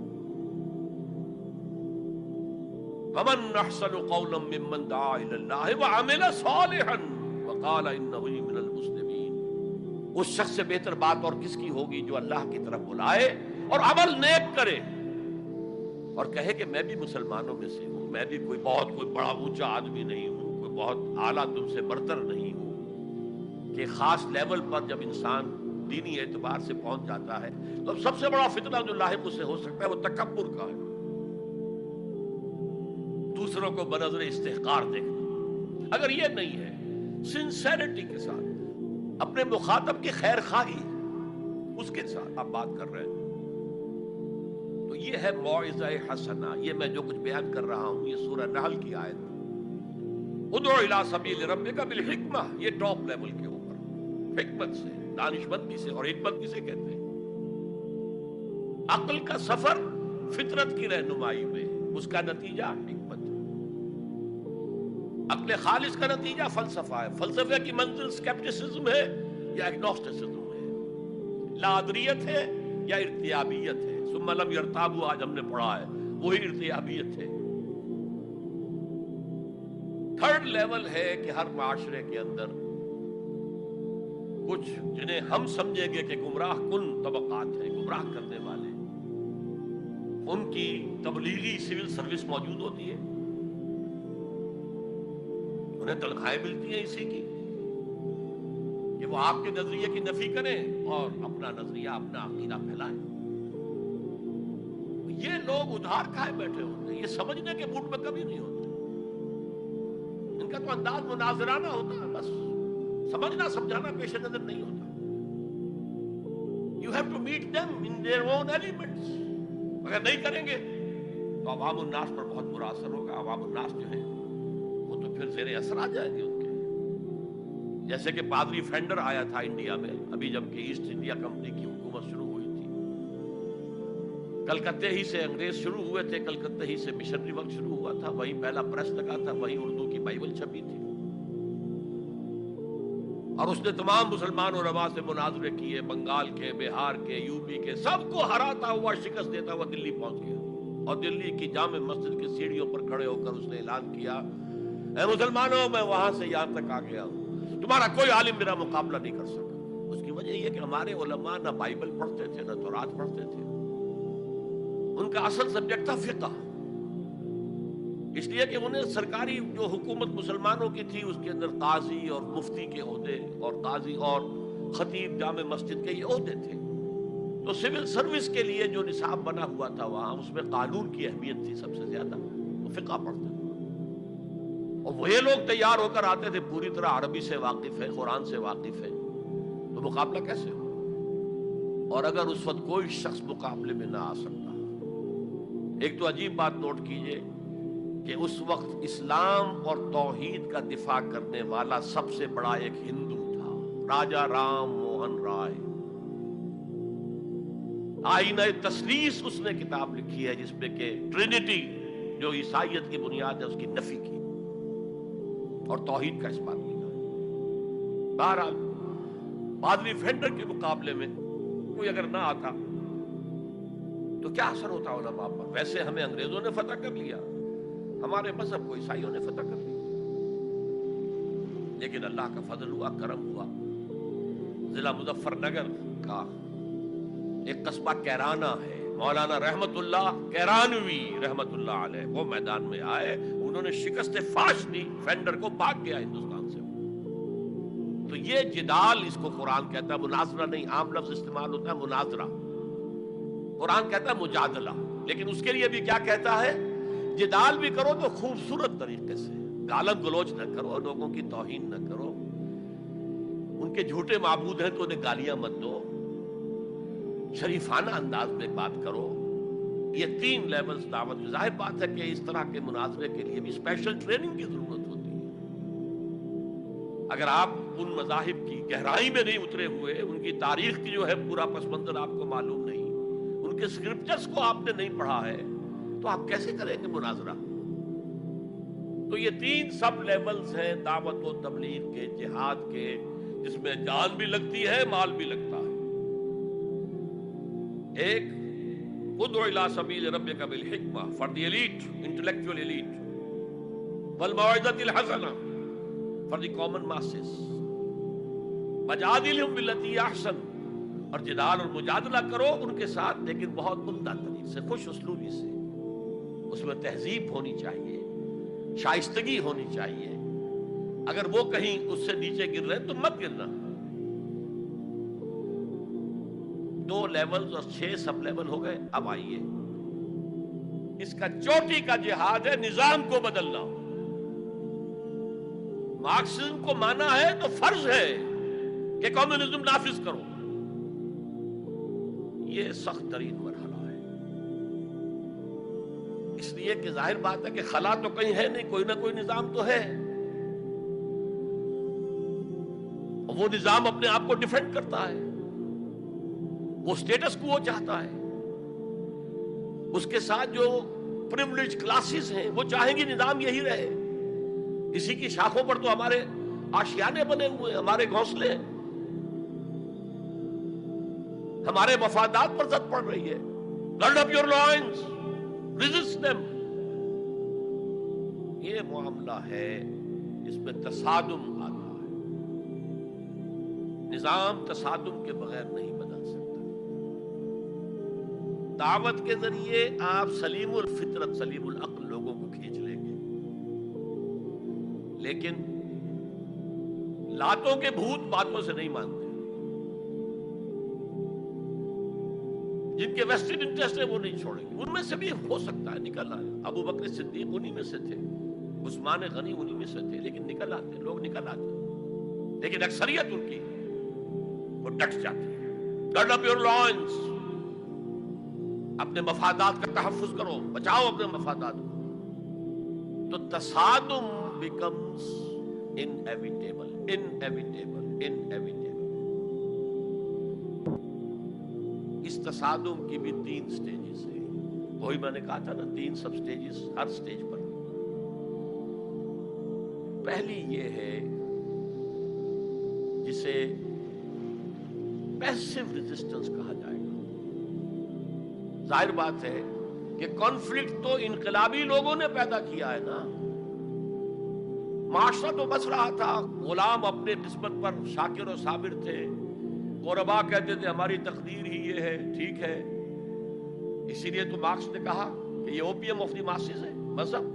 وَمَنْ أَحْسَنُ قَوْلًا مِّمَّنْ دَعَا إِلَى اللَّهِ وَعَمِلَ صَالِحًا وَقَالَ إِنَّهُ مِنَ الْمُسْلِمِينَ۔ اس شخص سے بہتر بات اور کس کی ہوگی جو اللہ کی طرف بلائے اور عمل نیک کرے اور کہے کہ میں بھی مسلمانوں میں سے ہوں، میں بھی کوئی بڑا اونچا آدمی نہیں ہوں، کوئی بہت اعلیٰ تم سے برتر نہیں ہوں، کہ خاص لیول پر جب انسان دینی اعتبار سے پہنچ جاتا ہے تو اب سب سے بڑا فتنہ جو لاحق اسے ہو سکتا ہے وہ تکبر کا ہے، دوسروں کو بنظر استحقار دیکھنا۔ اگر یہ نہیں ہے سنسیریٹی کے ساتھ اپنے مخاطب کی خیر خواہی اس کے ساتھ آپ بات کر رہے ہیں، تو یہ ہے موعظہ حسنہ۔ یہ میں جو کچھ بیان کر رہا ہوں یہ سورہ نحل کی آیت، ادعو الی سبیل ربک بالحکمہ، یہ ٹاپ لیول کے اوپر حکمت سے، دانشمندی سے، اور حکمت کسے کہتے ہیں؟ عقل کا سفر فطرت کی رہنمائی میں، اس کا نتیجہ حکمت ہے۔ عقل خالص کا نتیجہ فلسفہ ہے، فلسفے کی منزل سکیپٹسزم ہے یا ایگنوسٹسزم ہے، لا ادریت ہے یا ارتیابیت ہے، ثم لم یرتابوا آج ہم نے پڑھا ہے، وہی ارتیابیت ہے۔ تھرڈ لیول ہے کہ ہر معاشرے کے اندر کچھ جنہیں ہم سمجھیں گے کہ گمراہ کن طبقات ہیں، گمراہ کرنے والے، ان کی تبلیغی سول سروس موجود ہوتی ہے، انہیں تنخواہیں ملتی ہیں اسی کی کہ وہ آپ کے نظریے کی نفی کریں اور اپنا نظریہ، اپنا عقیدہ پھیلائیں۔ یہ لوگ ادھار کھائے بیٹھے ہوتے ہیں، یہ سمجھنے کے موڈ میں کبھی نہیں ہوتے، ان کا تو انداز مناظرانہ ہوتا ہے، بس سمجھنا سمجھانا پیش نظر نہیں ہوتا۔ You have to meet them in their own elements۔ اگر نہیں کریں گے تو عوام الناس پر بہت برا اثر ہوگا، عوام الناس جو ہے وہ تو پھر زیر اثر آ جائیں گے ان کے، جیسے کہ پادری فینڈر آیا تھا انڈیا میں، ابھی جب کہ ایسٹ انڈیا کمپنی کی حکومت شروع ہوئی تھی، کلکتے ہی سے انگریز شروع ہوئے تھے، کلکتے ہی سے مشنری ورک شروع ہوا تھا، وہیں پہلا پریس لگا تھا، وہیں اردو کی بائبل چھپی تھی، اور اس نے تمام مسلمان علماء سے مناظرے کیے، بنگال کے، بہار کے، یو پی کے، سب کو ہراتا ہوا، شکست دیتا ہوا دلی پہنچ گیا، اور دلی کی جامع مسجد کی سیڑھیوں پر کھڑے ہو کر اس نے اعلان کیا، اے مسلمانوں، میں وہاں سے یہاں تک آ گیا ہوں، تمہارا کوئی عالم میرا مقابلہ نہیں کر سکا۔ اس کی وجہ یہ کہ ہمارے علماء نہ بائبل پڑھتے تھے نہ تورات پڑھتے تھے، ان کا اصل سبجیکٹ تھا فقہ، اس لیے کہ انہیں سرکاری جو حکومت مسلمانوں کی تھی اس کے اندر قاضی اور مفتی کے عہدے اور قاضی اور خطیب جامع مسجد کے یہ عہدے تھے، تو سول سروس کے لیے جو نصاب بنا ہوا تھا وہاں اس میں قانون کی اہمیت تھی سب سے زیادہ، تو فقہ پڑھتے تھے، اور وہی لوگ تیار ہو کر آتے تھے پوری طرح عربی سے واقف ہے، قرآن سے واقف ہے، تو مقابلہ کیسے ہو؟ اور اگر اس وقت کوئی شخص مقابلے میں نہ آ سکتا، ایک تو عجیب بات نوٹ کیجئے کہ اس وقت اسلام اور توحید کا دفاع کرنے والا سب سے بڑا ایک ہندو تھا، راجا رام موہن رائے، آئینہ تثلیث اس نے کتاب لکھی ہے جس میں کہ ٹرینٹی جو عیسائیت کی بنیاد ہے اس کی نفی کی اور توحید کا اس بات کیا۔ بہرحال پادری فینڈر کے مقابلے میں کوئی اگر نہ آتا تو کیا اثر ہوتا علماء پر؟ ویسے ہمیں انگریزوں نے فتح کر لیا، ہمارے مذہب کو عیسائیوں نے فتح کر لیا، لیکن اللہ کا فضل ہوا، کرم ہوا، ضلع مظفر نگر کا ایک قصبہ کیرانہ ہے، مولانا رحمت اللہ کیرانوی رحمت اللہ علیہ وہ میدان میں آئے، انہوں نے شکست فاش دی، فینڈر کو بھاگ گیا ہندوستان سے۔ تو یہ جدال اس کو قرآن کہتا ہے، مناظرہ نہیں، عام لفظ استعمال ہوتا ہے مناظرہ، قرآن کہتا ہے مجادلہ، لیکن اس کے لیے بھی کیا کہتا ہے؟ جدال بھی کرو تو خوبصورت طریقے سے، گالم گلوچ نہ کرو، لوگوں کی توہین نہ کرو، ان کے جھوٹے معبود ہیں تو انہیں گالیاں مت دو، شریفانہ انداز میں بات کرو۔ یہ 3 لیولز دعوت، ظاہر بات ہے کہ اس طرح کے مناظرے کے لیے بھی اسپیشل ٹریننگ کی ضرورت ہوتی ہے۔ اگر آپ ان مذاہب کی گہرائی میں نہیں اترے ہوئے، ان کی تاریخ کی جو ہے پورا پس منظر آپ کو معلوم نہیں، ان کے سکرپچرز کو آپ نے نہیں پڑھا ہے، تو آپ کیسے کریں گے مناظرہ؟ تو یہ 3 سب لیولز ہیں دعوت و تبلیغ کے، جہاد کے، جس میں جان بھی لگتی ہے، مال بھی لگتا ہے۔ ایک ادعو الی سبیل ربک بالحکمہ for the elite, intellectual elite, والموعظۃ الحسنہ فار دی کامن ماسز، وجادلہم باللتی ہی احسن، اور جدال اور مجادلہ کرو ان کے ساتھ، لیکن بہت عمدہ طریقے سے، خوش اسلوبی سے، اس میں تہذیب ہونی چاہیے، شائستگی ہونی چاہیے، اگر وہ کہیں اس سے نیچے گر رہے تو مت گرنا۔ 2 لیولز اور 6 سب لیول ہو گئے۔ اب آئیے، اس کا چوٹی کا جہاد ہے نظام کو بدلنا۔ مارکسزم کو مانا ہے تو فرض ہے کہ کمیونزم نافذ کرو، یہ سخت ترین مرحلہ ہے، اس لیے کہ ظاہر بات ہے کہ خلا تو کہیں ہے نہیں، کوئی نہ کوئی نظام تو ہے، وہ نظام اپنے آپ کو ڈیفینڈ کرتا ہے، وہ سٹیٹس کو وہ چاہتا ہے، اس کے ساتھ جو پریولیج کلاسز ہیں وہ چاہیں گی نظام یہی رہے۔ کسی کی شاخوں پر تو ہمارے آشیانے بنے ہوئے، ہمارے گھونسلے، ہمارے مفادات پر زد پڑ رہی ہے۔ Grid up your lines, resist them. یہ معاملہ ہے جس میں تصادم آتا ہے، نظام تصادم کے بغیر نہیں بدل سکتا۔ دعوت کے ذریعے آپ سلیم الفطرت، سلیم العقل لوگوں کو کھینچ لیں گے، لیکن لاتوں کے بھوت باتوں سے نہیں مانتے، جن کے ویسٹڈ انٹرسٹ ہے وہ نہیں چھوڑیں گے۔ ان میں سے بھی ہو سکتا ہے نکل آئے، ابو بکر صدیق انہی میں سے تھے، عثمان غنی انہی میں سے تھے، لیکن نکل آتے، لوگ نکل آتے، لیکن اکثریت ان کی وہ ڈٹ جاتی ہے۔ گرڈ اپ یور لائنز، اپنے مفادات کا تحفظ کرو، بچاؤ اپنے مفادات کو، تو تصادم بیکمز انیویٹیبل، انیویٹیبل، انیویٹیبل۔ اس تصادم کی بھی 3 سٹیجز ہیں، وہی میں نے کہا تھا نا، 3 سب سٹیجز ہر سٹیج پر۔ پہلی یہ ہے جسے پیسو ریزسٹنس کہا جائے گا۔ ظاہر بات ہے کہ کانفلکٹ تو انقلابی لوگوں نے پیدا کیا ہے نا، معاشرہ تو بس رہا تھا، غلام اپنے قسمت پر شاکر و صابر تھے، قربا کہتے تھے ہماری تقدیر ہی یہ ہے، ٹھیک ہے، اسی لیے تو مارکس نے کہا کہ یہ اوپیم آف دی ماسز ہے مذہب.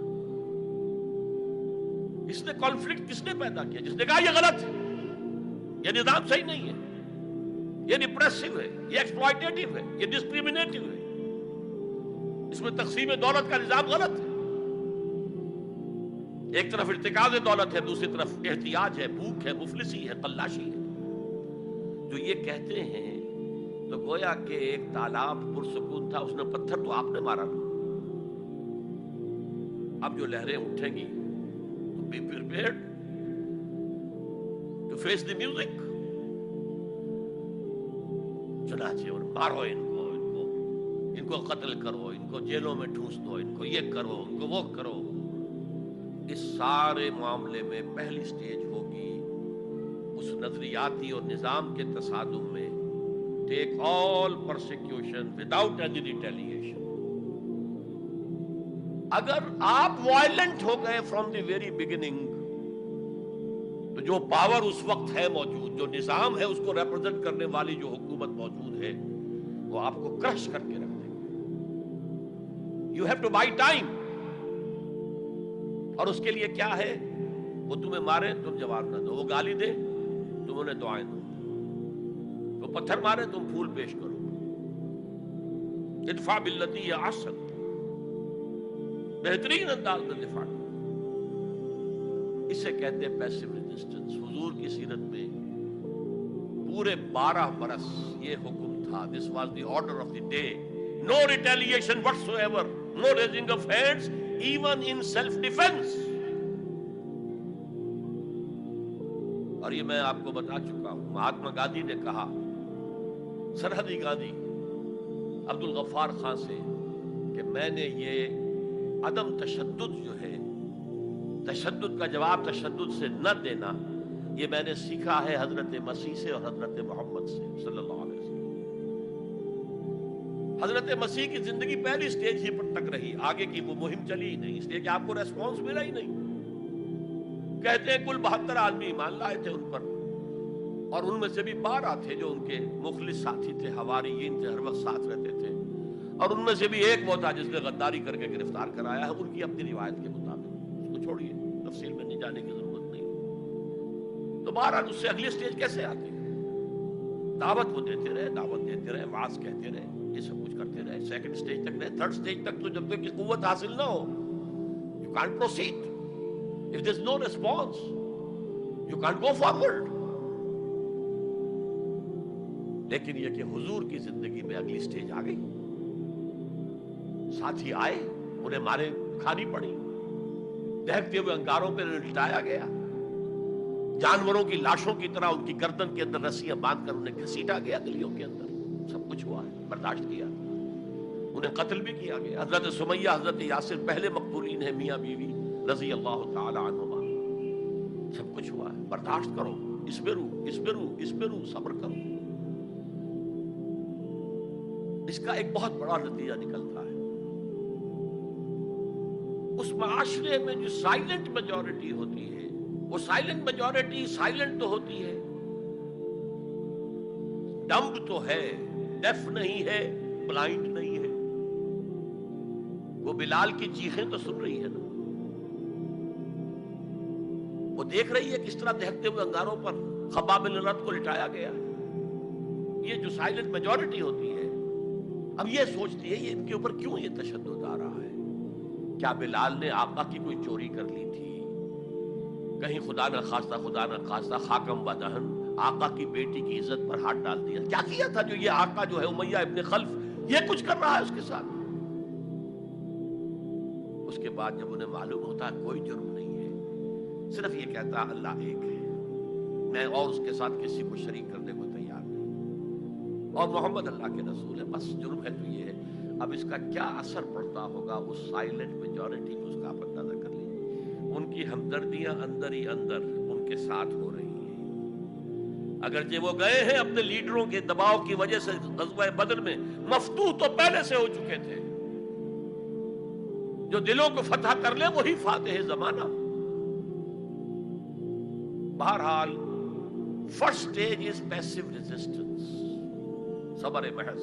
اس نے کانفلکٹ کس نے پیدا کیا؟ جس نے کہا یہ غلط ہے، یہ نظام صحیح نہیں ہے، یہ ڈپریسو ہے، یہ ایکسپلائٹیٹو ہے، یہ ڈسکریمنیٹو ہے، اس میں تقسیم دولت کا نظام غلط ہے. ایک طرف ارتکاز دولت ہے، دوسری طرف احتیاج ہے، بھوک ہے، مفلسی ہے، قلاشی ہے. جو یہ کہتے ہیں تو گویا کہ ایک تالاب پرسکون تھا، اس نے پتھر تو آپ نے مارا نا. اب جو لہریں اٹھیں گی تو be prepared to face the music. چنانچہ اور مارو ان کو قتل کرو، ان کو جیلوں میں ٹھونس دو، ان کو یہ کرو، ان کو وہ کرو. اس سارے معاملے میں پہلی سٹیج ہوگی اس نظریاتی اور نظام کے تصادم میں ٹیک آل پرسیکیوشن وداؤٹ اینی ریٹیلیشن. اگر آپ وائلنٹ ہو گئے فرام دی ویری بگننگ تو جو پاور اس وقت ہے موجود، جو نظام ہے اس کو ریپرزینٹ کرنے والی جو حکومت موجود ہے، وہ آپ کو کرش کر کے رکھ دیں گے. You have to buy time. اور اس کے لیے کیا ہے؟ وہ تمہیں مارے تم جواب نہ دو، وہ گالی دے تم انہیں دعائیں دو، وہ پتھر مارے تم پھول پیش کرو. ادفع باللتی ہی احسن، بہترین انداز میں دفاع. اسے کہتے ہیں پیسو ریزسٹنس. حضور کی سیرت میں پورے 12 برس یہ حکم تھا. This was the order of the day. No retaliation whatsoever, no raising of hands even in self defence. اور یہ میں آپ کو بتا چکا ہوں. مہاتما گاندھی نے کہا، سرحدی گاندھی عبد الغفار خان سے، کہ میں نے یہ عدم تشدد جو ہے، تشدد کا جواب تشدد سے نہ دینا، یہ میں نے سیکھا ہے حضرت مسیح سے اور حضرت محمد سے صلی اللہ علیہ وسلم. حضرت مسیح کی زندگی پہلی سٹیج ہی پر تک رہی، آگے کی وہ مہم چلی ہی نہیں، اس لیے کہ آپ کو ریسپانس ملا ہی نہیں. کہتے ہیں کل 72 آدمی ایمان لائے تھے ان پر، اور ان میں سے بھی 12 تھے جو ان کے مخلص ساتھی تھے، حواریین تھے، ہر وقت ساتھ رہتے تھے. اور ان میں سے بھی ایک وہ تھا جس نے غداری کر کے گرفتار کرایا ہے، ان کی اپنی روایت کے مطابق. اس کو چھوڑیے، تفصیل میں نہیں جانے کی ضرورت نہیں. تو 12 اس سے اگلی سٹیج کیسے آتی ہے؟ دعوت وہ دیتے رہے، دعوت دیتے رہے، وعظ کہتے رہے، یہ سب کچھ کرتے رہے. سیکنڈ سٹیج تک رہے، تھرڈ سٹیج تک تو جب تک کہ قوت حاصل نہ ہو you can't proceed. If there's no response you can't go forward. لیکن یہ کہ حضور کی زندگی میں اگلی سٹیج آ گئی. ساتھی آئے، انہیں مارے کھانی پڑی، دہکتے ہوئے انگاروں پہ لٹایا گیا، جانوروں کی لاشوں کی طرح ان کی گردن کے اندر رسیاں باندھ کر انہیں گھسیٹا گیا گلیوں کے اندر. سب کچھ ہوا ہے، برداشت کیا. انہیں قتل بھی کیا گیا. حضرت سمیہ، حضرت یاسر پہلے مقتولین ہیں، میاں بیوی رضی اللہ تعالی عنہما. سب کچھ ہوا ہے، برداشت کرو، اسبرو، صبر کرو. اس کا ایک بہت بڑا نتیجہ نکلتا ہے. اس معاشرے میں جو سائلنٹ میجورٹی ہوتی ہے، وہ سائلنٹ میجورٹی سائلنٹ تو ہوتی ہے، ڈمب تو ہے، ڈیف نہیں ہے، بلائنڈ نہیں ہے. وہ بلال کی چیخیں تو سن رہی ہے نا، وہ دیکھ رہی ہے کس طرح دہکتے ہوئے انگاروں پر خباب بن الارت کو لٹایا گیا. یہ جو سائلنٹ میجورٹی ہوتی ہے اب یہ سوچتی ہے یہ ان کے اوپر کیوں یہ تشدد آ رہا ہے. کیا بلال نے آقا کی کوئی چوری کر لی تھی؟ کہیں خدا نہ خواستہ خاکم و دہن آقا کی بیٹی کی عزت پر ہاتھ ڈال دیا؟ کیا کیا تھا جو یہ آقا جو ہے امیہ ابن خلف یہ کچھ کر رہا ہے اس کے ساتھ؟ اس کے بعد جب انہیں معلوم ہوتا ہے کوئی جرم نہیں ہے، صرف یہ کہتا اللہ ایک ہے، میں اور اس کے ساتھ کسی کو شریک کرنے کو تیار نہیں، اور محمد اللہ کے رسول ہے، بس جرم ہے تو یہ ہے. اب اس کا کیا اثر پڑتا ہوگا اس سائلنٹ میجورٹی میں، اس کا آپ اندازہ کر لیجیے. ان کی ہمدردیاں اندر ہی اندر ان کے ساتھ ہو رہی ہیں. اگرچہ وہ گئے ہیں اپنے لیڈروں کے دباؤ کی وجہ سے غزوہ بدر میں، مفتوح تو پہلے سے ہو چکے تھے. جو دلوں کو فتح کر لے وہی فاتح زمانہ. بہرحال first stage is passive resistance, صبر محض.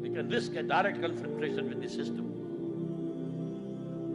we can risk a direct confrontation with the system,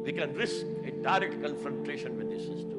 we can risk a direct confrontation with the system।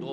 2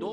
2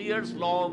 years long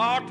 8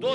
2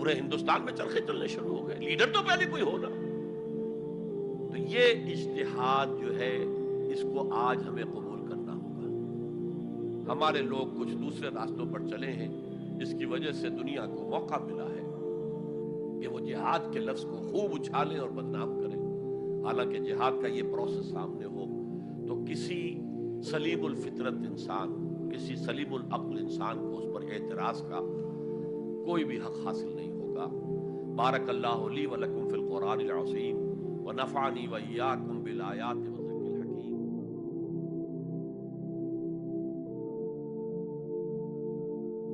پورے ہندوستان میں چرخے چلنے شروع ہو گئے، لیڈر تو پہلے کوئی ہونا۔ تو یہ اجتہاد جو ہے اس کو آج ہمیں قبول کرنا ہوگا۔ ہمارے لوگ کچھ دوسرے راستوں پر چلے ہیں، جس کی وجہ سے دنیا کو موقع ملا ہے کہ وہ جہاد کے لفظ کو خوب اچھالیں اور بدنام کریں۔ حالانکہ جہاد کا یہ پروسیس سامنے ہو تو کسی سلیم الفطرت انسان، کسی سلیم العقل انسان کو اس پر اعتراض کا کوئی بھی حق حاصل نہیں ہوگا۔ بارک اللہ لی و لکم فی القرآن العظیم ونفعنی و ایاکم بالآیات